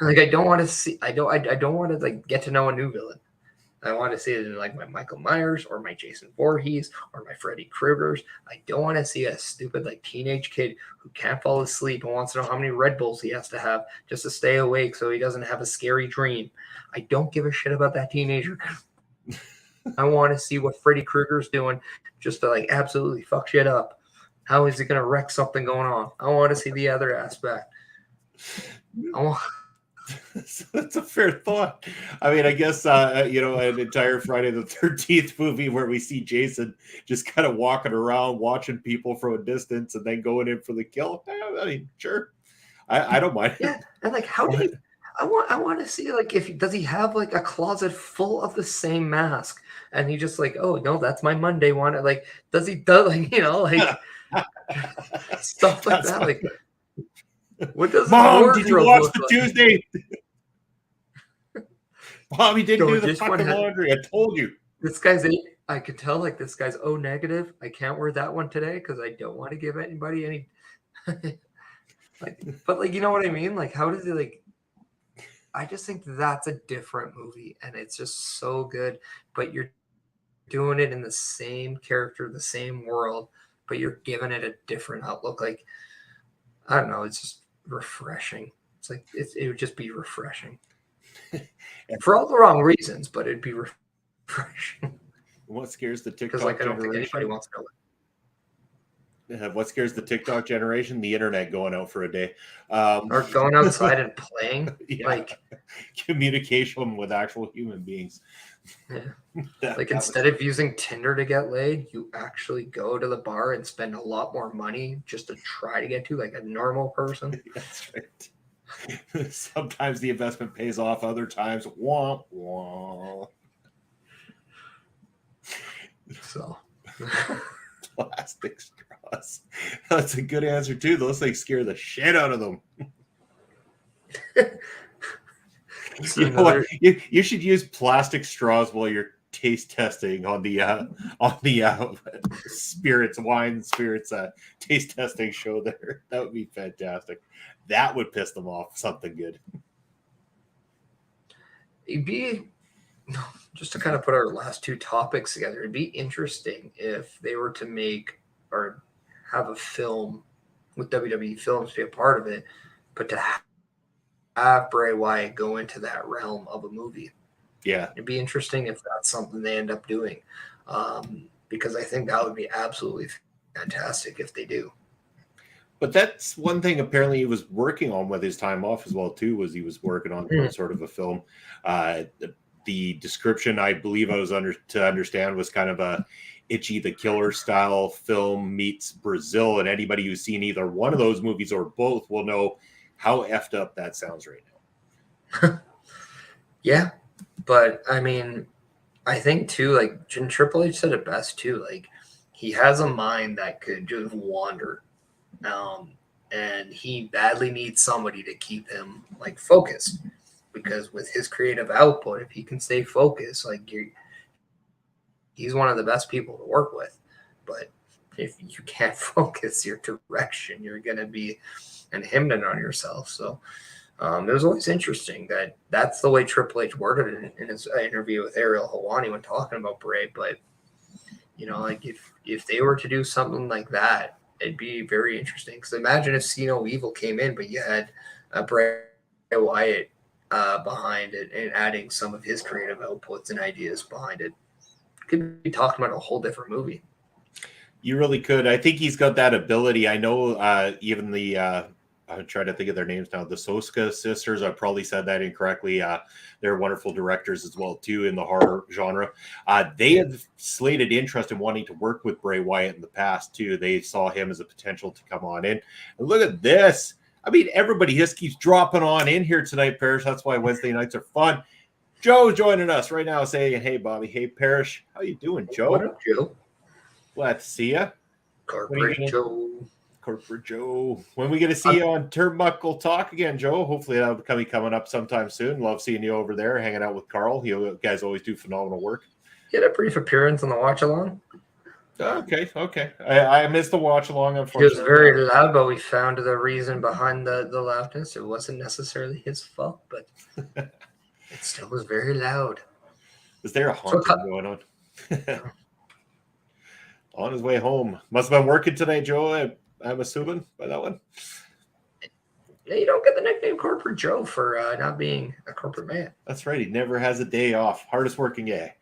Like, I don't want to see. I don't want to like get to know a new villain. I want to see it in like my Michael Myers or my Jason Voorhees or my Freddy Kruegers. I don't want to see a stupid like teenage kid who can't fall asleep and wants to know how many Red Bulls he has to have just to stay awake so he doesn't have a scary dream. I don't give a shit about that teenager. I want to see what Freddy Krueger's doing just to like absolutely fuck shit up. How is he going to wreck something going on? I want to see the other aspect. That's a fair thought. I mean, I guess, an entire Friday the 13th movie where we see Jason just kind of walking around, watching people from a distance and then going in for the kill. I mean, sure. I don't mind. Yeah. And like, how do you, I want to see like, does he have like a closet full of the same mask and he just like, oh no, that's my Monday one. Like, does he like, stuff like that. Like, what does Mom, did you watch the Tuesday? Mom, he didn't do the fucking laundry. I told you. This guy's I could tell like this guy's O negative. I can't wear that one today because I don't want to give anybody any but like, you know what I mean? Like, how does he like I just think that's a different movie and it's just so good, but you're doing it in the same character, the same world, but you're giving it a different outlook. Like, I don't know, it's just refreshing. It's like it would just be refreshing for all the wrong reasons, but it'd be refreshing. What scares the TikTok because like I don't generation? think anybody wants to know it. What scares the TikTok generation? The internet going out for a day, or going outside and playing. Yeah. Like communication with actual human beings. Yeah. Instead of using Tinder to get laid, you actually go to the bar and spend a lot more money just to try to get to like a normal person. That's right. Sometimes the investment pays off, other times, wah, wah. So, plastic straws. That's a good answer too. Those things scare the shit out of them. You know what? You should use plastic straws while you're taste testing on the spirits, wine spirits taste testing show there. That would be fantastic. That would piss them off. Something good. It'd be just to kind of put our last two topics together. It'd be interesting if they were to make or have a film with WWE Films be a part of it, but to have Bray Wyatt go into that realm of a movie. Yeah. It'd be interesting if that's something they end up doing, because I think that would be absolutely fantastic if they do. But that's one thing apparently he was working on with his time off as well too, was he was working on sort of a film. The description, I believe I was to understand, was kind of a Itchy the Killer style film meets Brazil, and anybody who's seen either one of those movies or both will know how effed up that sounds right now. Yeah, but I mean, I think too, like Triple H said it best too. Like, he has a mind that could just wander, and he badly needs somebody to keep him like focused. Because with his creative output, if he can stay focused, like he's one of the best people to work with. But if you can't focus your direction, you're going to be hindering on yourself. So it was always interesting that that's the way Triple H worded it in his interview with Ariel Helwani when talking about Bray. But, like if they were to do something like that, it'd be very interesting. Because imagine if See No Evil came in, but you had Bray Wyatt behind it and adding some of his creative outputs and ideas behind it. Could be talking about a whole different movie. You really could. I think he's got that ability. I know even the I'm trying to think of their names now. The Soska sisters. I probably said that incorrectly. They're wonderful directors as well too in the horror genre. They have slated interest in wanting to work with Bray Wyatt in the past too. They saw him as a potential to come on in. And look at this. I mean, everybody just keeps dropping on in here tonight, Parrish. That's why Wednesday nights are fun. Joe joining us right now saying, hey, Bobby. Hey, Parrish. How you doing, Joe? What up, Joe? Glad to see you. Corporate Joe. Corporate Joe. When we get to see you on Turnbuckle Talk again, Joe, hopefully that'll be coming up sometime soon. Love seeing you over there hanging out with Carl. You guys always do phenomenal work. You had a brief appearance on the watch along. Okay. I missed the watch along, He unfortunately. was very loud, but we found the reason behind the loudness. It wasn't necessarily his fault, but it still was very loud. Is there a haunting going on? On his way home. Must have been working today, Joe. I'm assuming by that one. Yeah, you don't get the nickname Corporate Joe for not being a corporate man. That's right. He never has a day off. Hardest working guy.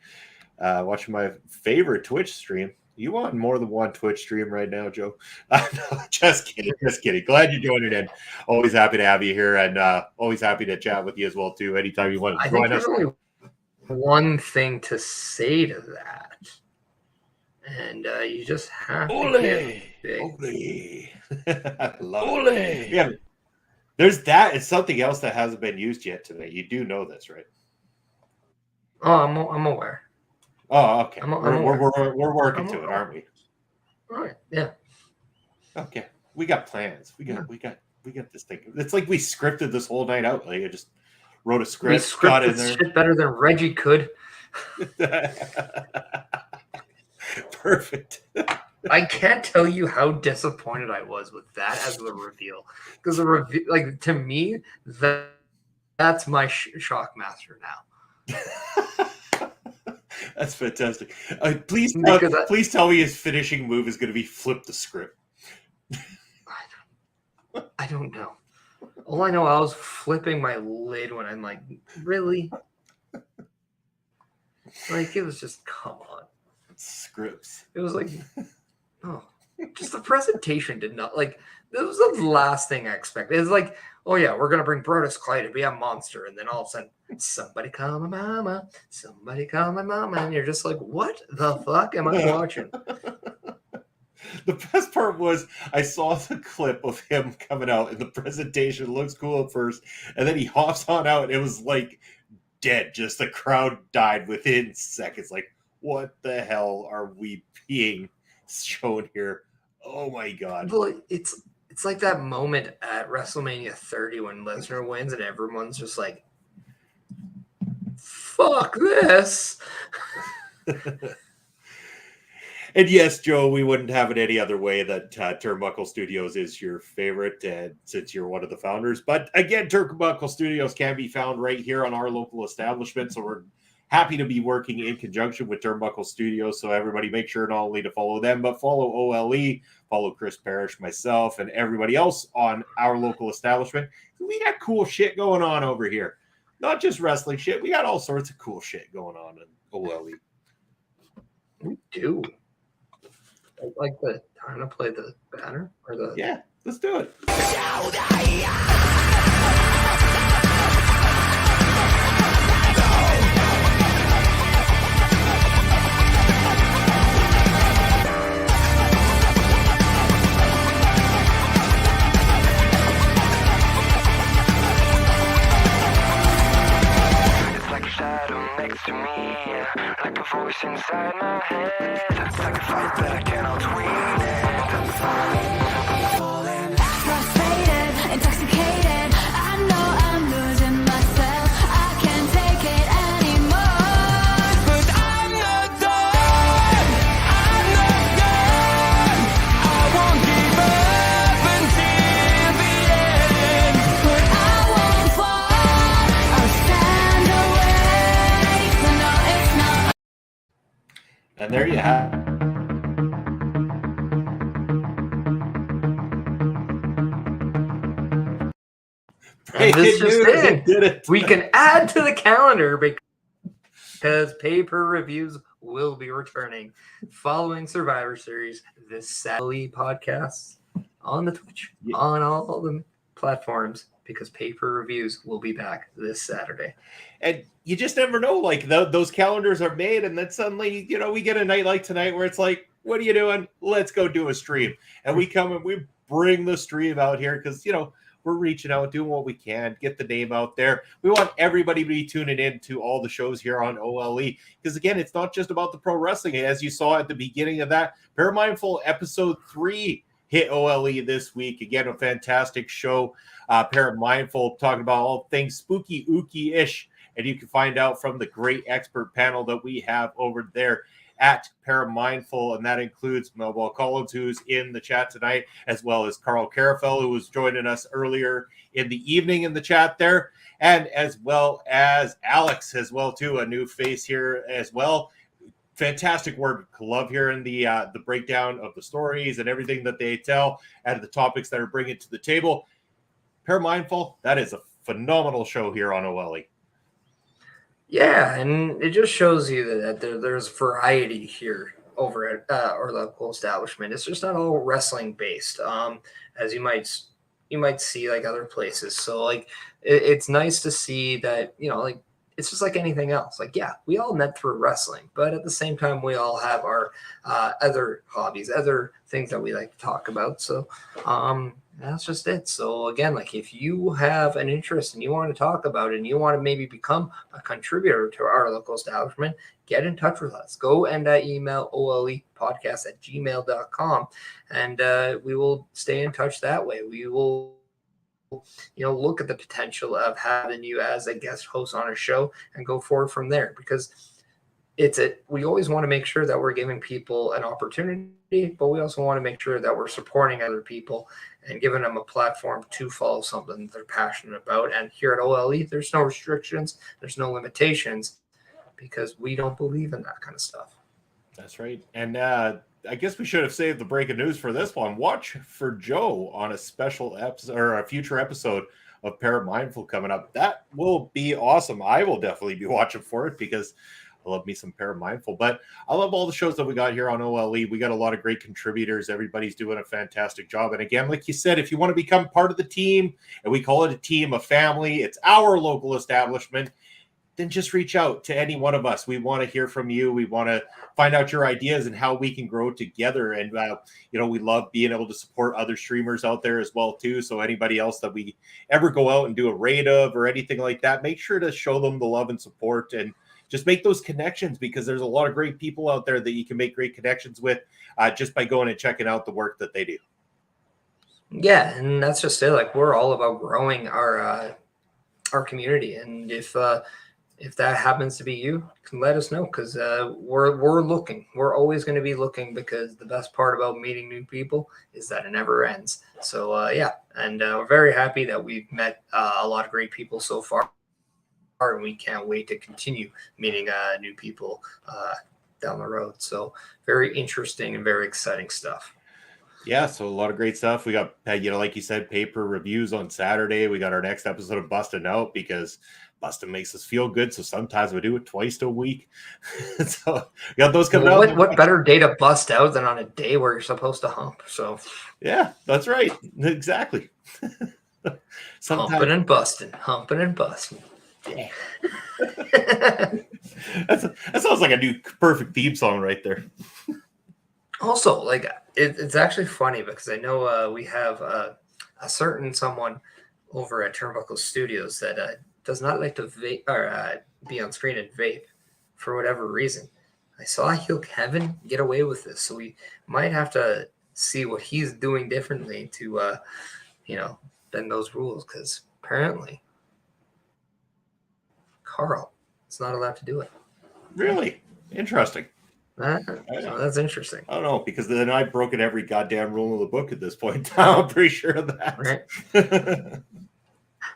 Watching my favorite Twitch stream. You want more than one Twitch stream right now, Joe? No, just kidding. Glad you're joining in. Always happy to have you here, and always happy to chat with you as well too. Anytime you want to join us. There's only one thing to say to that, and you just have to get Ole. I love it. Yeah, there's that. It's something else that hasn't been used yet today. You do know this, right? Oh, I'm aware. Oh, okay. I'm We're working to it, aren't we? All right. Yeah. Okay. We got plans. We got this thing. It's like we scripted this whole night out. Like I just wrote a script. We scripted shit better than Reggie could. Perfect. I can't tell you how disappointed I was with that as the reveal, because the reveal, like to me, that's my shock master now. That's fantastic. Please tell me his finishing move is going to be flip the script. I don't know. All I know, I was flipping my lid when I'm like, really? Like it was just, come on. Scripts. It was like, oh, just the presentation did not like. This was the last thing I expected. It's like, oh yeah, we're gonna bring Brodus Clay to be a monster, and then all of a sudden, somebody call my mama, and you're just like, what the fuck am I watching? The best part was I saw the clip of him coming out, and the presentation looks cool at first, and then he hops on out, and it was like dead. Just the crowd died within seconds. Like, what the hell are we being shown here? Oh my god! Well, it's like that moment at WrestleMania 30 when Lesnar wins, and everyone's just like, "Fuck this." And yes, Joe, we wouldn't have it any other way that Turnbuckle Studios is your favorite, since you're one of the founders. But again, Turnbuckle Studios can be found right here on our local establishment. So we're happy to be working in conjunction with Turnbuckle Studios. So everybody make sure not only to follow them, but follow OLE, follow Chris Parrish, myself, and everybody else on our local establishment. We got cool shit going on over here. Not just wrestling shit. We got all sorts of cool shit going on in OLE. We do. Like the time to play the banner or the yeah, let's do it. It's like a shadow next to me, like a voice inside my head. It's like a fight that I cannot win. Falling, frustrated, intoxicated. I know I'm losing myself. I can't take it anymore. but I'm not done. I'm not done. I won't give up until the end. But I won't fall. I'll stand awake. So no, it's not. And there you have it. And this just It did it. We can add to the calendar because pay-per-reviews will be returning following Survivor Series this Saturday podcast on the Twitch, on all the platforms because pay-per-reviews will be back this Saturday. And you just never know. Like those calendars are made, and then suddenly, we get a night like tonight where it's like, what are you doing? Let's go do a stream. And we come and we bring the stream out here because, we're reaching out, doing what we can, get the name out there. We want everybody to be tuning in to all the shows here on OLE. Because again, it's not just about the pro wrestling. As you saw at the beginning of that, Paramindful episode 3 hit OLE this week. Again, a fantastic show. Paramindful talking about all things spooky, ooky-ish. And you can find out from the great expert panel that we have over there at Paramindful, and that includes Melville Collins, who's in the chat tonight, as well as Carl Carafel, who was joining us earlier in the evening in the chat there, and as well as Alex as well, too, a new face here as well. Fantastic work. Love hearing the breakdown of the stories and everything that they tell and the topics that are bringing to the table. Paramindful, that is a phenomenal show here on OLE. Yeah, and it just shows you that there's variety here over at our local establishment. It's just not all wrestling based, as you might see like other places. So like it's nice to see that like it's just like anything else. Like we all met through wrestling, but at the same time we all have our other hobbies, other things that we like to talk about. So that's just it. So again, like if you have an interest and you want to talk about it and you want to maybe become a contributor to our local establishment, get in touch with us. Go and email olepodcast@gmail.com, and we will stay in touch that way. We will look at the potential of having you as a guest host on a show and go forward from there, because we always want to make sure that we're giving people an opportunity, but we also want to make sure that we're supporting other people and giving them a platform to follow something that they're passionate about. And here at OLE, there's no restrictions, there's no limitations, because we don't believe in that kind of stuff. That's right. And I guess we should have saved the breaking news for this one. Watch for Joe on a special episode or a future episode of Paramindful coming up. That will be awesome. I will definitely be watching for it because I love me some Paramindful, but I love all the shows that we got here on OLE. We got a lot of great contributors. Everybody's doing a fantastic job. And again, like you said, if you want to become part of the team, and we call it a team, a family, it's our local establishment, then just reach out to any one of us. We want to hear from you. We want to find out your ideas and how we can grow together. And, we love being able to support other streamers out there as well, too. So anybody else that we ever go out and do a raid of or anything like that, make sure to show them the love and support and just make those connections, because there's a lot of great people out there that you can make great connections with just by going and checking out the work that they do. Yeah, and that's just it. Like we're all about growing our community, and if that happens to be you, can let us know, because we're looking. We're always going to be looking, because the best part about meeting new people is that it never ends. So and we're very happy that we've met a lot of great people so far. And we can't wait to continue meeting new people down the road. So very interesting and very exciting stuff. Yeah, so a lot of great stuff. We got, like you said, paper reviews on Saturday. We got our next episode of Busting Out, because busting makes us feel good. So sometimes we do it twice a week. So we got those coming out. What better day to bust out than on a day where you're supposed to hump? So yeah, that's right. Exactly. Humping and busting. Yeah. That sounds like a new perfect theme song right there. Also, like it's actually funny, because I know we have a certain someone over at Turnbuckle Studios that does not like to vape or be on screen and vape for whatever reason. I saw Heel Kevin get away with this, so we might have to see what he's doing differently to bend those rules, because apparently Carl is not allowed to do it. Really? Interesting. So that's interesting. I don't know, because then I've broken every goddamn rule of the book at this point. I'm pretty sure of that. Right.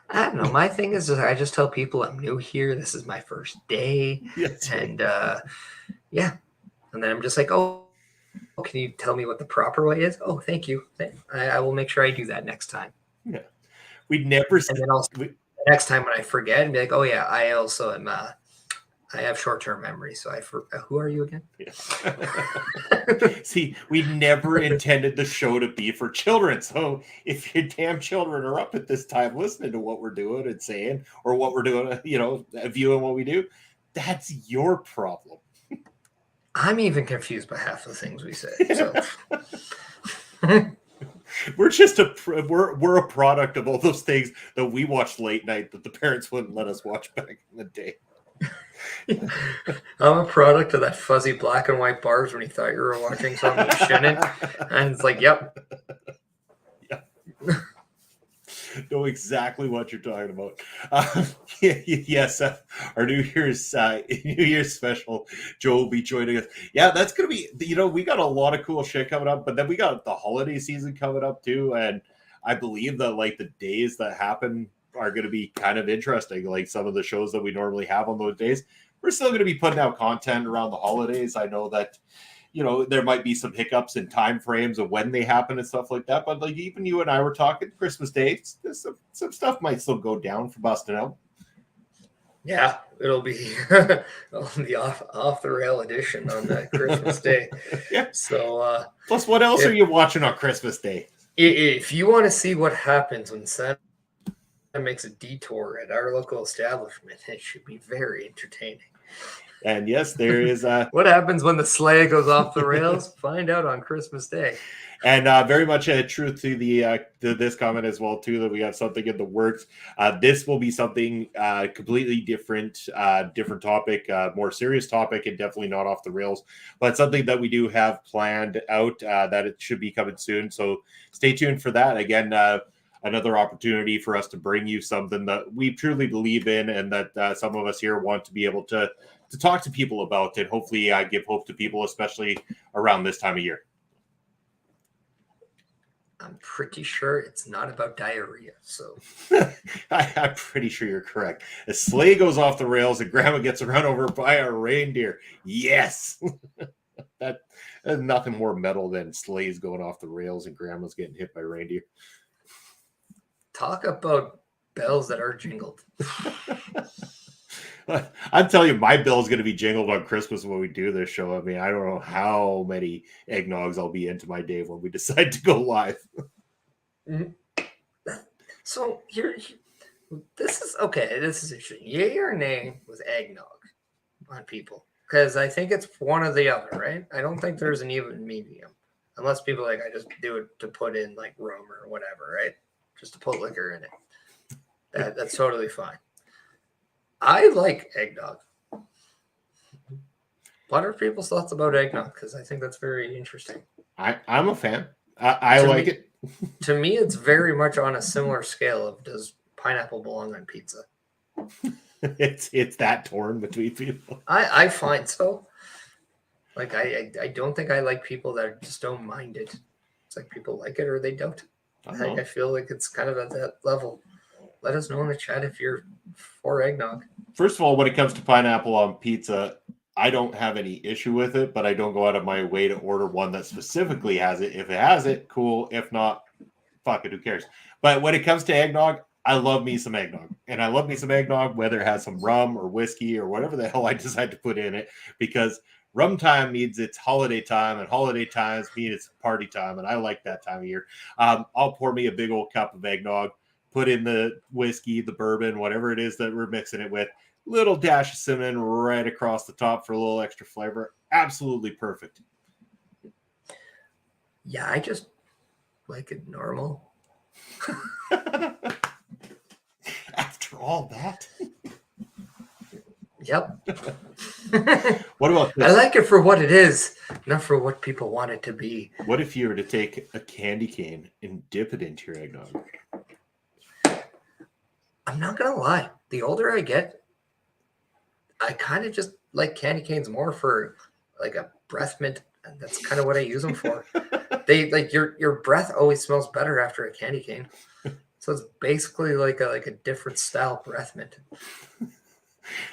I don't know. My thing is, I just tell people I'm new here. This is my first day. Yes, and and then I'm just like, oh, can you tell me what the proper way is? Oh, thank you. I will make sure I do that next time. Yeah. We'd never. And then also, next time when I forget, and be like, oh yeah, I also am I have short-term memory, so who are you again? See, we never intended the show to be for children. So if your damn children are up at this time listening to what we're doing and saying, or what we're doing, viewing what we do, that's your problem. I'm even confused by half the things we say. So We're just we're a product of all those things that we watched late night that the parents wouldn't let us watch back in the day. I'm a product of that fuzzy black and white bars when you thought you were watching something you shouldn't. And it's like, yep. Know exactly what you're talking about. Yes, our New Year's special. Joe will be joining us. Yeah, that's gonna be. We got a lot of cool shit coming up, but then we got the holiday season coming up too, and I believe that like the days that happen are going to be kind of interesting. Like some of the shows that we normally have on those days, we're still going to be putting out content around the holidays. I know that there might be some hiccups in time frames of when they happen and stuff like that. But like even you and I were talking Christmas Day, some stuff might still go down for busting out. Yeah, it'll be the off the rail edition on that Christmas Day. Yeah. So plus, what else are you watching on Christmas Day? If you want to see what happens when Santa makes a detour at our local establishment, it should be very entertaining. And yes, there is what happens when the sleigh goes off the rails? Find out on Christmas Day. And very much a truth to this comment as well too, that we have something in the works. This will be something completely different topic, more serious topic, and definitely not off the rails, but something that we do have planned out that it should be coming soon. So stay tuned for that. Again, another opportunity for us to bring you something that we truly believe in, and that some of us here want to be able to talk to people about, and hopefully give hope to people, especially around this time of year. I'm pretty sure it's not about diarrhea. So I'm pretty sure you're correct. A sleigh goes off the rails and grandma gets run over by a reindeer. Yes. There's nothing more metal than sleighs going off the rails and grandma's getting hit by reindeer. Talk about bells that are jingled. I'm telling you, my bell is going to be jingled on Christmas when we do this show. I mean, I don't know how many eggnogs I'll be into my day when we decide to go live. So this is okay. This is interesting. Yay or nay with eggnog on people? Because I think it's one or the other, right? I don't think there's an even medium, unless people I just do it to put in like rum or whatever, right? Just to put liquor in it. That's totally fine. I like eggnog. What are people's thoughts about eggnog? Because I think that's very interesting. I'm a fan. I like it. To me, it's very much on a similar scale of does pineapple belong on pizza? It's that torn between people. I find so. Like I don't think I like people that just don't mind it. It's like people like it or they don't. I feel like it's kind of at that level. Let us know in the chat if you're for eggnog. First of all, when it comes to pineapple on pizza, I don't have any issue with it, but I don't go out of my way to order one that specifically has it. If it has it, cool. If not, fuck it, who cares? But when it comes to eggnog, I love me some eggnog. And I love me some eggnog, whether it has some rum or whiskey or whatever the hell I decide to put in it, because rum time means it's holiday time, and holiday times mean it's party time, and I like that time of year. I'll pour me a big old cup of eggnog, put in the whiskey, the bourbon, whatever it is that we're mixing it with, little dash of cinnamon right across the top for a little extra flavor. Absolutely perfect. Yeah, I just like it normal. After all that. Yep. What about this? I like it for what it is, not for what people want it to be. What if you were to take a candy cane and dip it into your eggnog? I'm not going to lie. The older I get, I kind of just like candy canes more for like a breath mint. And that's kind of what I use them for. They like your breath always smells better after a candy cane. So it's basically like a different style breath mint.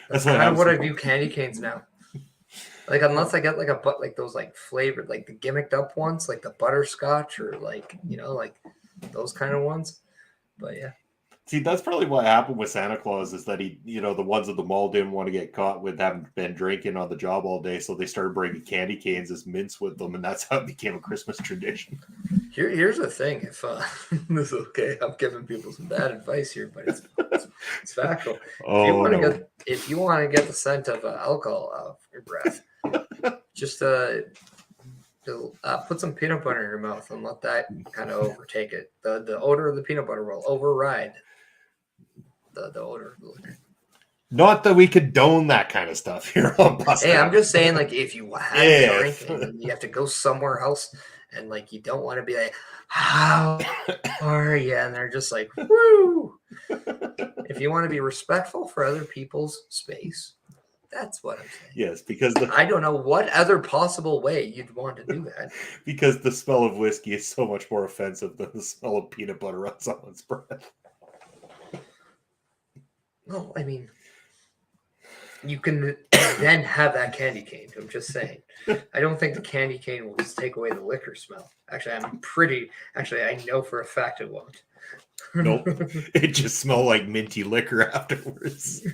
That's kind of what I view candy canes now. Like unless I get like those like flavored, like the gimmicked up ones, like the butterscotch or like, like those kind of ones. But yeah. See, that's probably what happened with Santa Claus is that he, the ones at the mall didn't want to get caught with having been drinking on the job all day, so they started bringing candy canes as mints with them, and that's how it became a Christmas tradition. Here's the thing: if this is okay, I'm giving people some bad advice here, but it's factual. Oh, If you want to get the scent of alcohol out of your breath, just put some peanut butter in your mouth and let that kind of overtake it. The odor of the peanut butter will override the odor of the liquor. Not that we condone that kind of stuff here on Busted. Hey, I'm just saying, like, if you have a drink and you have to go somewhere else and, like, you don't want to be like, how are you? And they're just like, woo. If you want to be respectful for other people's space, that's what I'm saying. Yes, because I don't know what other possible way you'd want to do that. Because the smell of whiskey is so much more offensive than the smell of peanut butter on someone's breath. Well, I mean, you can then have that candy cane. I'm just saying. I don't think the candy cane will just take away the liquor smell. Actually, I know for a fact it won't. Nope. It just smelled like minty liquor afterwards.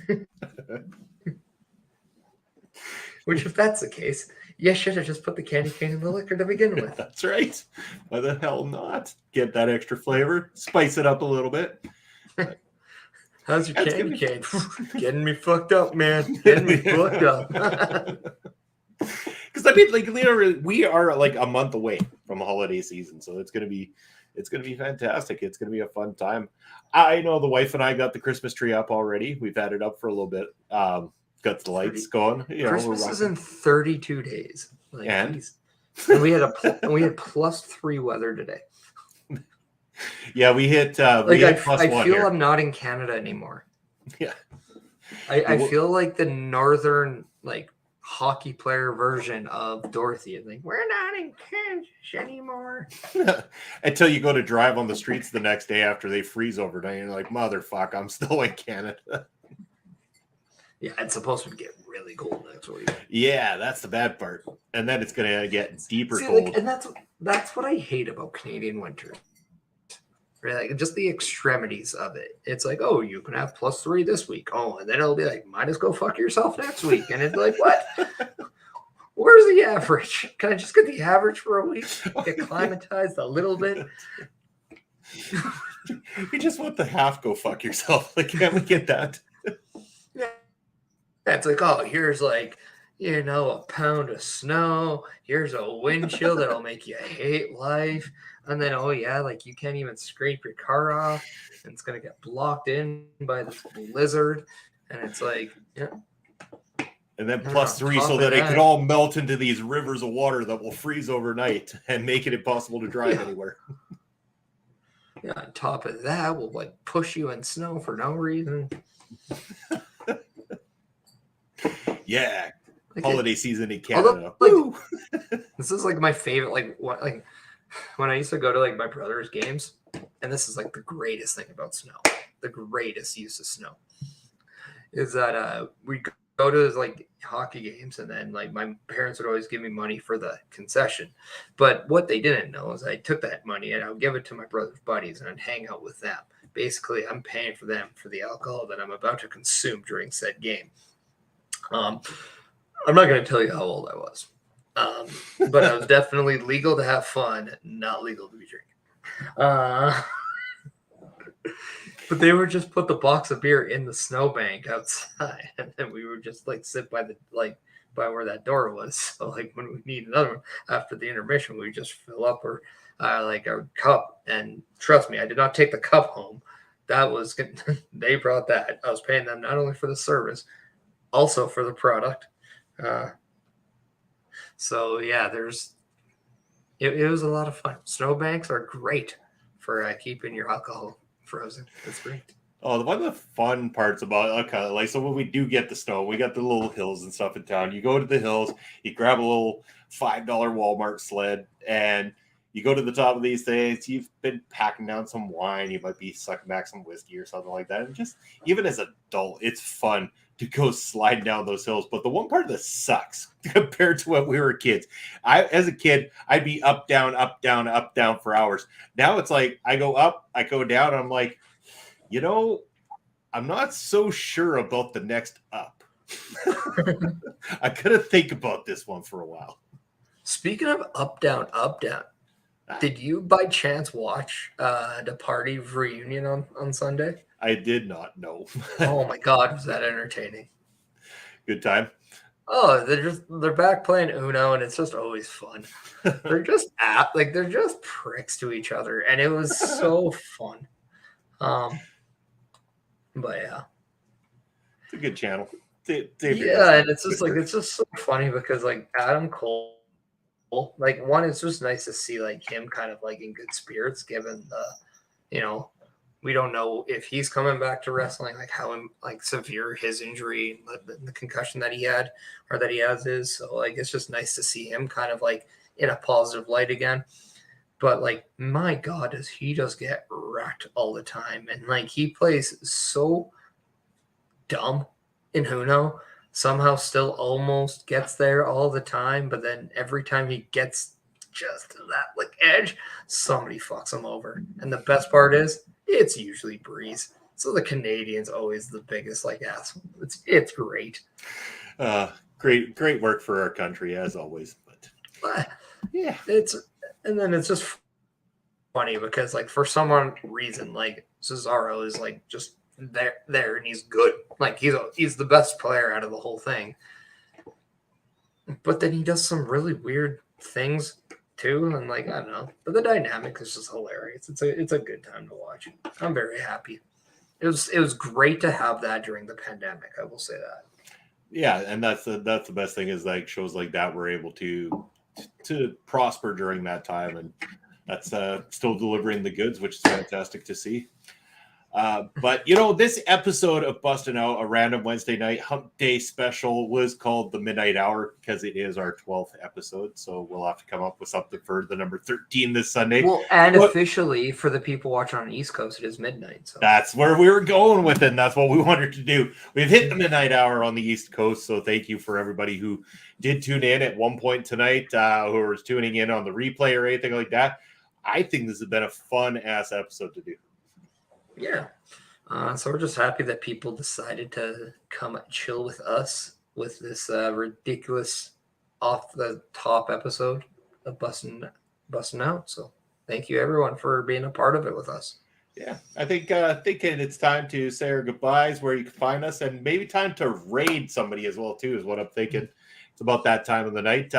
Which, if that's the case, you should have just put the candy cane in the liquor to begin with. That's right. Why the hell not? Get that extra flavor. Spice it up a little bit. How's your candy cane? Getting me fucked up, man. Getting me fucked up. Because I mean, like, literally, we are like a month away from holiday season, so it's gonna be fantastic. It's gonna be a fun time. I know the wife and I got the Christmas tree up already. We've had it up for a little bit. Got the lights going. Christmas is in 32 days. Like, and we had +3 weather today. Yeah, we hit. I +1 feel here. I'm not in Canada anymore. Yeah, I feel like the northern hockey player version of Dorothy. I think we're not in Kansas anymore. Until you go to drive on the streets the next day after they freeze overnight, and you're like, motherfuck, I'm still in Canada. Yeah, it's supposed to get really cold next week. Yeah, that's the bad part, and then it's gonna get deeper See, cold. and that's what I hate about Canadian winter. Right? Like, just the extremities of it. It's like, oh, you can have +3 this week. Oh, and then it'll be like, might as go fuck yourself next week. And it's like, what? Where's the average? Can I just get the average for a week? Get climatized a little bit. We just want the half go fuck yourself. Like, can't we get that? Yeah. It's like, oh, here's a pound of snow. Here's a wind chill that'll make you hate life. And then, oh yeah, you can't even scrape your car off, and it's gonna get blocked in by this blizzard. And it's like, yeah. And then +3 so that it could all melt into these rivers of water that will freeze overnight and make it impossible to drive anywhere. Yeah, on top of that, we'll push you in snow for no reason. Yeah. Holiday season in Canada. This is my favorite, when I used to go to my brother's games, and this is the greatest thing about snow, the greatest use of snow, is that we go to hockey games, and then my parents would always give me money for the concession. But what they didn't know is I took that money and I would give it to my brother's buddies and I'd hang out with them. Basically, I'm paying for them for the alcohol that I'm about to consume during said game. I'm not going to tell you how old I was. But I was definitely legal to have fun, not legal to be drinking. But they would just put the box of beer in the snowbank outside, and then we would just sit by by where that door was. So when we need another one after the intermission, we just fill up our cup. And trust me, I did not take the cup home. That was they brought that. I was paying them not only for the service, also for the product. So yeah, it was a lot of fun. Snowbanks are great for keeping your alcohol frozen. That's great. Oh, one of the fun parts about so when we do get the snow, we got the little hills and stuff in town. You go to the hills, you grab a little $5 Walmart sled, and you go to the top of these things. You've been packing down some wine. You might be sucking back some whiskey or something like that. And just even as an adult, it's fun to go slide down those hills. But the one part that sucks compared to when we were kids, as a kid, I'd be up, down, up, down, up, down for hours. Now it's I go up, I go down, and I'm like, You know, I'm not so sure about the next up. I gotta think about this one for a while. Speaking of up down, did you by chance watch the party reunion on Sunday? I did not know. Oh my god, was that entertaining? Good time. Oh, they're back playing Uno, and it's just always fun. They're just they're just pricks to each other, and it was so fun. But yeah, It's a good channel. yeah, and it's just so funny because like Adam Cole, like one, it's just nice to see like him kind of like in good spirits, given the, you know, we don't know if he's coming back to wrestling, like how like severe his injury, the concussion that he had or that he has is. So like it's just nice to see him kind of like in a positive light again. But like my God, does he just get wrecked all the time, and like he plays so dumb in Uno. Somehow still almost gets there all the time, but then every time he gets just to that like edge, somebody fucks him over. And the best part is it's usually Breeze. So the Canadian's always the biggest like asshole. It's great. Great work for our country as always. But yeah, it's just funny because like for some reason like Cesaro is like just there and he's good. Like he's the best player out of the whole thing. But then he does some really weird things too, and like I don't know. But the dynamic is just hilarious. It's a good time to watch. I'm very happy. It was great to have that during the pandemic. I will say that. Yeah, and that's the best thing is like shows like that we're able to prosper during that time, and that's still delivering the goods, which is fantastic to see. But you know, this episode of Bustin' Out, a random Wednesday night hump day special, was called the Midnight Hour because it is our 12th episode. So we'll have to come up with something for the number 13 this Sunday. Well, and officially for the people watching on the East Coast, it is midnight. So that's where we were going with it, and that's what we wanted to do. We've hit the Midnight Hour on the East Coast, so thank you for everybody who did tune in at one point tonight, who was tuning in on the replay or anything like that. I think this has been a fun-ass episode to do. Yeah. So we're just happy that people decided to come chill with us with this ridiculous off-the-top episode of Bustin' Out. So thank you, everyone, for being a part of it with us. Yeah, I think thinking it's time to say our goodbyes, where you can find us, and maybe time to raid somebody as well, too, is what I'm thinking. It's about that time of the night.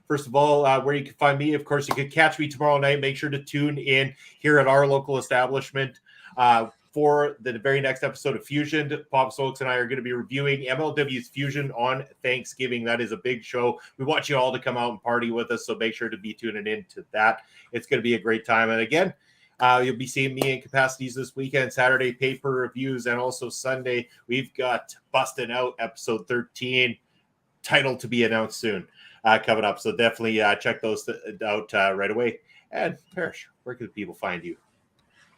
First of all, where you can find me, of course, you can catch me tomorrow night. Make sure to tune in here at our local establishment for the very next episode of Fusion. Bob Stokes and I are going to be reviewing MLW's Fusion on Thanksgiving. That is a big show. We want you all to come out and party with us, so make sure to be tuning in to that. It's going to be a great time. And again, you'll be seeing me in capacities this weekend, Saturday pay-per-reviews, and also Sunday. We've got Bustin' Out episode 13, title to be announced soon, coming up. So definitely check those out right away. And Parrish, where can people find you?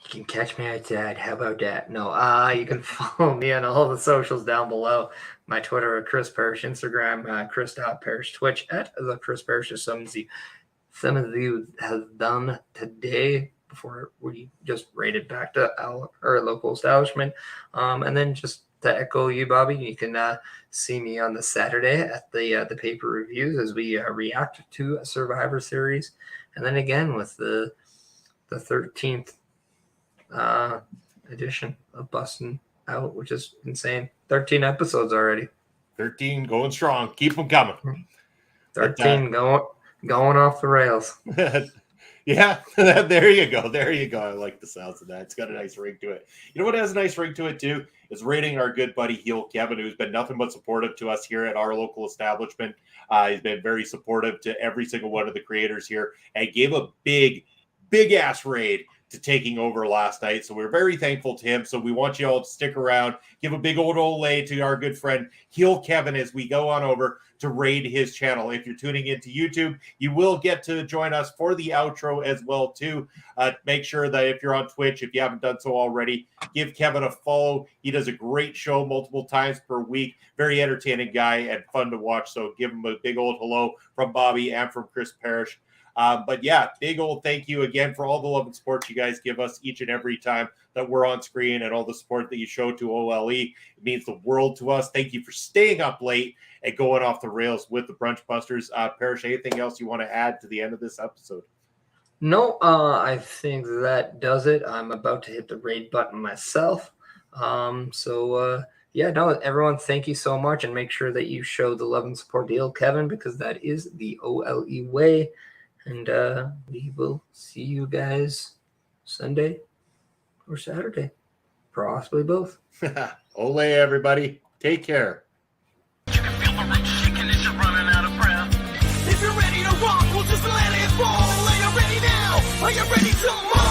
You can catch me outside. How about that? No, you can follow me on all the socials down below. My Twitter at Chris Parrish, Instagram Chris.Parrish, Twitch at the Chris Parrish. Some of you have done today before we just raided back to our local establishment. And then just to echo you, Bobby, you can see me on the Saturday at the paper reviews as we react to a Survivor Series, and then again with the 13th edition of Bustin' Out, which is insane. 13 episodes already. 13 going strong. Keep them coming. 13 going off the rails. Yeah, there you go. There you go. I like the sounds of that. It's got a nice ring to it. You know what has a nice ring to it too? Is rating our good buddy Heel Kevin, who's been nothing but supportive to us here at our local establishment. He's been very supportive to every single one of the creators here and gave a big ass raid to taking over last night. So we're very thankful to him. So we want you all to stick around, give a big old ole to our good friend Heel Kevin as we go on over to raid his channel. If you're tuning into YouTube, you will get to join us for the outro as well too. Make sure that if you're on Twitch, if you haven't done so already, give Kevin a follow. He does a great show multiple times per week. Very entertaining guy and fun to watch. So give him a big old hello from Bobby and from Chris Parrish. But yeah, big old thank you again for all the love and support you guys give us each and every time that we're on screen, and all the support that you show to OLE. It means the world to us. Thank you for staying up late and going off the rails with the Brunch Busters. Parrish, anything else you want to add to the end of this episode? No, I think that does it. I'm about to hit the raid button myself. Yeah, no, everyone, thank you so much, and make sure that you show the love and support deal, Kevin, because that is the OLE way. And we will see you guys Sunday or Saturday, possibly both. Ole, everybody. Take care. You can feel the root shaking as you're running out of breath. If you're ready to rock, we'll just let it fall. Are you ready now? Are you ready to move?